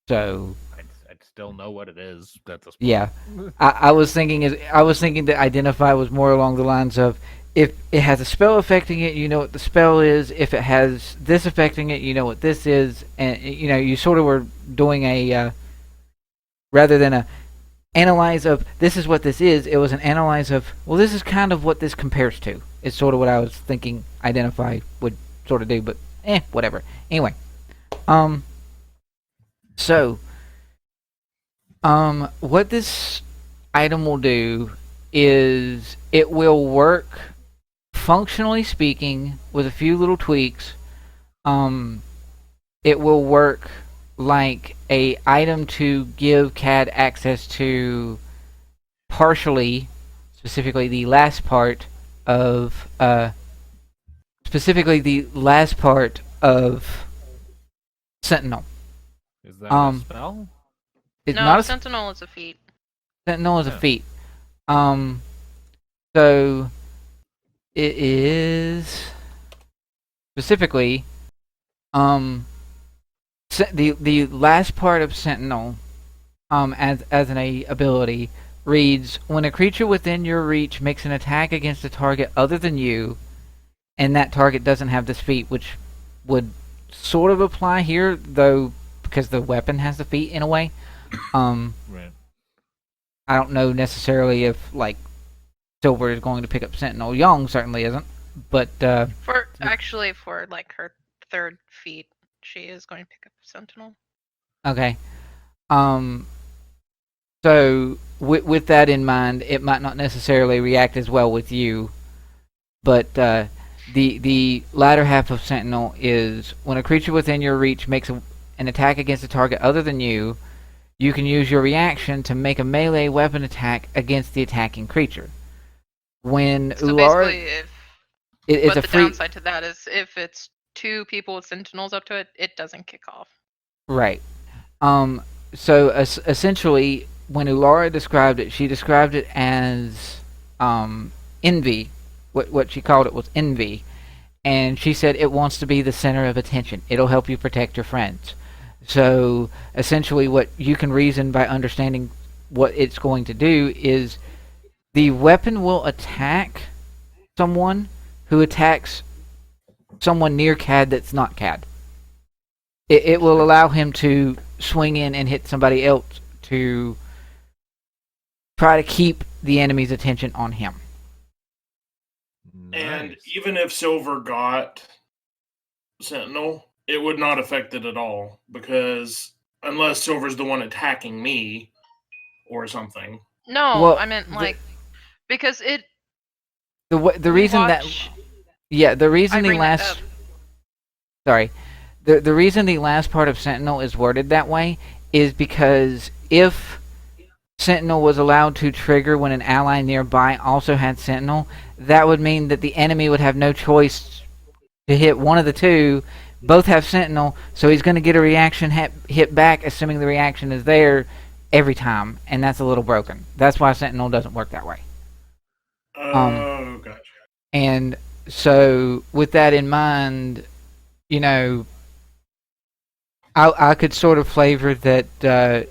So I'd still know what it is. That's a yeah. I was thinking that identify was more along the lines of, if it has a spell affecting it, you know what the spell is. If it has this affecting it, you know what this is. And you sort of were doing a rather than a analyze of this is what this is, it was an analyze of, well, this is kind of what this compares to. It's sort of what I was thinking identify would sort of do, but whatever. Anyway, what this item will do is it will work, functionally speaking, with a few little tweaks. It will work like a item to give Cad access to specifically the last part of Sentinel. Is that a spell? It's no, not Sentinel is a feat. Sentinel is a feat. So it is specifically the last part of Sentinel, as an ability, reads: when a creature within your reach makes an attack against a target other than you, and that target doesn't have this feat, which would sort of apply here, though, because the weapon has the feat in a way. Right. I don't know necessarily if Silver is going to pick up Sentinel. Young certainly isn't, but for like her third feat, she is going to pick up Sentinel. Okay. So with that in mind, it might not necessarily react as well with you, but the latter half of Sentinel is when a creature within your reach makes an attack against a target other than you, you can use your reaction to make a melee weapon attack against the attacking creature. When So Ulara, basically, the downside to that is if it's two people with Sentinels up to it, it doesn't kick off. Right. So essentially, when Ulara described it, she described it as envy. What she called it was envy, and she said it wants to be the center of attention. It'll help you protect your friends. So essentially, what you can reason by understanding what it's going to do is the weapon will attack someone who attacks someone near Cad that's not Cad. It will allow him to swing in and hit somebody else to try to keep the enemy's attention on him. Nice. And even if Silver got Sentinel, it would not affect it at all, because unless Silver's the one attacking me or something. No, Well, I meant because it. The reason the reason the last part of Sentinel is worded that way is because if Sentinel was allowed to trigger when an ally nearby also had Sentinel, that would mean that the enemy would have no choice to hit one of the two. Both have Sentinel, so he's going to get a reaction hit back, assuming the reaction is there every time, and that's a little broken. That's why Sentinel doesn't work that way. Gotcha. And so, with that in mind, I could sort of flavor that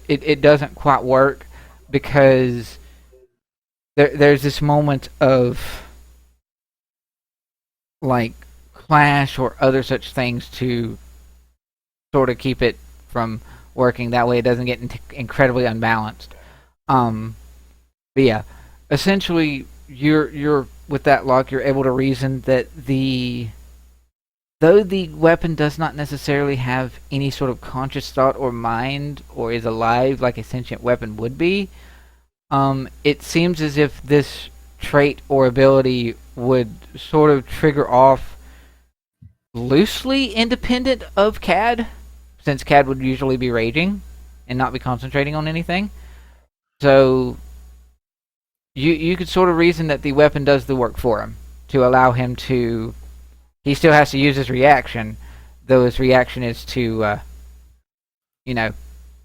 it doesn't quite work because there's this moment of like clash or other such things to sort of keep it from working. That way, it doesn't get incredibly unbalanced. But yeah, essentially, you're with that, Locke, you're able to reason that though the weapon does not necessarily have any sort of conscious thought or mind or is alive like a sentient weapon would be, it seems as if this trait or ability would sort of trigger off loosely independent of Cad, since Cad would usually be raging and not be concentrating on anything. So you could sort of reason that the weapon does the work for him to allow him to. He still has to use his reaction, though his reaction is to,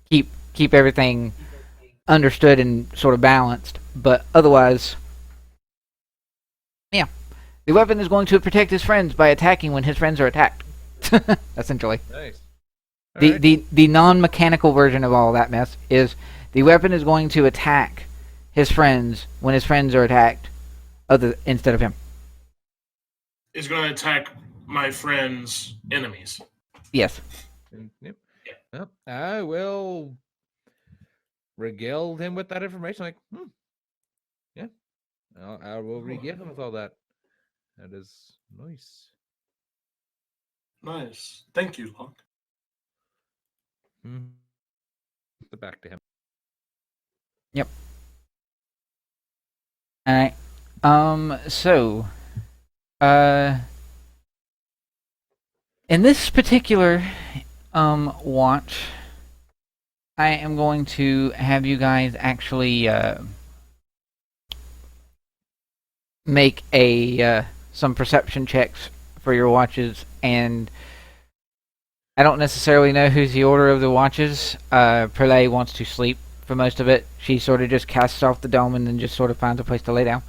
keep everything understood and sort of balanced. But otherwise, yeah, the weapon is going to protect his friends by attacking when his friends are attacked. Essentially, Nice. the non-mechanical version of all that mess is the weapon is going to attack his friends when his friends are attacked, instead of him. Is going to attack my friend's enemies. Yes. Yep. Well, I will regale him with that information. Like, yeah, I will regale him with all that. That is nice. Nice. Thank you, Locke. Back to him. Yep. All right. So, in this particular watch, I am going to have you guys actually make some perception checks for your watches, and I don't necessarily know who's the order of the watches. Prilae wants to sleep for most of it. She sort of just casts off the dome and then just sort of finds a place to lay down.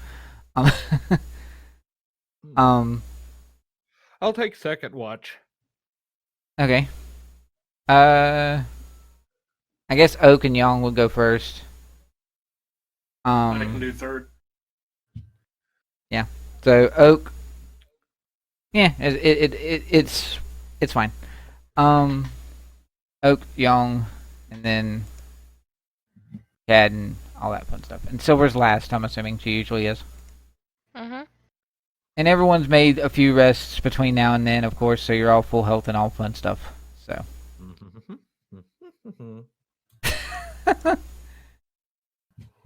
I'll take second watch. Okay. I guess Oak and Young would go first. I can do third. Yeah. So Oak. Yeah, it's fine. Oak, Young, and then Cad and all that fun stuff. And Silver's last, I'm assuming she usually is. Mhm. And everyone's made a few rests between now and then, of course, so you're all full health and all fun stuff. So.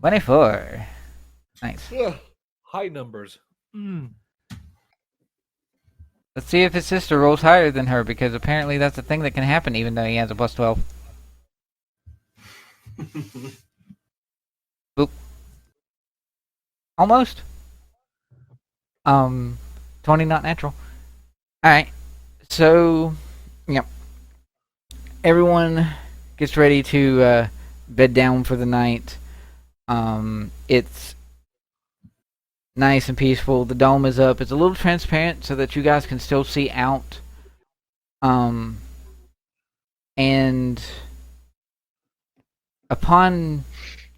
24. Nice. High numbers. Let's see if his sister rolls higher than her, because apparently that's a thing that can happen even though he has a plus 12. Boop. Almost. 20 not natural. Alright. So, yep. Everyone gets ready to bed down for the night. It's nice and peaceful. The dome is up. It's a little transparent so that you guys can still see out. And upon,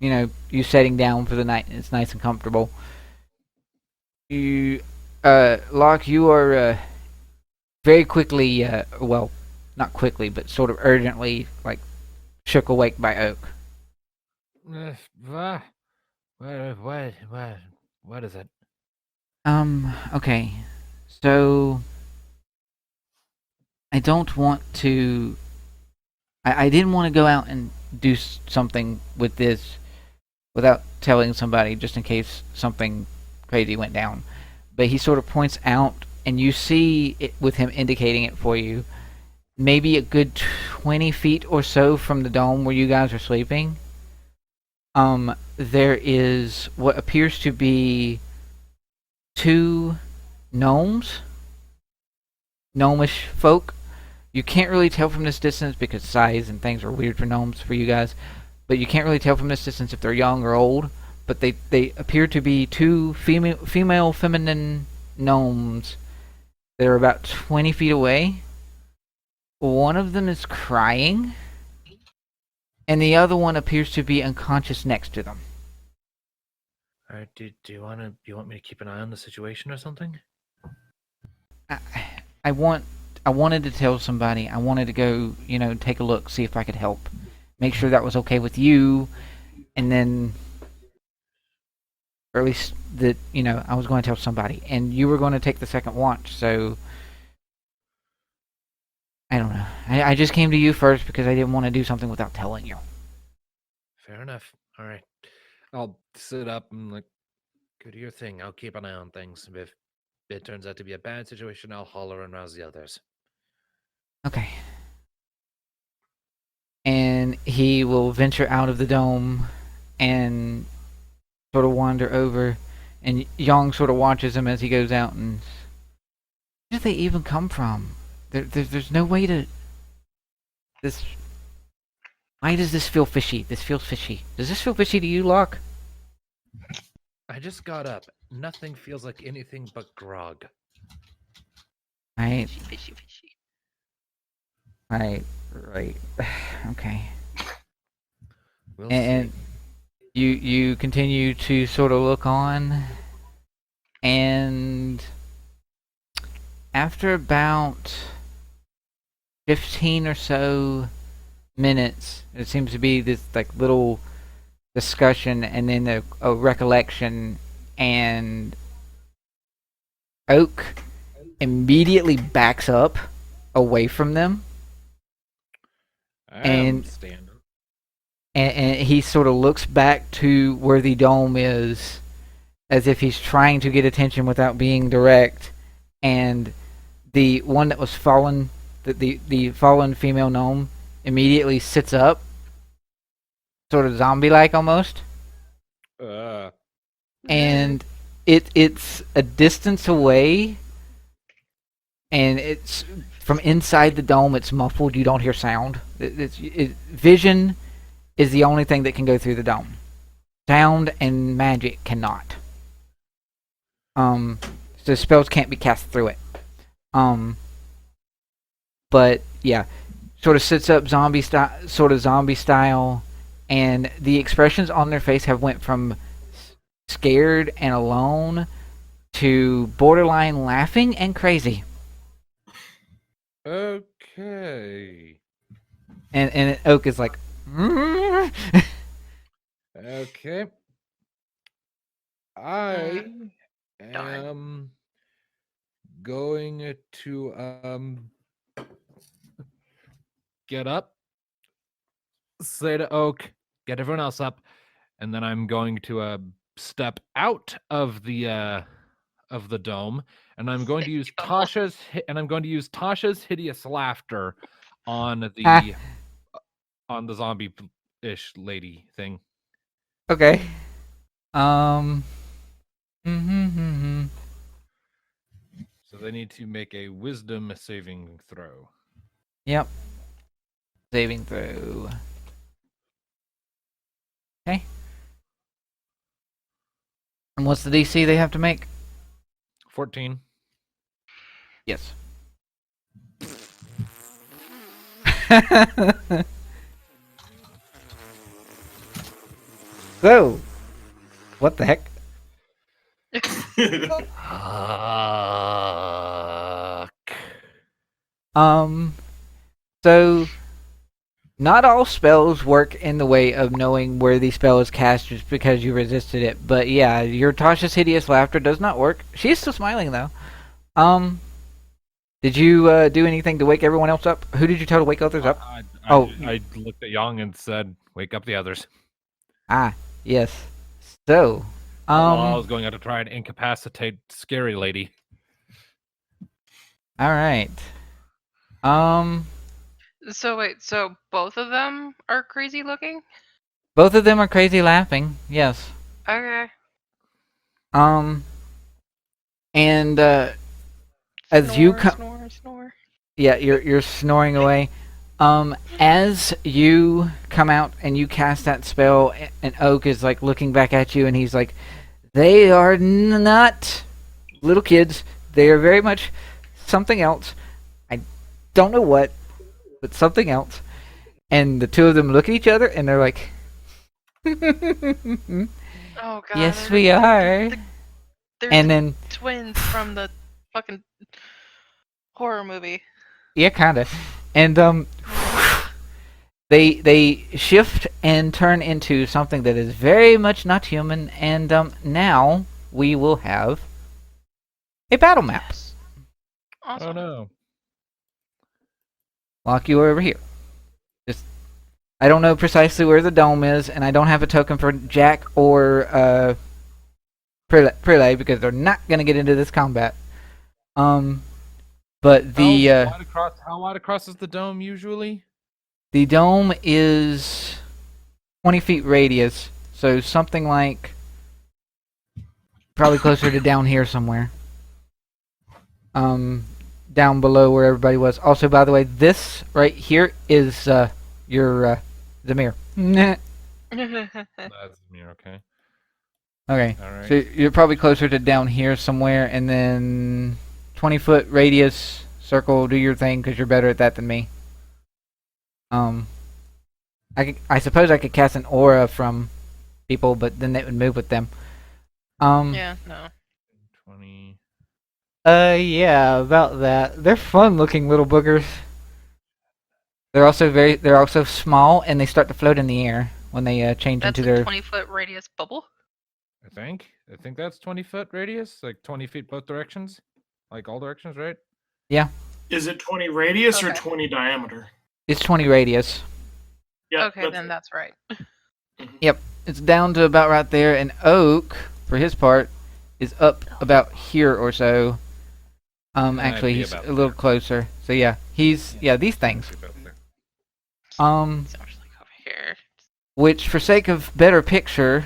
you setting down for the night, it's nice and comfortable. Locke, you are very quickly, well, not quickly, but sort of urgently, shook awake by Oak. What is it? Okay. So, I don't want to... I didn't want to go out and do something with this without telling somebody, just in case something crazy went down. But he sort of points out, and you see it with him indicating it for you, maybe a good 20 feet or so from the dome where you guys are sleeping. There is what appears to be 2 gnomish folk. You can't really tell from this distance because size and things are weird for gnomes for you guys, but you can't really tell from this distance if they're young or old. but they appear to be two female feminine gnomes that are about 20 feet away. One of them is crying, and the other one appears to be unconscious next to them. All right, do you want me to keep an eye on the situation or something? I wanted to tell somebody. I wanted to go, take a look, see if I could help. Make sure that was okay with you, and then, or at least that, I was going to tell somebody. And you were going to take the second watch, so I don't know. I just came to you first because I didn't want to do something without telling you. Fair enough. All right. I'll sit up and go do your thing. I'll keep an eye on things. If it turns out to be a bad situation, I'll holler and rouse the others. Okay. And he will venture out of the dome and sort of wander over, and Yong sort of watches him as he goes out, and where did they even come from? There's no way to... Why does this feel fishy? This feels fishy. Does this feel fishy to you, Locke? I just got up. Nothing feels like anything but grog. Right. Fishy. Right. Okay. We'll and see. you continue to sort of look on, and after about 15 or so minutes, it seems to be this little discussion, and then a recollection, and Oak immediately backs up away from them. And he sort of looks back to where the dome is, as if he's trying to get attention without being direct. And the one that was fallen, the fallen female gnome, immediately sits up, sort of zombie-like almost. And it's a distance away, and it's from inside the dome. It's muffled. You don't hear sound. Vision is the only thing that can go through the dome. Sound and magic cannot. So spells can't be cast through it. But yeah, sort of sits up zombie style, and the expressions on their face have went from scared and alone to borderline laughing and crazy. Okay. And Oak is like, Okay. I am going to get up, say to Oak, get everyone else up, and then I'm going to step out of the dome, and I'm going to use Tasha's hideous laughter on the zombie-ish lady thing. okay. So they need to make a wisdom saving throw. Yep. Saving throw. Okay. And what's the DC they have to make? 14. Yes. So, what the heck? So not all spells work in the way of knowing where the spell is cast just because you resisted it. But yeah, your Tasha's hideous laughter does not work. She's still smiling though. Did you do anything to wake everyone else up? Who did you tell to wake others up? I looked at Young and said, "Wake up the others." Ah, yes. So, I was going out to try and incapacitate scary lady. All right. So wait, so both of them are crazy looking? Both of them are crazy laughing. Yes. Okay. And as snore, you come, snore. yeah, you're snoring away. As you come out and you cast that spell, and Oak is like looking back at you, and he's like, "They are not little kids. They are very much something else. I don't know what, but something else." And the two of them look at each other, and they're like, Oh god. "Yes, we are." They're And the then, twins from the fucking horror movie. yeah, kinda. And they shift and turn into something that is very much not human. And now we will have a battle map. Yes. Oh Awesome. no. Locke, you are over here. I don't know precisely where the dome is, and I don't have a token for Jack or Prilae because they're not gonna get into this combat. But the How wide across is the dome usually? the dome is 20 feet radius, so something like probably closer to down here somewhere. Down below where everybody was. Also, by the way, this right here is your Zamir. That's me, okay. Okay, Alright. so you're probably closer to down here somewhere, and then 20-foot radius circle. Do your thing because you're better at that than me. I suppose I could cast an aura from people, but then it would move with them. Yeah, no. 20. Yeah, about that. They're fun-looking little boogers. They're also small, and they start to float in the air when they change That's into a their. 20-foot radius bubble? I think that's 20-foot radius, like 20 feet both directions, like all directions, right? Is it 20 radius or Okay. 20 diameter? It's 20 radius. Yeah. Okay, then that's right. It's down to about right there, and Oak, for his part, is up about here or so. Actually, be he's about a little there. closer. So yeah, these things. About there. It's actually like over here. Which, for sake of better picture,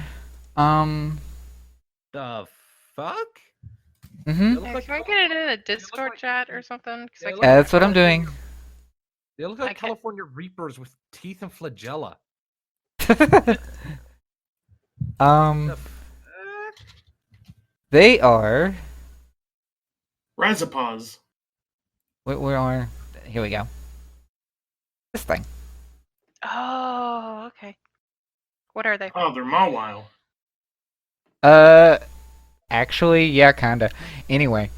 The fuck? mhm. Yeah, can I get it in a Discord chat or something? 'Cause I they can't- look That's what I'm doing. They look I like can't- California Reapers with teeth and flagella. The fuck? They are. Rhizopause. Where are? Here we go. This thing. Oh, okay. What are they? Oh, they're Mawile. Actually, yeah, kinda. Anyway,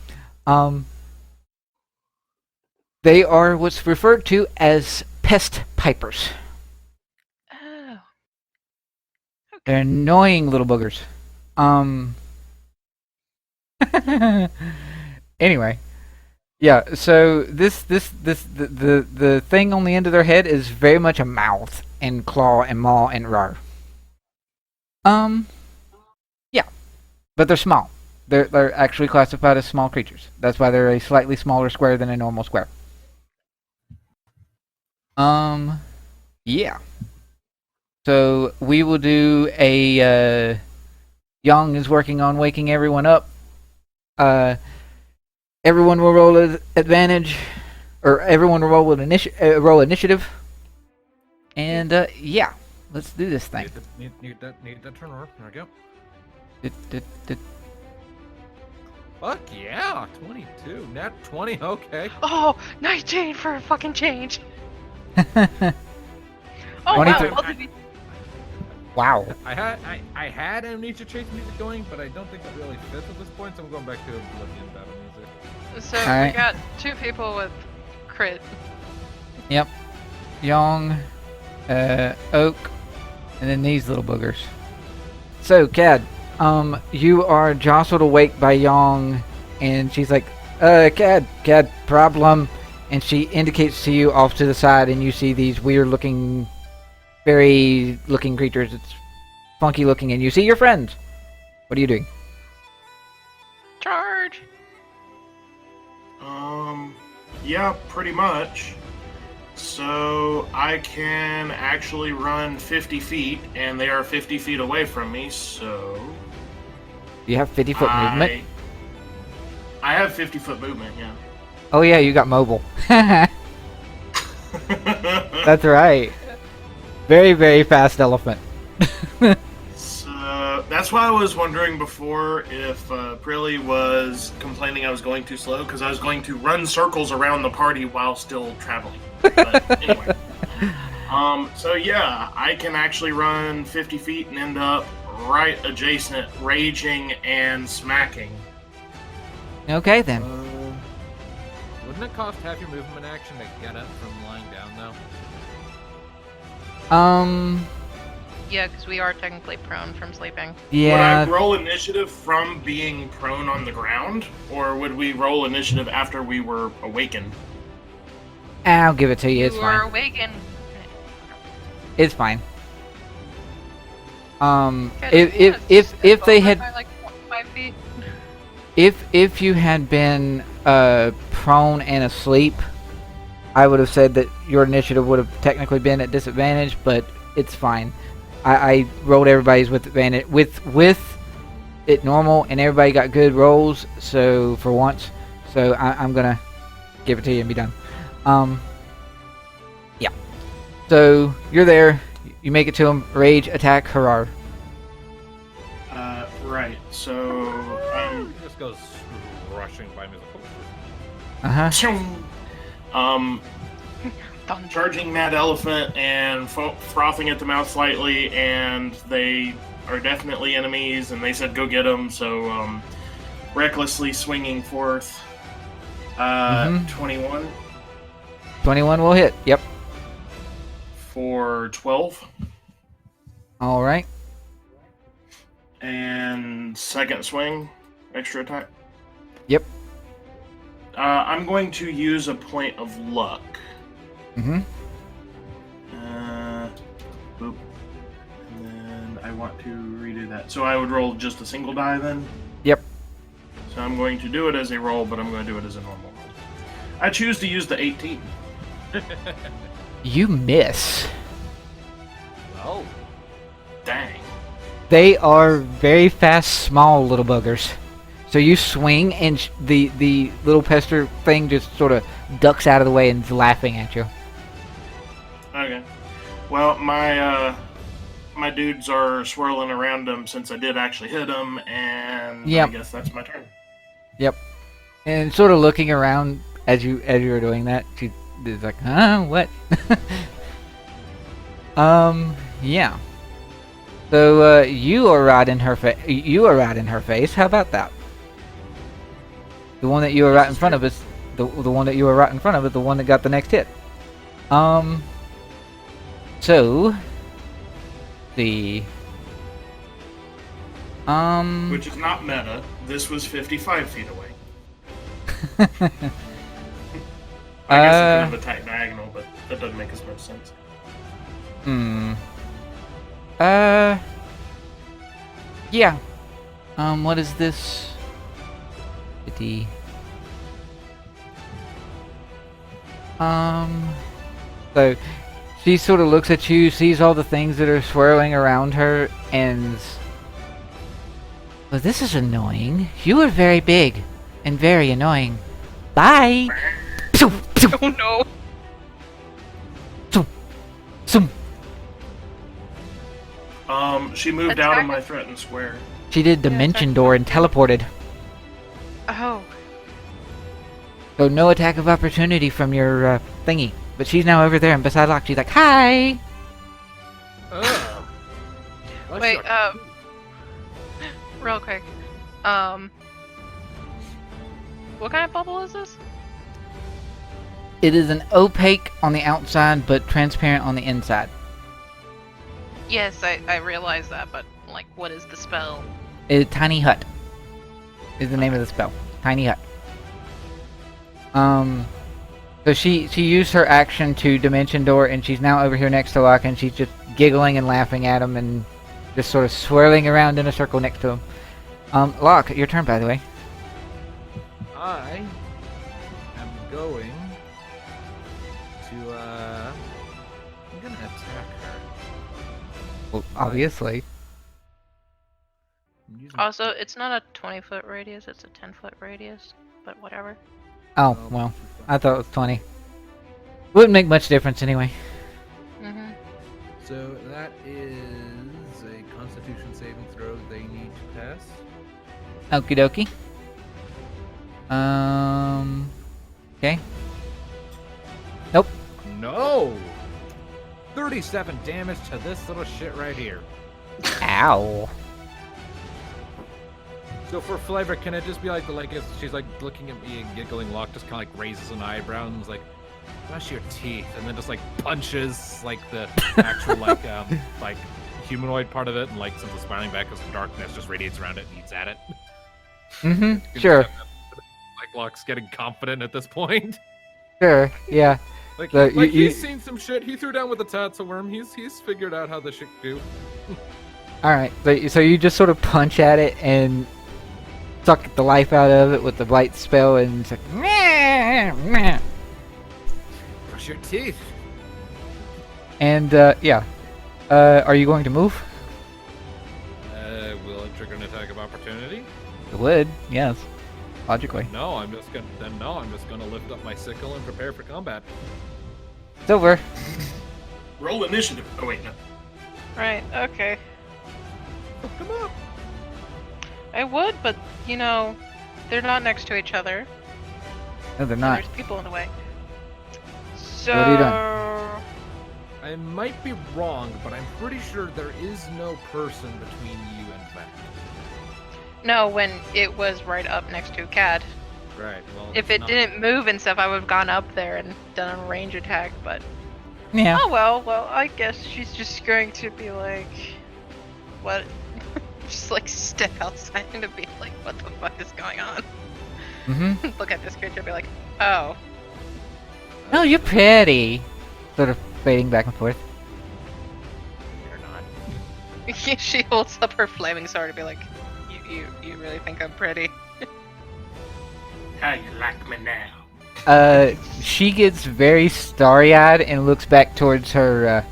they are what's referred to as pest pipers. Oh. They're annoying little boogers. Anyway, yeah. So the thing on the end of their head is very much a mouth and claw and maw and roar. Yeah, but they're small. They're actually classified as small creatures. That's why they're a slightly smaller square than a normal square. Yeah. So we will do a. Young is working on waking everyone up. Everyone will roll advantage, or everyone will roll with roll initiative. And yeah, let's do this thing. Need that turnover. There we go. Du- Fuck yeah, 22. Nat 20, okay. Oh, 19 for a fucking change. du- Oh, 22. wow. Both of you. Wow. I had Amnesia Chase music going, but I don't think it really fits at this point, so I'm going back to Oblivion battle music. So Alright. we got 2 people with crit. Yep. Young, Oak, and then these little boogers. So, Cad, you are jostled awake by Young, and she's like, Cad, problem. And she indicates to you off to the side, and you see these weird-looking, fairy-looking creatures. It's funky-looking, and you see your friends. What are you doing? Charge! Yeah, pretty much. So I can actually run 50 feet, and they are 50 feet away from me, so... You have 50-foot movement? I have 50-foot movement, yeah. Oh yeah, you got mobile. That's right. Very, very fast elephant. So that's why I was wondering before if Prilae was complaining I was going too slow, because I was going to run circles around the party while still traveling. But anyway. So yeah, I can actually run 50 feet and end up right adjacent, raging and smacking. Okay, then. Wouldn't it cost half your movement action to get up from lying down, though? Yeah, because we are technically prone from sleeping. Yeah. Would I roll initiative from being prone on the ground, or would we roll initiative after we were awakened? I'll give it to you. It's You fine. are awakened. It's fine. Okay, If they had by like 5 feet. if you had been prone and asleep, I would have said that your initiative would have technically been at disadvantage, but it's fine. I rolled everybody's with advantage with it normal, and everybody got good rolls. So for once, so I'm gonna give it to you and be done. Yeah. So you're there. You make it to him. Rage, attack, hurrah. Right. So He just goes rushing by me. charging Mad Elephant and frothing at the mouth slightly, and they are definitely enemies, and they said go get them, so recklessly swinging forth. 21 21 will hit. Yep. for 12. All right. And second swing, extra attack. Yep. I'm going to use a point of luck. Mm-hmm. Boop. And then I want to redo that. So I would roll just a single die then? Yep. So I'm going to do it as a roll, but I'm going to do it as a normal roll. I choose to use the 18. You miss. Oh. Dang. They are very fast, small little buggers. So you swing, and the little pester thing just sort of ducks out of the way and is laughing at you. Okay. Well, my dudes are swirling around them since I did actually hit them, and Yep. I guess that's my turn. Yep. And sort of looking around as you were doing that, she is like, huh, what? Yeah. So you are right in her face. You are right in her face. How about that? The one that you were right in front of is the one that you were right in front of is the one that got the next hit. So the Which is not meta. This was 55 feet away. I guess it could have attacked diagonal, but that doesn't make as much sense. Yeah. What is this? 50. So she sort of looks at you, sees all the things that are swirling around her, and well, this is annoying. You are very big and very annoying. Bye. Oh no. She moved out of my threatened square. She did dimension door and teleported. Oh. So no attack of opportunity from your thingy. But she's now over there and beside Locke. She's like, hi! Wait, real quick. What kind of bubble is this? It is an opaque on the outside, but transparent on the inside. Yes, I realize that, but like, what is the spell? Tiny Hut is the name of the spell. Tiny Hut. So she used her action to dimension door, and she's now over here next to Locke, and she's just giggling and laughing at him, and just sort of swirling around in a circle next to him. Locke, your turn, by the way. I am going to, I'm gonna attack her. Well, obviously. I'm using- Also, it's not a 20-foot radius, it's a 10-foot radius, but whatever. Oh, well, I thought it was 20. Wouldn't make much difference anyway. So that is a Constitution saving throw they need to pass. Okie dokie. Okay. Nope. No! 37 damage to this little shit right here. Ow. So for flavor, can it just be like she's like looking at me and giggling? Locke just kind of like raises an eyebrow and is like, brush your teeth, and then just like punches like the actual like humanoid part of it, and like since the smiling back of some darkness just radiates around it and eats at it. Mm-hmm. Sure. Like Locke's getting confident at this point. Sure. Yeah. Like, So he's seen some shit. He threw down with the tattoo-worm. He's figured out how this shit do. All right. So you just sort of punch at it and suck the life out of it with the blight spell, and it's like, meh, meh. Brush your teeth. And yeah. Are you going to move? Will it trigger an attack of opportunity? It would. Yes. Logically. No, I'm just gonna lift up my sickle and prepare for combat. It's over. Roll initiative. Oh wait, no. Right, okay. Oh, come on. I would, but, you know, they're not next to each other. No, they're and not. There's people in the way. So... What are you doing? I might be wrong, but I'm pretty sure there is no person between you and that. No, when it was right up next to Cad. Right, well... If it didn't move and stuff, I would have gone up there and done a range attack, but... Yeah. Oh well, I guess she's just going to be like... What? Just like step outside and be like, what the fuck is going on? Mm-hmm. Look at this creature and be like, oh. Oh, you're pretty. Sort of fading back and forth. You're not. She holds up her flaming sword and be like, you really think I'm pretty? How you like me now? She gets very starry-eyed and looks back towards her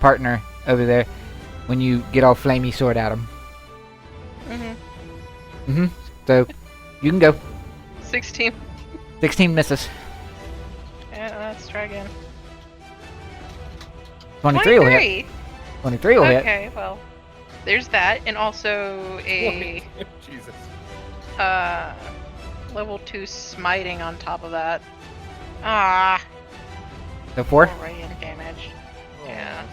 partner over there when you get all flamey sword at him. Mm-hmm. Mm-hmm. So, you can go. 16. 16 misses. Yeah, let's try again. 23 will hit. 23 will hit. Okay, well, there's that, and also a Jesus. level 2 smiting on top of that. Ah, So 4? radiant damage. Yeah,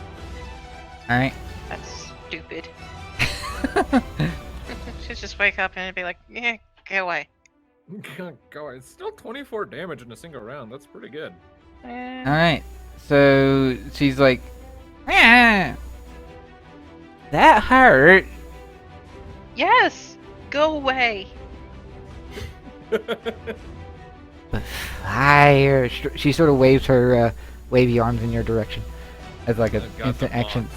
Alright. that's stupid. She'd just wake up and be like, yeah, get away. God, it's still 24 damage in a single round. That's pretty good. Alright. So, she's like, "Ah, that hurt." Yes, go away. But fire. She sort of waves her wavy arms in your direction as like an I've got instant the action. box.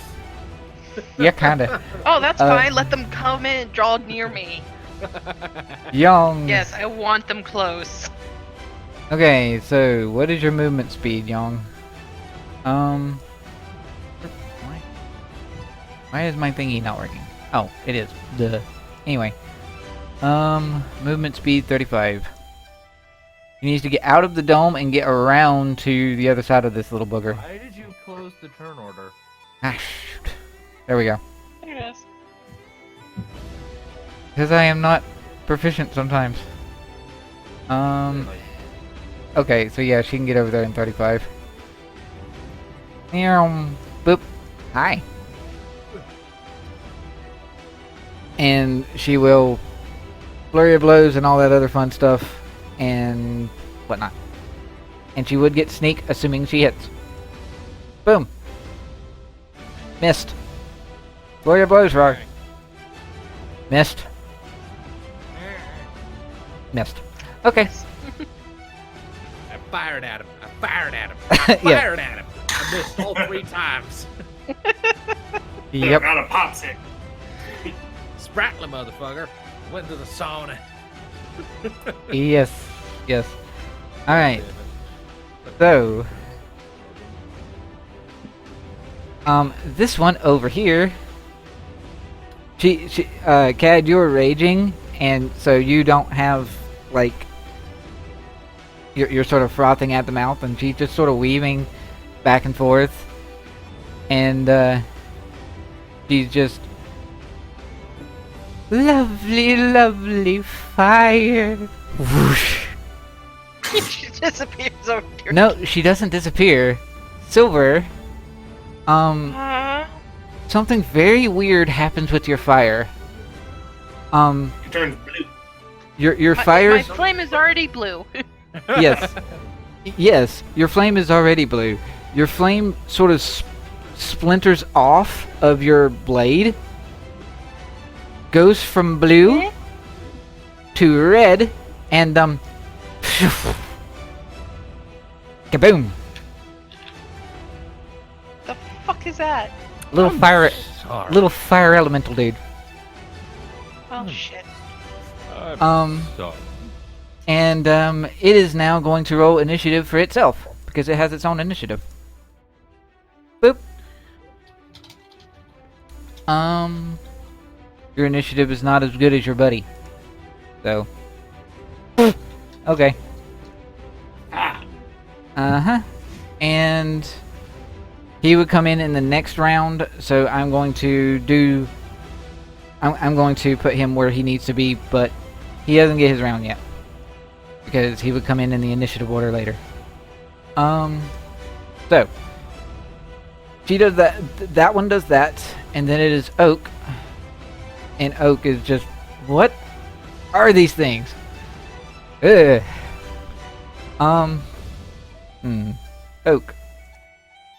Yeah, kinda. Oh, that's fine. Let them come in, draw near me. Young. Yes, I want them close. Okay, so what is your movement speed, Young? Why is my thingy not working? Oh, it is. Duh. Anyway. Movement speed 35. He needs to get out of the dome and get around to the other side of this little booger. Why did you close the turn order? Ah, shoot. There we go. There it is. Because I am not proficient sometimes. Okay, so yeah, she can get over there in 35. Boop. Hi. And she will flurry of blows and all that other fun stuff and whatnot. And she would get sneak, assuming she hits. Boom. Missed. Flurry of blows, Roar. Missed. Missed. Okay. I fired at him. I fired at him. I Yeah. fired at him. I missed all 3 times. Yep. Got a pops it. Sprattler, motherfucker. Went to the sauna. Yes. Yes. Alright. So. This one over here. Cad, you were raging, and so you don't have, like, you're sort of frothing at the mouth, and she's just sort of weaving back and forth. and she's just lovely, lovely fire. Whoosh. She disappears over here. No, she doesn't disappear. Silver, something very weird happens with your fire. It turns blue. Your My fire. flame is already blue. Yes, yes. Your flame is already blue. Your flame sort of splinters off of your blade, goes from blue to red, and kaboom! The fuck is that? Little fire elemental dude. Oh shit. So, And it is now going to roll initiative for itself because it has its own initiative. Boop. Your initiative is not as good as your buddy. So. Okay. Uh-huh. And he would come in the next round, so I'm going to do... I'm going to put him where he needs to be, but he doesn't get his round yet. Because he would come in the initiative order later. So. She does that. That one does that. And then it is Oak. And Oak is just... What are these things? Ugh. Oak.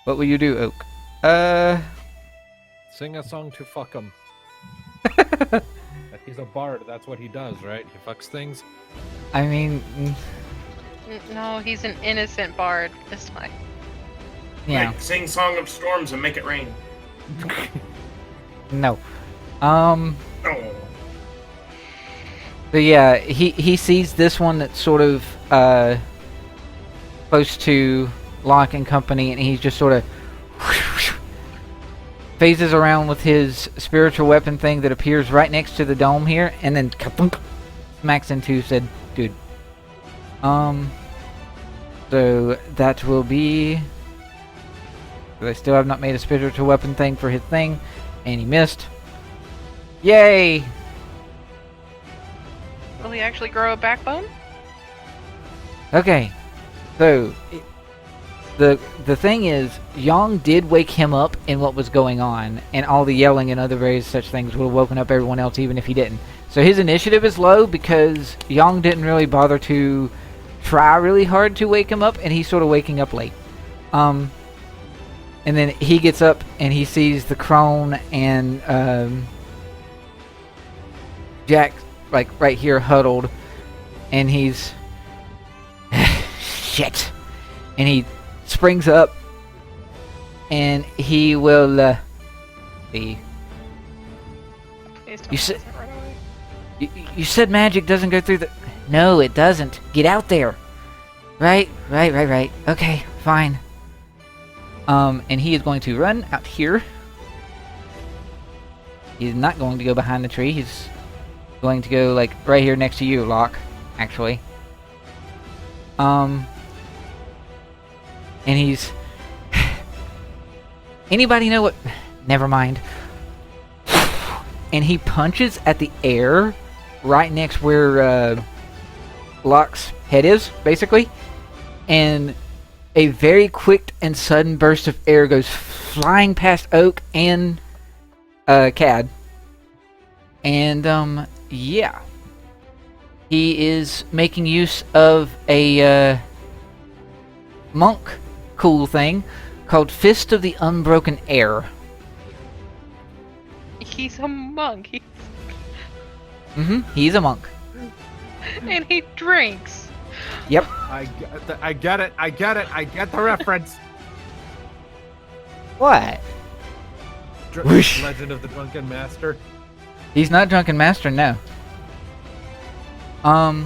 What will you do, Oak? sing a song to fuck him. He's a bard. That's what he does, right? He fucks things. I mean... No, he's an innocent bard. It's fine. Yeah. Like, sing Song of Storms and make it rain. No. Oh. So yeah, he sees this one that's sort of close to Locke and company, and he's just sort of phases around with his spiritual weapon thing that appears right next to the dome here, and then smacks into said dude. So that will be... I still have not made a spiritual weapon thing for his thing, and he missed. Yay! Will he actually grow a backbone? Okay, so the thing is, Yang did wake him up in what was going on, and all the yelling and other various such things would have woken up everyone else even if he didn't. So his initiative is low because Yang didn't really bother to try really hard to wake him up, and he's sort of waking up late. And then he gets up and he sees the crone and Jack like right here huddled, and he's shit, and he springs up and he will see. Please tell You me said- it doesn't run away. You said magic doesn't go through the... No, it doesn't. Get out there. Right. Okay, fine. And he is going to run out here. He's not going to go behind the tree. He's going to go, like, right here next to you, Locke, actually. And he's... Anybody know what... Never mind. And he punches at the air right next where Locke's head is, basically. And a very quick and sudden burst of air goes flying past Oak and Cad. And, yeah. He is making use of a monk cool thing called Fist of the Unbroken Air. He's a monk. He's a monk. And he drinks. Yep. I get it. I get the reference. What? Whoosh. Legend of the Drunken Master. He's not Drunken Master, no. Wow.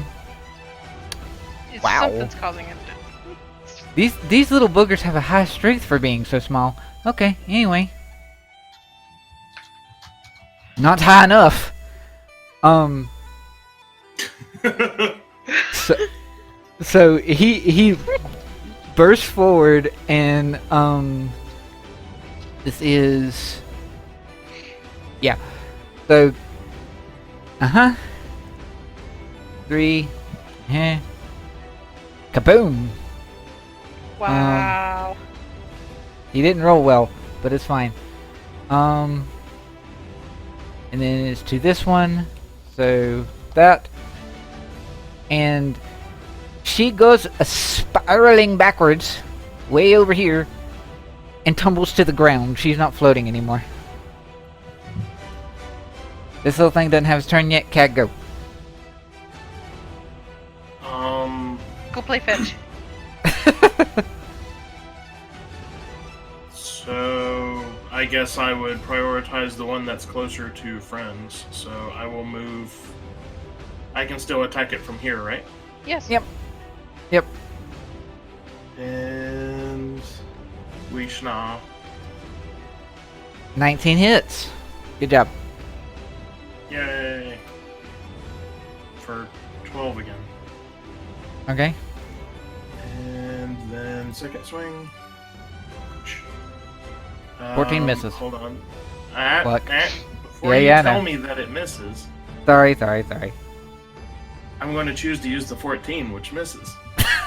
Something's causing him to... These little boogers have a high strength for being so small. Okay, anyway. Not high enough. So he bursts forward and This is... Yeah. So... Uh-huh. 3. Kaboom! Wow. He didn't roll well, but it's fine. And then it's to this one. So that. And she goes spiraling backwards, way over here, and tumbles to the ground. She's not floating anymore. This little thing doesn't have its turn yet. Cat, go. Go play fetch. So I guess I would prioritize the one that's closer to friends. So I will move. I can still attack it from here, right? Yes. Yep. And Wishna. 19 hits. Good job. Yay. For 12 again. Okay. And then second swing. 14 misses. Hold on. What? Before Yeah, you tell no. me that it misses, Sorry. I'm going to choose to use the 14, which misses.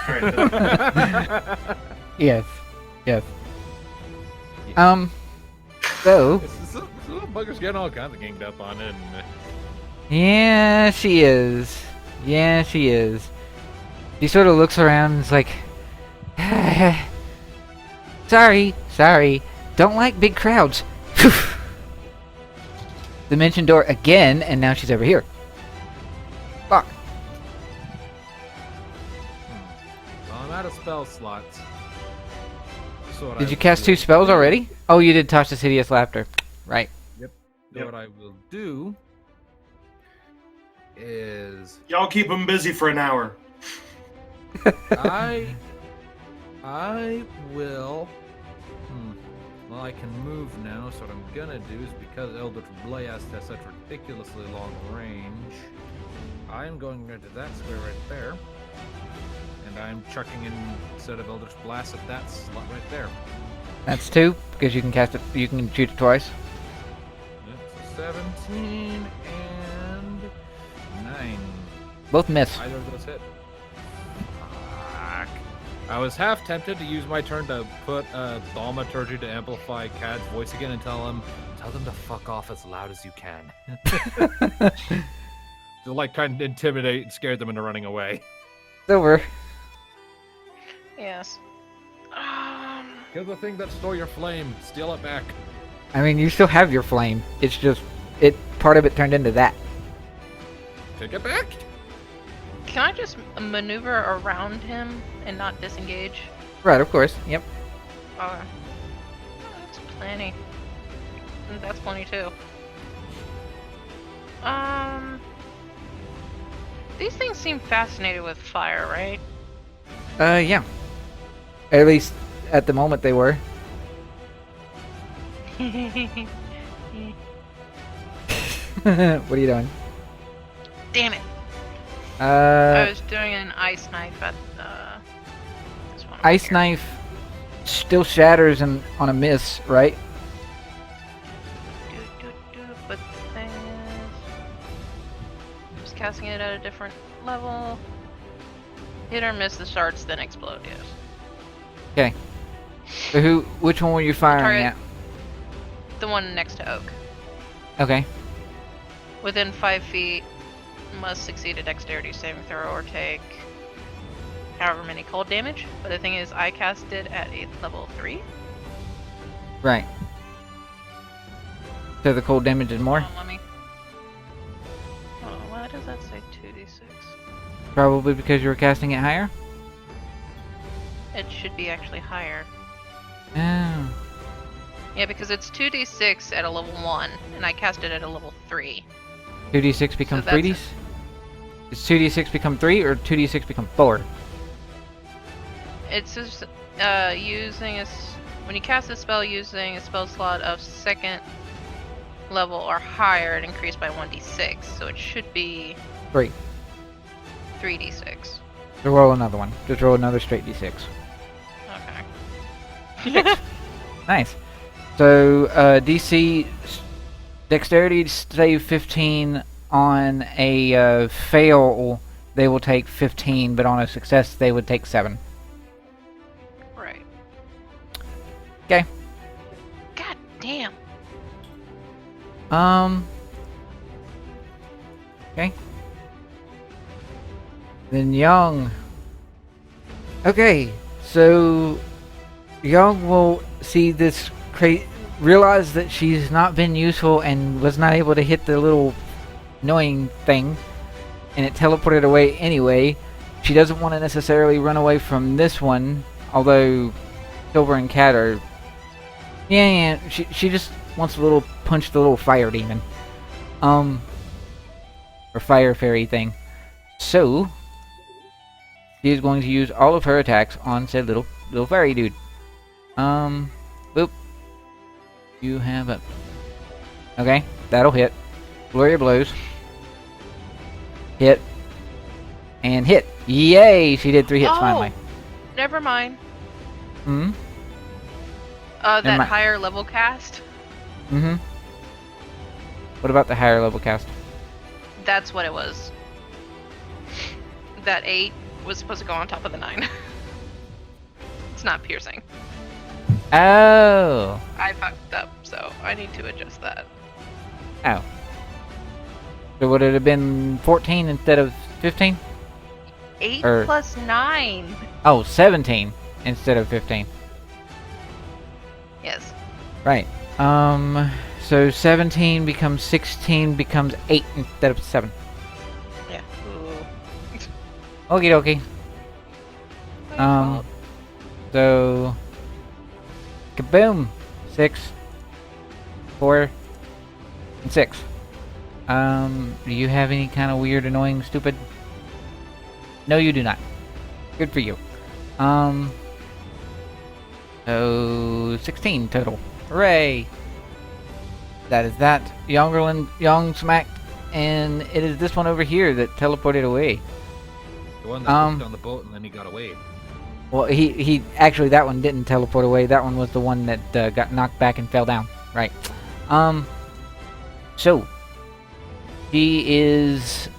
All right. Yes. So... This little bugger's getting all kinds of ganged up on it. Yeah, she is. She sort of looks around and is like, sorry. Don't like big crowds. Dimension door again, and now she's over here. Fuck. Well, I'm out of spell slots. So Did you cast 2 spells already? Oh, you did Tasha's Hideous Laughter. Right. So what I will do is Y'all keep them busy for an hour. I will. Well, I can move now, so what I'm gonna do is, because Eldritch Blast has such ridiculously long range, I'm going into that square right there, and I'm chucking in, instead of Eldritch Blast, at that slot right there. That's 2, because you can cast it, you can shoot it twice. Yep, so 17 and 9. Both miss. Either of those hit. Fuck. I was half tempted to use my turn to put Thaumaturgy to amplify Cad's voice again and tell them to fuck off as loud as you can. To like kind of intimidate and scare them into running away. It's over. Yes. Kill the thing that stole your flame. Steal it back. I mean, you still have your flame. It's just, part of it turned into that. Take it back. Can I just maneuver around him and not disengage? Right, of course. Yep. Okay. That's plenty. That's plenty too. These things seem fascinated with fire, right? Yeah. At least at the moment they were. What are you doing? Damn it! I Uh, was doing an ice knife at this one. over Ice here. Knife still shatters on a miss, right? But the thing is, I'm just casting it at a different level. Hit or miss the shards, then explode. Yes. Okay. So which one were you firing Target. at? The one next to Oak. Okay. Within 5 feet, must succeed a dexterity saving throw or take however many cold damage. But the thing is, I cast it at a level 3. Right. So the cold damage is more? Hold on, let me. Oh, why does that say 2d6? Probably because you were casting it higher? It should be actually higher. Oh. Yeah, because it's 2d6 at a level 1, and I cast it at a level 3. 2d6 become So that's 3d? Does 2d6 become 3 or 2d6 become 4? It's just when you cast a spell using a spell slot of 2nd level or higher, it increased by 1d6, so it should be 3. 3d6. So roll another one. Just roll another straight d6. Okay. Nice. So, DC Dexterity save 15 on a fail, they will take 15, but on a success, they would take 7. Right. Okay. God damn. Okay. Then Young. Okay, so Young will see this realize that she's not been useful and was not able to hit the little annoying thing, and it teleported away anyway. She doesn't want to necessarily run away from this one, although Silver and Cat are... Yeah, she just wants to punch the little fire demon. Or fire fairy thing. So, she is going to use all of her attacks on said little fairy dude. Boop. You have a... Okay, that'll hit. Gloria blows. Hit. And hit. Yay! She did 3 hits finally. Never mind. Hmm? That higher level cast? Mm-hmm. What about the higher level cast? That's what it was. That 8 was supposed to go on top of the 9. It's not piercing. Oh! I fucked up, so I need to adjust that. Oh. So would it have been 14 instead of 15? 8 plus 9. Oh, 17 instead of 15. Yes. Right. So 17 becomes 16 becomes 8 instead of 7. Yeah. Okie dokie. So... Kaboom! 6, 4, and 6. Do you have any kind of weird, annoying, stupid? No, you do not. Good for you. So 16 total. Hooray! That is that. Young smacked, and it is this one over here that teleported away. The one that hooked on the boat and then he got away. Well, he actually, that one didn't teleport away. That one was the one that got knocked back and fell down. Right. So he is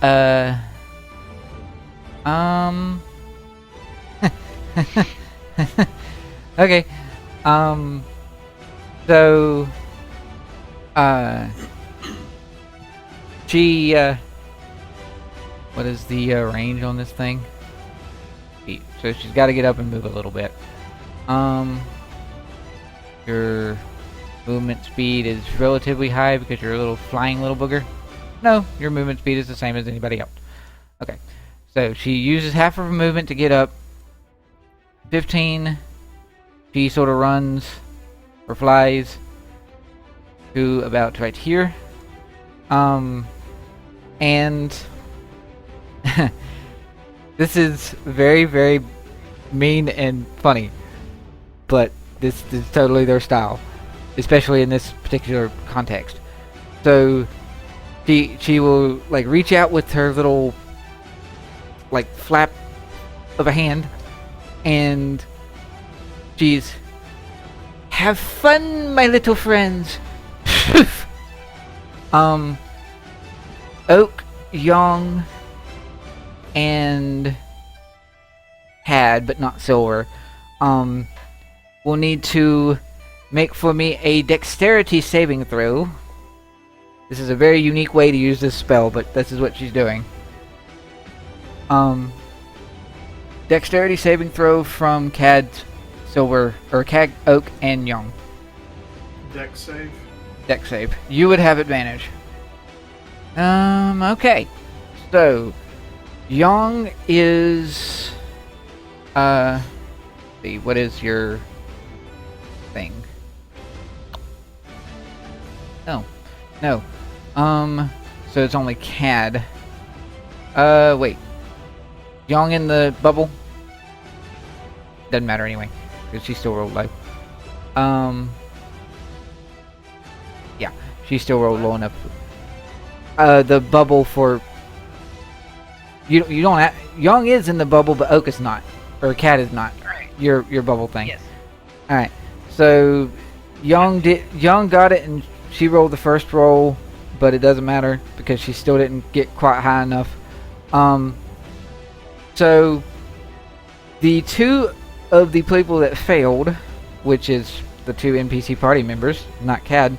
okay. So she what is the range on this thing? So she's got to get up and move a little bit. Your movement speed is relatively high because you're a little flying little booger. No, your movement speed is the same as anybody else. Okay, so she uses half of her movement to get up. 15, she sort of runs or flies to about right here. And this is very, very mean and funny, but this is totally their style, especially in this particular context. So she will like reach out with her little like flap of a hand, and she's have fun, my little friends. Oak, Young, and Had, but not Silver, will need to make for me a dexterity saving throw. This is a very unique way to use this spell, but this is what she's doing. Dexterity saving throw from Cad, Silver, or Cad, Oak, and Young. Dex save? Dex save. You would have advantage. Okay. So, Young is... let's see, what is your thing? Oh. No. So it's only Cad. Wait. Young in the bubble? Doesn't matter anyway, because she still rolled low. Yeah, she still rolled low enough. The bubble for... You don't Young is in the bubble, but Oak is not. Or Cat is not. Right. Your bubble thing. Yes. Alright. So Young got it, and she rolled the first roll, but it doesn't matter because she still didn't get quite high enough. So the two of the people that failed, which is the two NPC party members, not Cad,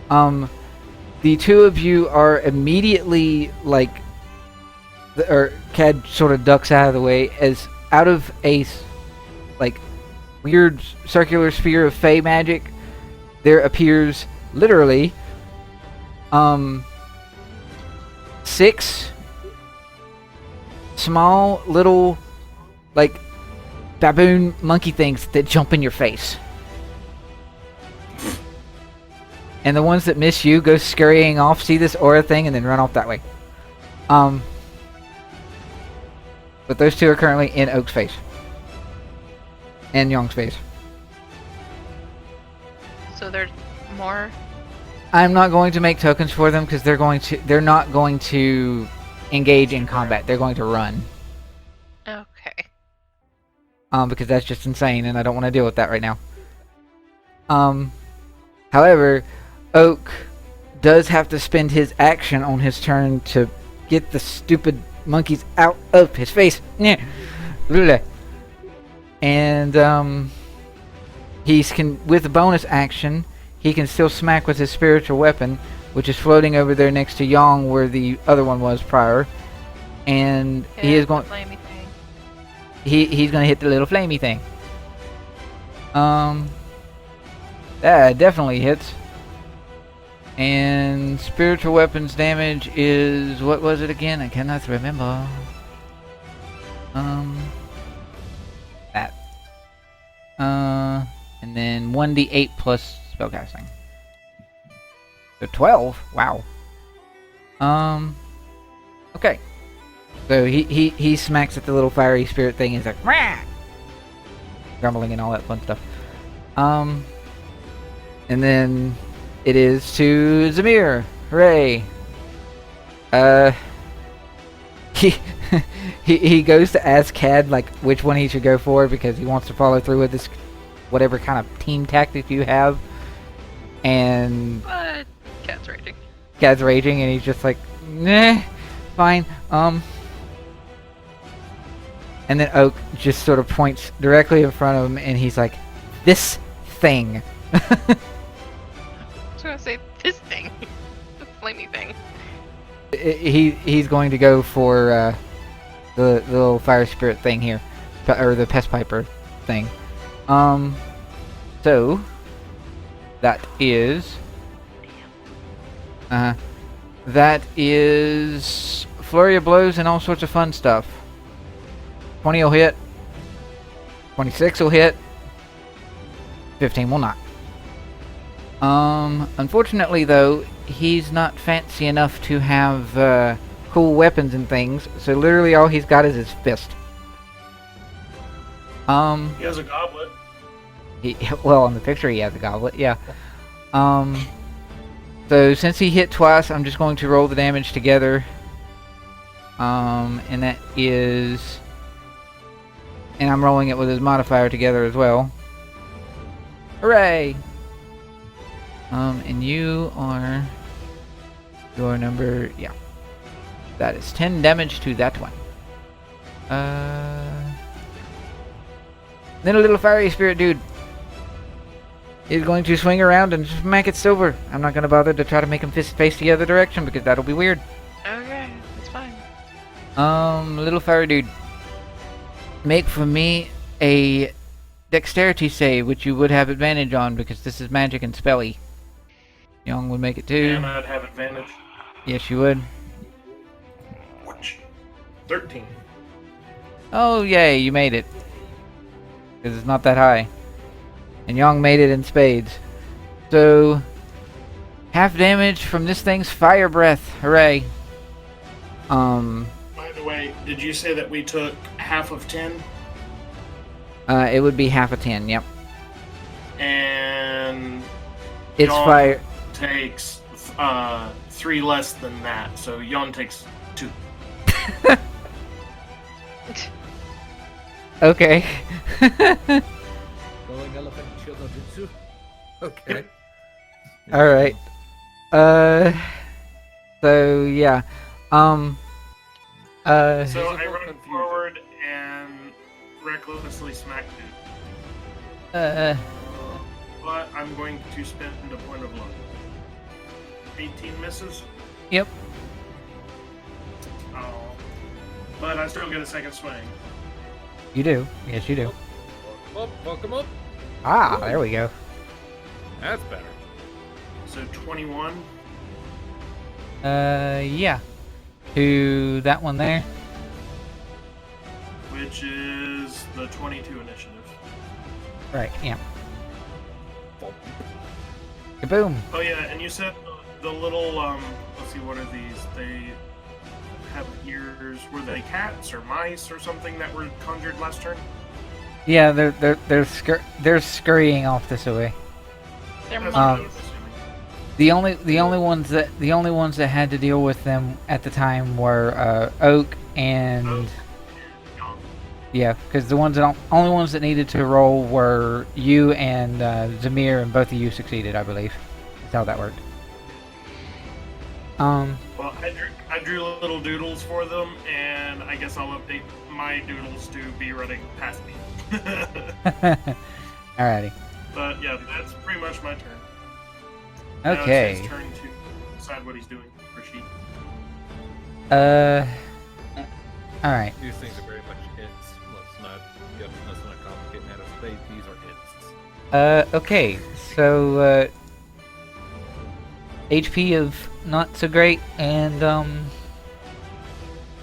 the two of you are immediately like, or Cad sort of ducks out of the way as out of a like weird circular sphere of fey magic, there appears literally 6 small little like baboon monkey things that jump in your face. And the ones that miss you go scurrying off, see this aura thing, and then run off that way. But those two are currently in Oak's face. And Young's face. So there's more? I'm not going to make tokens for them because they're not going to engage in combat. They're going to run. Okay. Because that's just insane, and I don't want to deal with that right now. However, Oak does have to spend his action on his turn to get the stupid monkeys out of his face. And with a bonus action, he can still smack with his spiritual weapon, which is floating over there next to Yang, where the other one was prior. And he is going. He's going to hit the little flamey thing. That definitely hits. And spiritual weapons damage is, what was it again? I cannot remember. That. And then 1d8 plus spellcasting. So 12. Wow. Okay. So he smacks at the little fiery spirit thing. He's like, "Rah!" Grumbling and all that fun stuff. And then it is to Zamir. Hooray! He goes to ask Cad like which one he should go for because he wants to follow through with this whatever kind of team tactic you have. And Cad's raging. Cad's raging, and he's just like, nah, fine. And then Oak just sort of points directly in front of him, and he's like, this thing. I was gonna say this thing, the flamey thing. He's going to go for the little fire spirit thing here, or the pest piper thing. So that is flurry of blows and all sorts of fun stuff. 20 will hit. 26 will hit. 15 will not. Unfortunately though, he's not fancy enough to have cool weapons and things, so literally all he's got is his fist. He has a goblet. Well, on the picture he has a goblet, yeah. So since he hit twice, I'm just going to roll the damage together. And that is... And I'm rolling it with his modifier together as well. Hooray! And you are... Your number... Yeah. That is 10 damage to that one. Then a little fiery spirit dude is going to swing around and smack it silver. I'm not going to bother to try to make him face the other direction because that'll be weird. Okay, that's fine. Little fiery dude. Make for me a dexterity save, which you would have advantage on because this is magic and spelly. Young would make it too. And I'd have advantage. Yes, you would. 13. Oh, yay, you made it. Because it's not that high. And Young made it in spades. So, half damage from this thing's fire breath. Hooray. By the way, did you say that we took half of 10? It would be half of 10, yep. And... It's Yon fire... takes 3 less than that, so Yon takes 2. Okay. Going elephant shield no jutsu. Okay. All right. So yeah. So Visible I run confusion. forward and recklessly smack dude. But I'm going to spend a point of luck. 18 misses. Yep. Oh. But I still get a second swing. You do. Yes, you do. Fuck him up. Ah, there we go. That's better. So 21. Yeah. To that one there. Which is the 22 initiative. Right. Yeah. Kaboom. Oh yeah, and you said the little let's see, what are these? They have ears. Were they cats or mice or something that were conjured last turn? Yeah, they're scurrying off this way. They're That's what I monkeys. was assuming. The only ones that had to deal with them at the time were Oak and Oh. yeah, because the only ones that needed to roll were you and Zamir, and both of you succeeded, I believe. That's how that worked. Well, I drew little doodles for them, and I guess I'll update my doodles to be running past me. Alrighty. But yeah, that's pretty much my turn. Now it's Okay. his turn to decide what he's doing, or she. Alright. These things are very much its. Let's not complicate matters. These are its. Okay. So HP of not so great, and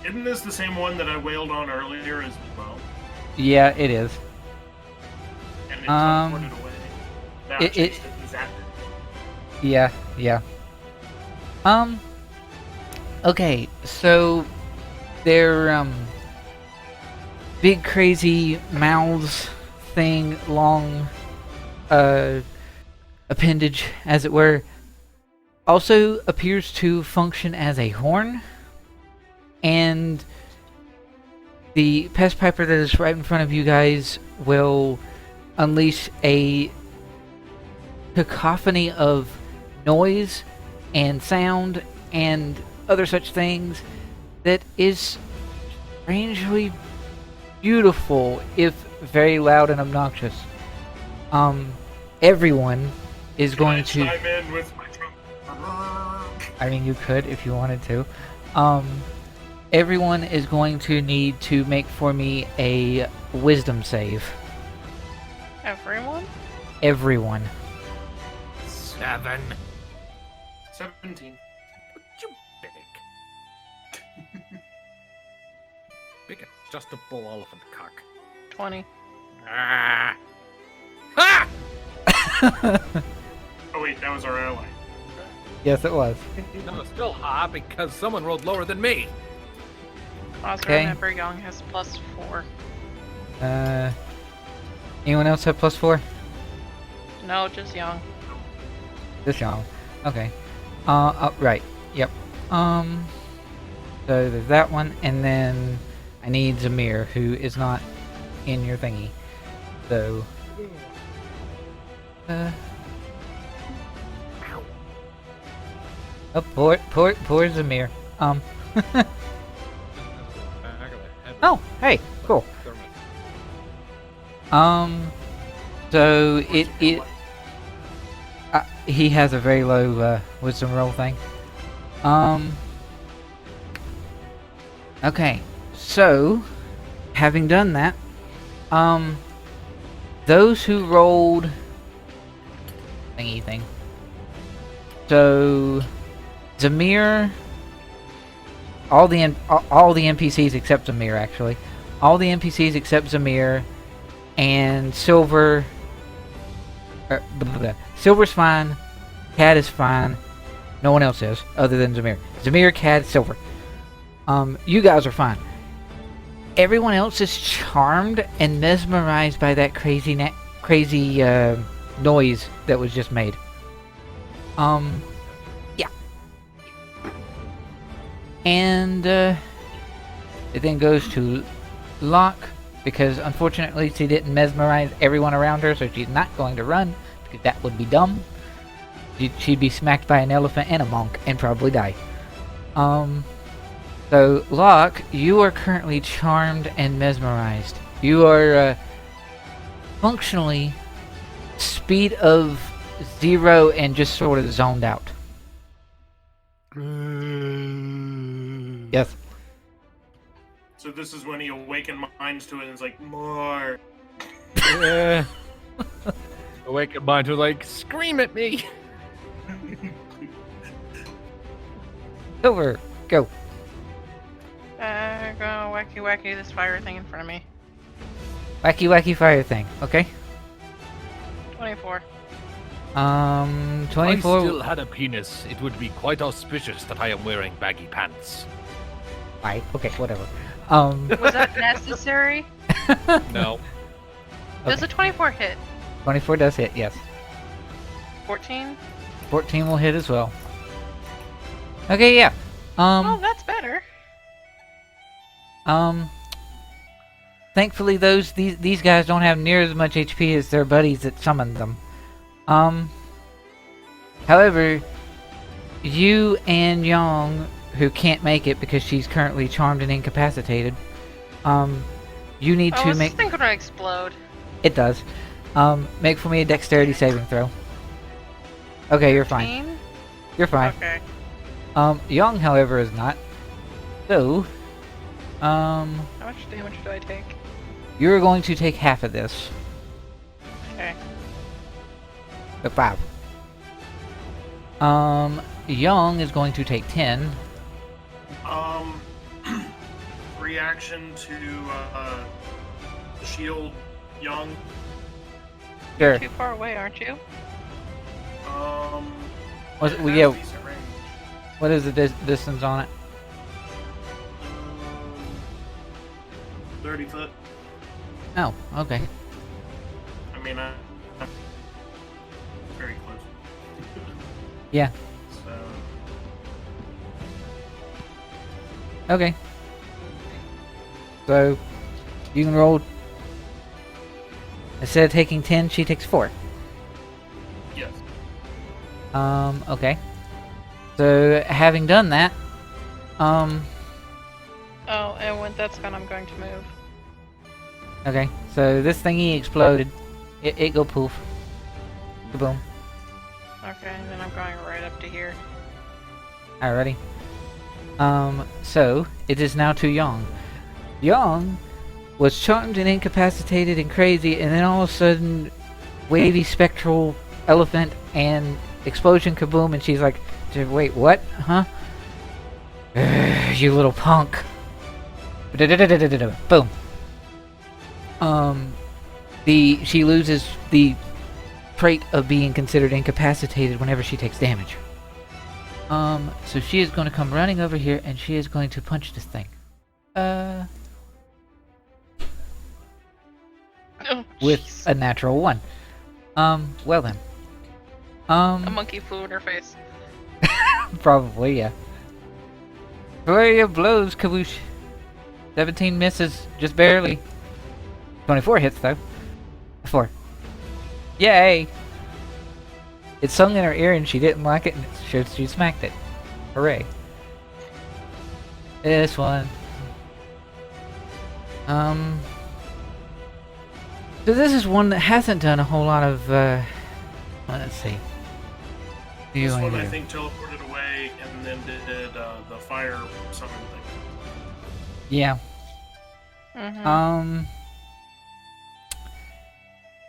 Isn't this the same one that I wailed on earlier as well? yeah, it is. And it teleported away. Now I it- chased it and zapped it. Yeah. Okay, so their big crazy mouths thing, long appendage, as it were, also appears to function as a horn, and the pest piper that is right in front of you guys will unleash a cacophony of noise and sound and other such things that is strangely beautiful, if very loud and obnoxious. Everyone is going to. Can I chime in with my trumpet? I mean, you could if you wanted to. Everyone is going to need to make for me a wisdom save. Everyone? Everyone. 7. 17. You big adjustable elephant cock. 20. Ah! Ha! Oh wait, that was our ally. Yes, it was. No, it's still hot because someone rolled lower than me. Also Okay. remember Young has +4. Anyone else have +4? No, just Young. This young. Okay. Right. Yep. So there's that one, and then I need Zamir, who is not in your thingy. So. Oh, poor Zamir. Oh, hey, cool. So he has a very low wisdom roll thing. Okay, so having done that, those who rolled thingy thing. So Zamir, all the NPCs except Zamir, actually, all the NPCs except Zamir and Silver. Silver's fine. Cad is fine. No one else is, other than Zamir. Zamir, Cad, Silver. You guys are fine. Everyone else is charmed and mesmerized by that crazy noise that was just made. Yeah. And it then goes to Locke, because unfortunately she didn't mesmerize everyone around her, so she's not going to run, That would be dumb. She'd be smacked by an elephant and a monk and probably die. So, Locke, you are currently charmed and mesmerized. You are functionally speed of 0 and just sort of zoned out. Yes. So this is when he awakened minds to it and is like, more. Yeah. Awakened mind to like, scream at me. Over. Go. Go wacky this fire thing in front of me. Wacky fire thing. Okay. 24. 24. If I still had a penis, it would be quite auspicious that I am wearing baggy pants. Right. Okay. Whatever. Was that necessary? No. Does a 24 hit? 24 does hit. Yes. 14? 14 will hit as well. Okay. Yeah. Oh, that's better. Thankfully, these guys don't have near as much HP as their buddies that summoned them. However, you and Young, who can't make it because she's currently charmed and incapacitated, you need to is make. this thing gonna explode? It does. Make for me a dexterity saving throw. Okay, you're fine. 15? You're fine. Okay. Young, however, is not. So, How much damage do I take? you're going to take half of this. Okay. So 5. Young is going to take 10. Reaction to shield Young. Sure. Too far away, aren't you? Was it well, has yeah. decent range. What is the distance on it? 30 foot. Oh, okay. I mean, I'm very close. Yeah. So, Okay. So, you can roll. Instead of taking 10, she takes 4. yes. Okay. So, having done that, Oh, and when that's gone, I'm going to move. okay. So, this thingy exploded. It go poof. Kaboom. Okay, and then I'm going right up to here. Alrighty. So, it is now to Young. Young was charmed and incapacitated and crazy, and then all of a sudden, wavy spectral elephant and explosion kaboom, and she's like, wait, what? Huh? You little punk. Boom. She loses the trait of being considered incapacitated whenever she takes damage. So she is going to come running over here, and she is going to punch this thing. Oh, With jeez. a natural 1. Well then. A monkey flew in her face. Probably, yeah. Flurry of blows, Kaboosh. 17 misses, just barely. 24 hits, though. 4. Yay! It sung in her ear and she didn't like it, and it showed she smacked it. Hooray. This one. So this is one that hasn't done a whole lot of, let's see. This one, I think, teleported away and then did the fire summon thing. Yeah. Mm-hmm.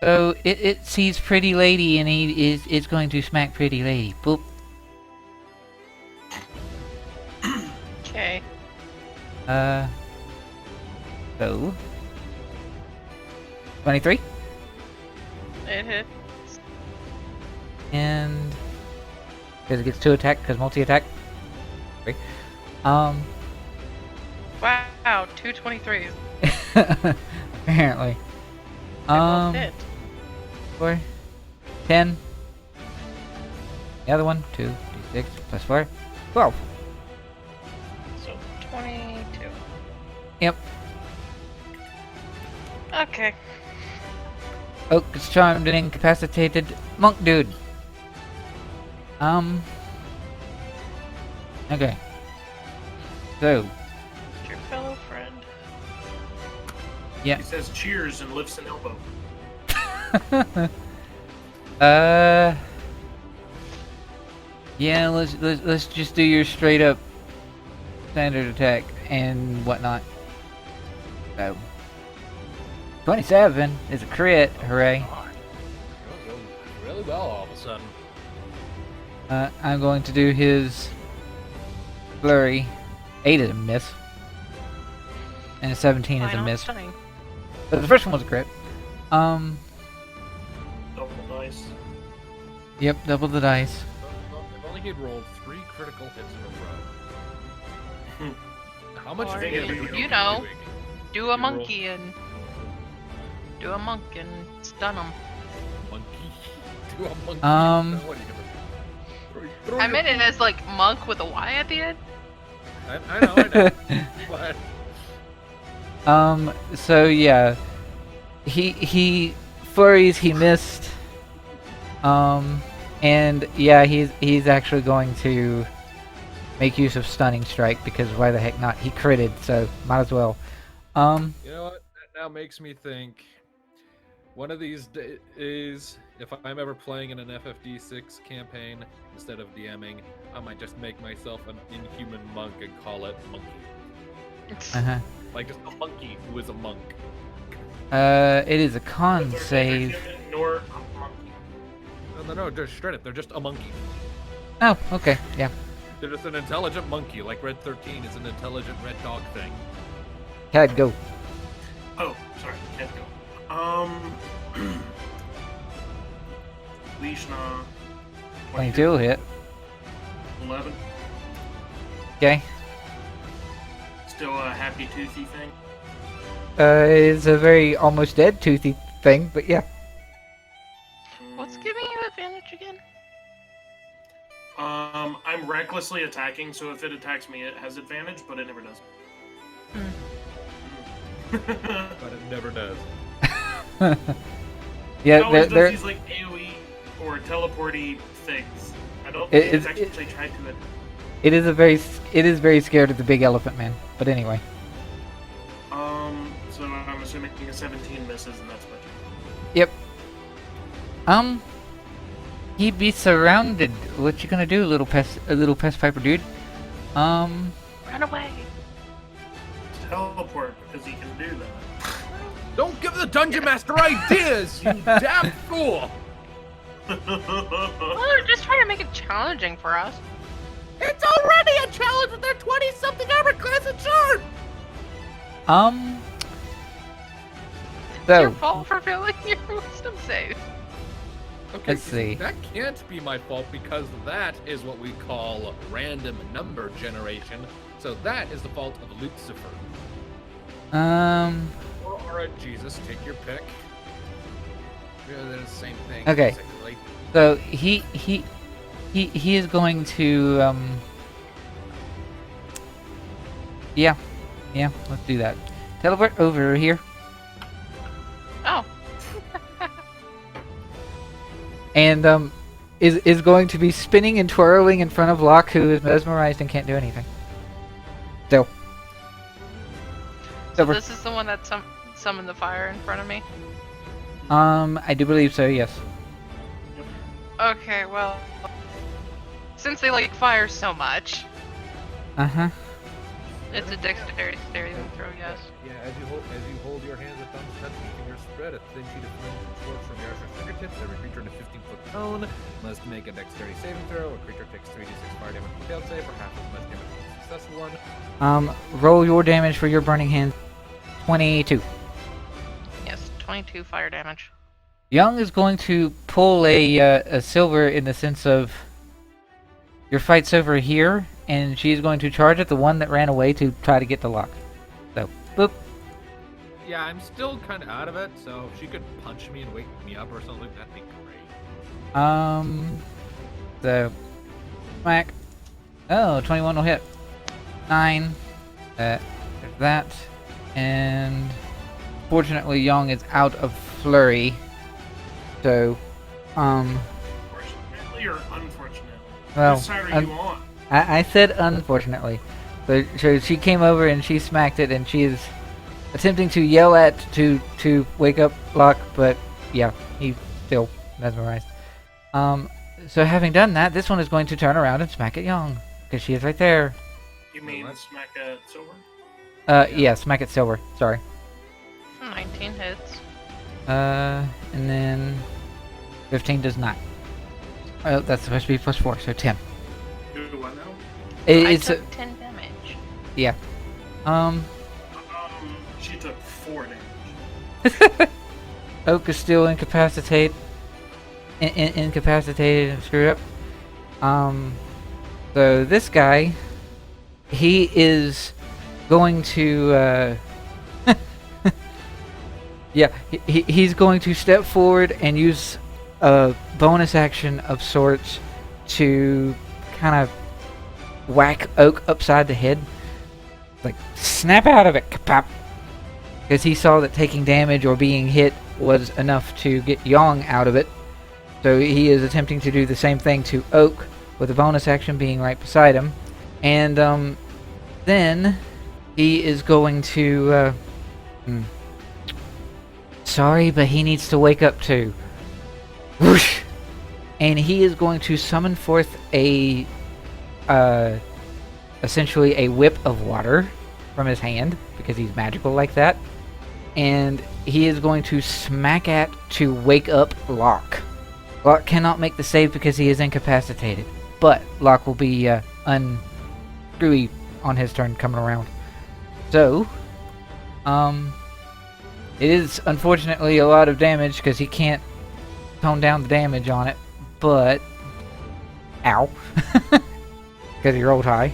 So it sees Pretty Lady and it's going to smack Pretty Lady. Boop. Okay. So 23 It hit. and because it gets 2 attack because multi-attack. Wow, 2 23s. Apparently. They both hit. 4 10. The other one 2 d6 plus 4 12. So 22. Yep. Okay. Oak is charmed and incapacitated. Monk dude. Okay. So. It's your fellow friend. Yeah. He says cheers and lifts an elbow. Yeah, let's just do your straight up standard attack and whatnot. So 27 is a crit, hooray. Really well all of a sudden. I'm going to do his flurry. 8 is a miss. And a 17 is a miss. Stunning. But the first one was a crit. Double dice. Yep, double the dice. If only he'd rolled 3 critical hits in a row. How much Or damage you know, doing? do a monkey and do a monk and stun him. Monkey. Do a monkey. What are you gonna do? Throw I your meant it as like monk with a Y at the end. I know. But So yeah. He flurries, he missed. And yeah, he's actually going to make use of stunning strike because why the heck not? He critted, so might as well. you know what? That now makes me think. One of these days, if I'm ever playing in an FFD6 campaign instead of DMing, I might just make myself an inhuman monk and call it monkey. Like just a monkey who is a monk. It is a con save. Nor a monkey. No, just straight up. They're just a monkey. Oh, okay, yeah. They're just an intelligent monkey, like Red 13 is an intelligent red dog thing. Cad, go. Oh, sorry, can't go. Leishna. 22 will hit. 11. Okay. Still a happy toothy thing. It's a very almost dead toothy thing, but yeah. What's giving you advantage again? I'm recklessly attacking, so if it attacks me, it has advantage, but it never does. But it never does. Yeah, It always they're, does these like AoE or teleporty things. I don't It- think it's it- actually tried to it. it is very scared of the big elephant man. But anyway. So I'm assuming a 17 misses, and that's what Yep. He'd be surrounded. What you gonna do, little pest piper dude? Run away! teleport because he can do that. Don't give the dungeon master ideas, you damn fool! Well, they're just trying to make it challenging for us. It's already a challenge with their 20-something armor class and charm! It's your So, fault for failing your wisdom save. Okay, Let's see. That can't be my fault because that is what we call random number generation. So that is the fault of Lucifer. Or Jesus, take your pick. Yeah, they're the same thing. Okay. Basically. so he is going to yeah, let's do that. Teleport over here. Oh, And is going to be spinning and twirling in front of Locke, who is mesmerized and can't do anything. So so over. this is the one that summoned the fire in front of me? I do believe so, yes. Okay, well, since they like fire so much, it's a dexterity saving throw, yes. Yeah, as you hold your hands at thumbs touch and fingers spread, a thin sheet of flame floats from your archer's fingertips. Every creature in a 15-foot cone must make a dexterity saving throw. A creature takes 3d6 fire damage with failed save, or half as much damage with a successful one. Roll your damage for your burning hand. 22. Yes, 22 fire damage. Young is going to pull a silver in the sense of your fight's over here, and she's going to charge at the one that ran away to try to get the Locke. So, boop. Yeah, I'm still kind of out of it, so if she could punch me and wake me up or something, that'd be great. So, smack. Oh, 21 will hit. 9. There's that. And fortunately, Young is out of flurry. So, Fortunately or unfortunately? well, Which side are you on? I said unfortunately. So she came over and she smacked it, and she is attempting to yell at to wake up Locke, but yeah, he's still mesmerized. So having done that, this one is going to turn around and smack at Young, because she is right there. You mean smack at Silver? Yeah, smack at Silver. Sorry. 19 hits. And then 15 does not. Oh, that's supposed to be +4, so 10. Do what now? I took 10 damage. Yeah. She took 4 damage. Oak is still incapacitated and screwed up. So this guy, he is going to, yeah, he's going to step forward and use a bonus action of sorts to kind of whack Oak upside the head. Like, snap out of it, kapap! Because he saw that taking damage or being hit was enough to get Yang out of it. So he is attempting to do the same thing to Oak, with a bonus action being right beside him. And then he is going to... Sorry, but he needs to wake up too. Whoosh! And he is going to summon forth a... essentially a whip of water from his hand, because he's magical like that. And he is going to smack at to wake up Locke. Locke cannot make the save because he is incapacitated, but Locke will be unscrewy on his turn coming around. So, it is unfortunately a lot of damage because he can't tone down the damage on it, but ow, because he rolled high.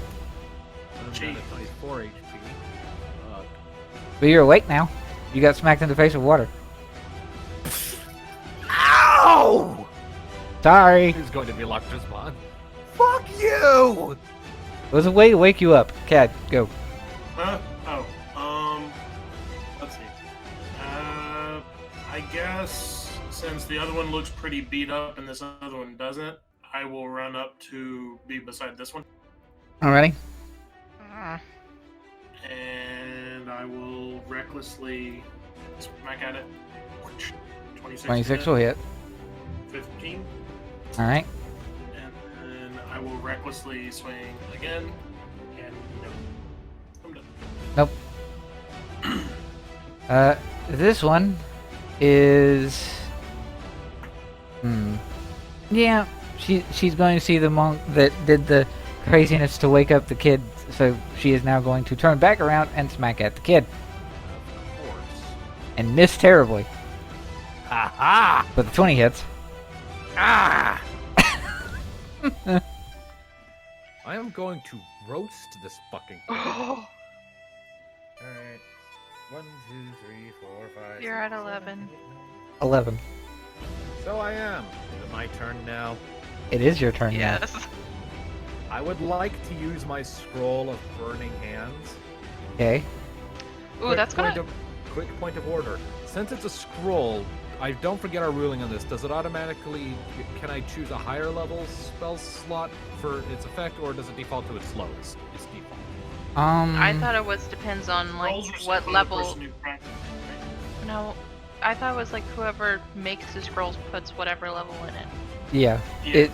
Gee. 4 HP. But you're awake now. You got smacked in the face with water. Ow! Sorry. He's going to be locked respawn. Fuck you! There's a way to wake you up. Cad, go. Huh? Oh, let's see. I guess since the other one looks pretty beat up and this other one doesn't, I will run up to be beside this one. Alrighty. And I will recklessly smack at it. 26 will hit. 15. Alright. And then I will recklessly swing again. And no. I'm done. Nope. This one is... Yeah, she's going to see the monk that did the craziness to wake up the kid, so she is now going to turn back around and smack at the kid. Of course. And miss terribly. Ha ha! But the 20 hits. Ah! I am going to roast this fucking thing. Alright. 1, 2, 3, 4, 5. You're at 11. 11. So I am. Is it my turn now? It is your turn now. Yes. I would like to use my scroll of burning hands. Okay. Ooh, that's gonna... Quick point of order. Since it's a scroll, I don't forget our ruling on this. Does it automatically... Can I choose a higher level spell slot for its effect, or does it default to its lowest? Its default. I thought it was depends on like Rolls are what set for the level. person who practices, right? No, I thought it was like whoever makes the scrolls puts whatever level in it. Yeah. Yeah, It,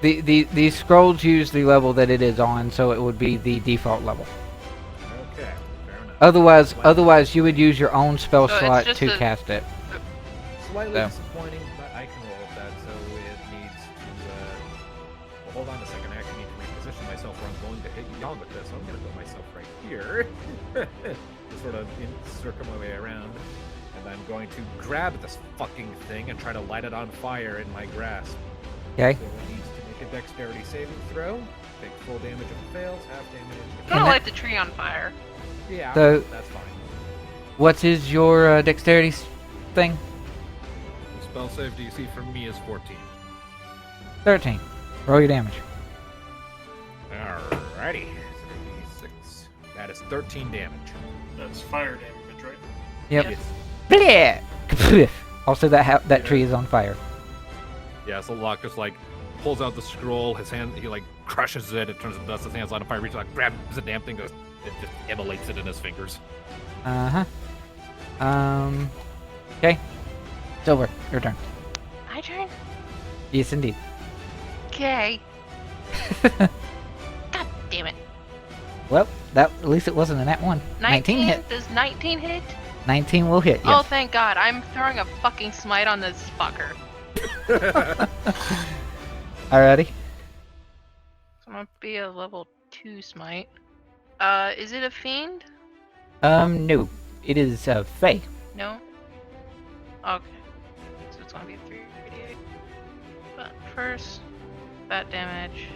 exactly. the scrolls use the level that it is on, so it would be the default level. Okay, fair enough. Otherwise you would use your own spell So it's slot just to a- cast it. Slightly So. disappointing, but I can roll with that, so it needs to, well, hold on a second, I actually need to reposition myself where I'm going to hit Young with this, so I'm going to put myself right here, to sort of circle my way around, and I'm going to grab this fucking thing and try to light it on fire in my grasp. Okay. So it needs to make a dexterity saving throw, take full damage if it fails, half damage if it I'm gonna that- light the tree on fire. Yeah, So- that's fine. What is your dexterity thing? The spell save DC for me is 14. 13. Roll your damage. Alrighty. 3d6. That is 13 damage. That's fire damage, right? Yep. Yes. Bleh! Kapoof! Also, that tree is on fire. Yeah, so Locke just like pulls out the scroll. His hand, he like crushes it. It turns to dust. His hand's on fire. Reaches like grabs the damn thing. It just immolates it in his fingers. Okay. Silver, your turn. My turn? Yes, indeed. Okay. God damn it. Well, at least it wasn't a nat 1. 19 hit. Does 19 hit? 19 will hit, Oh, yes. thank God. I'm throwing a fucking smite on this fucker. Alrighty. So I'm gonna be a level 2 smite. Is it a fiend? No. It is, Fae. No? Okay. So it's gonna be a 3d8. But first, that damage.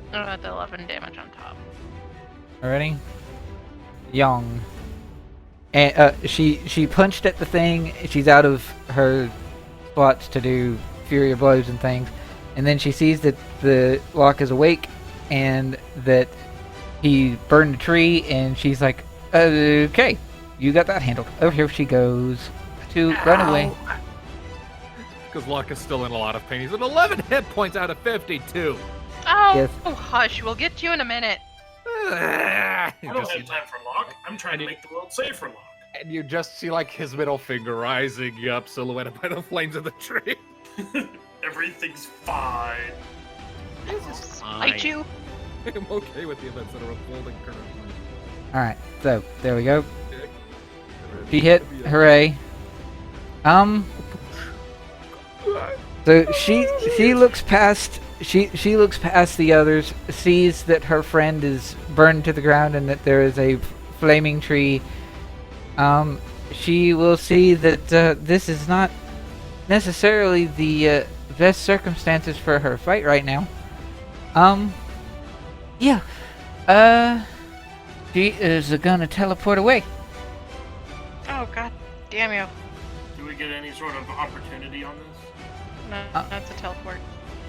What about the 11 damage on top? Alrighty. Young. And, she punched at the thing. She's out of her spots to do Fury of Blows and things. And then she sees that the Locke is awake and that he burned a tree, and she's like, okay, you got that handled. Over here she goes to run away. Because Locke is still in a lot of pain. He's at 11 hit points out of 52. Oh, Yes. oh hush, we'll get to you in a minute. I don't have time for Locke. I'm trying to make the world safe for Locke. And you just see like his middle finger rising up, silhouetted by the flames of the tree. Everything's fine. Fight you? I'm okay with the events that are unfolding currently. Alright, so there we go. She hit, hooray. So she looks past she looks past the others, sees that her friend is burned to the ground and that there is a flaming tree. She will see that this is not necessarily the best circumstances for her fight right now. Yeah. She is gonna teleport away. Oh, god damn you. Do we get any sort of opportunity on this? No, that's a teleport.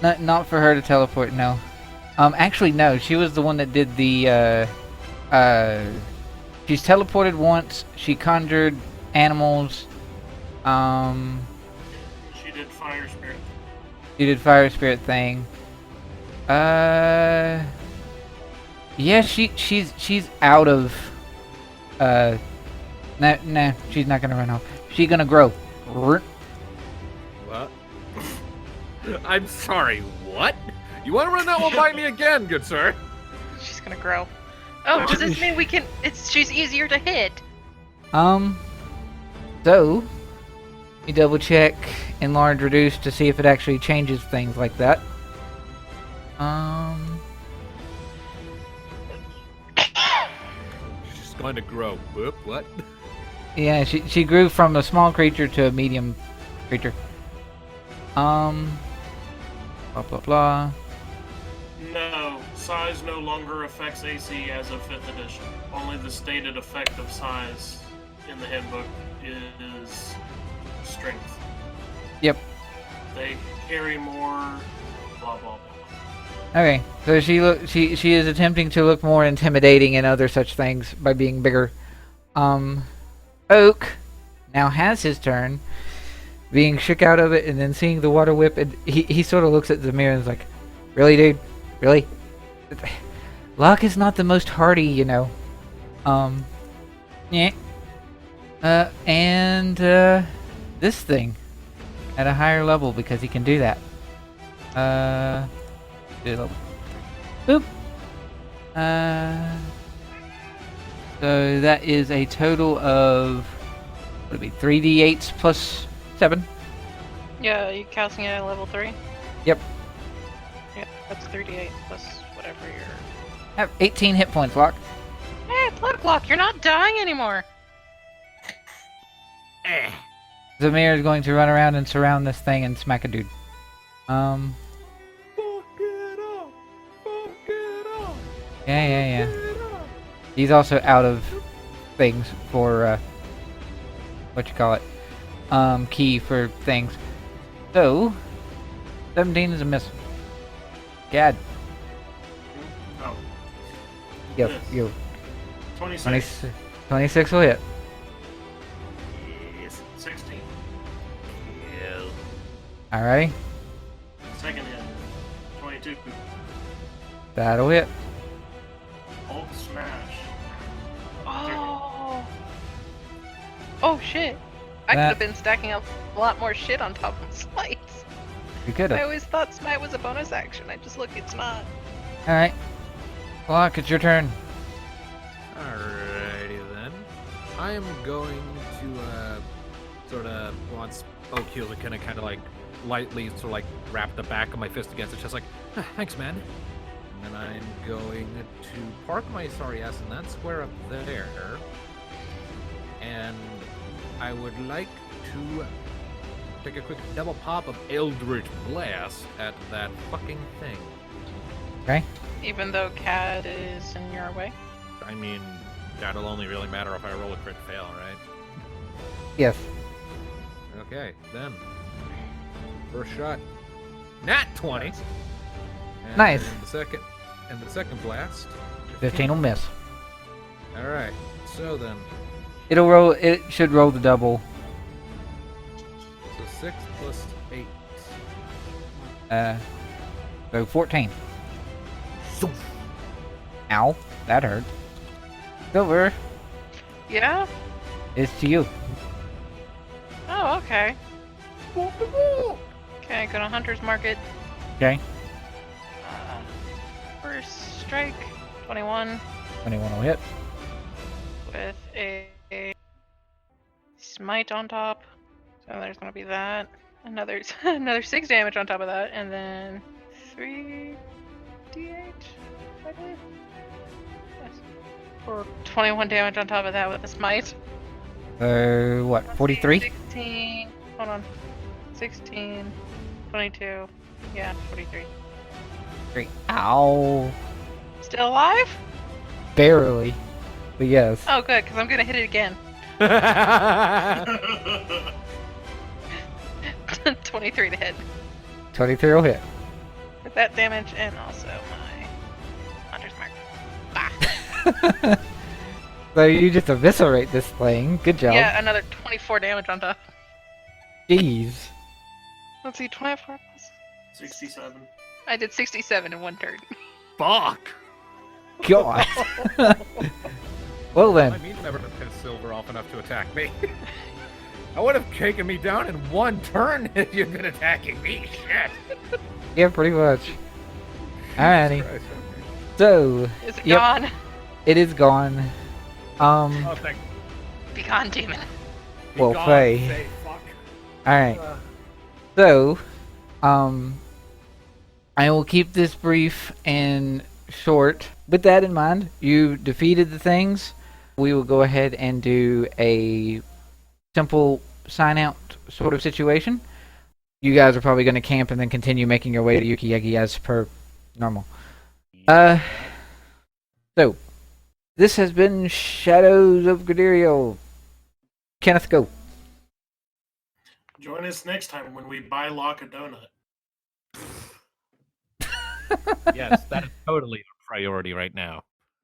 Not for her to teleport, no. Actually, no. She was the one that did the, she's teleported once. She conjured animals. She did fire spirit. She did fire spirit thing. Yeah, she's out of, nah, she's not gonna run off. She's gonna grow. What? I'm sorry, what? You want to run that one by me again, good sir? She's gonna grow. Oh, does this mean we can... she's easier to hit? So, you double check enlarge reduce to see if it actually changes things like that. She's going to grow. Whoop, what? Yeah, she grew from a small creature to a medium creature. Blah blah blah. No, size no longer affects AC as of 5th edition. Only the stated effect of size in the handbook is strength. Yep. They carry more. Blah blah blah. Okay, so she is attempting to look more intimidating and other such things by being bigger. Oak now has his turn, being shook out of it and then seeing the water whip, and he sort of looks at the mirror and is like, really, dude? Really? Locke is not the most hardy, you know. Yeah. And this thing at a higher level because he can do that. Boop. So that is a total of, what would it be, 3d8s plus 7? Yeah, you casting it at level 3? Yep. Yep, that's 3d8 plus whatever you're... Have 18 hit points, Locke. Hey, Locke, you're not dying anymore! Zamir is going to run around and surround this thing and smack a dude. Fuck it up! Fuck it up! Yeah. He's also out of things for, what you call it, key for things. So, 17 is a miss. Gad. Oh. Yo. 26. 26 will hit. Yes. 16. Alrighty. Second hit. 22. That'll hit. Hulk smash. Oh. Oh shit. I could have been stacking up a lot more shit on top of smites. You could I have. always thought smite was a bonus action. I just look, it's not. Alright. Locke, it's your turn. Alrighty then. I am going to sort of once O'Keefe kind of like lightly sort of like wrap the back of my fist against it, just like, thanks, man. And then I'm going to park my sorry ass in that square up there, and I would like to take a quick double pop of Eldritch Blast at that fucking thing. Okay. Even though Cad is in your way. I mean, that'll only really matter if I roll a crit fail, right? Yes. Okay, then. First shot. Nat 20. And Nice. the second blast. 15 will miss. Alright, so then. It'll roll. It should roll the double. So 6 plus 8. So 14. Ow, that hurt. Silver, Yeah? it's to you. Oh, okay. Okay, go to Hunter's Market. Okay. First strike, 21, 21 will hit. with a smite on top. So there's gonna be that. Another 6 damage on top of that, and then 3d8, I believe. Yes. For 21 damage on top of that with the smite. What, Let's see, 43? 16. Hold on. 16, 22. Yeah, 43. 3. Ow. Still alive? Barely. But yes. Oh, good, because I'm gonna hit it again. 23 to hit. 23 will hit. With that damage and also my Hunter's Mark. Bah. So you just eviscerate this thing. Good job. Yeah, another 24 damage on top. Jeez. Let's see, 24 plus. 67. I did 67 in one turn. Fuck! God. Well I then. mean, never to piss Silver off enough to attack me. I would have taken me down in one turn if you'd been attacking me. Shit. Yeah, pretty much. Alrighty. Christ, okay. So, Is it Yep. gone? it is gone. Oh, thank Be gone, demon. Well, God, Faye. say fuck. Alright. So, I will keep this brief and short. With that in mind, you defeated the things. We will go ahead and do a simple sign out sort of situation. You guys are probably going to camp and then continue making your way to Yukiege as per normal. So, this has been Shadows of Gradiriel. Kenneth, go. Join us next time when we buy Locke a donut. Yes, that is totally a priority right now.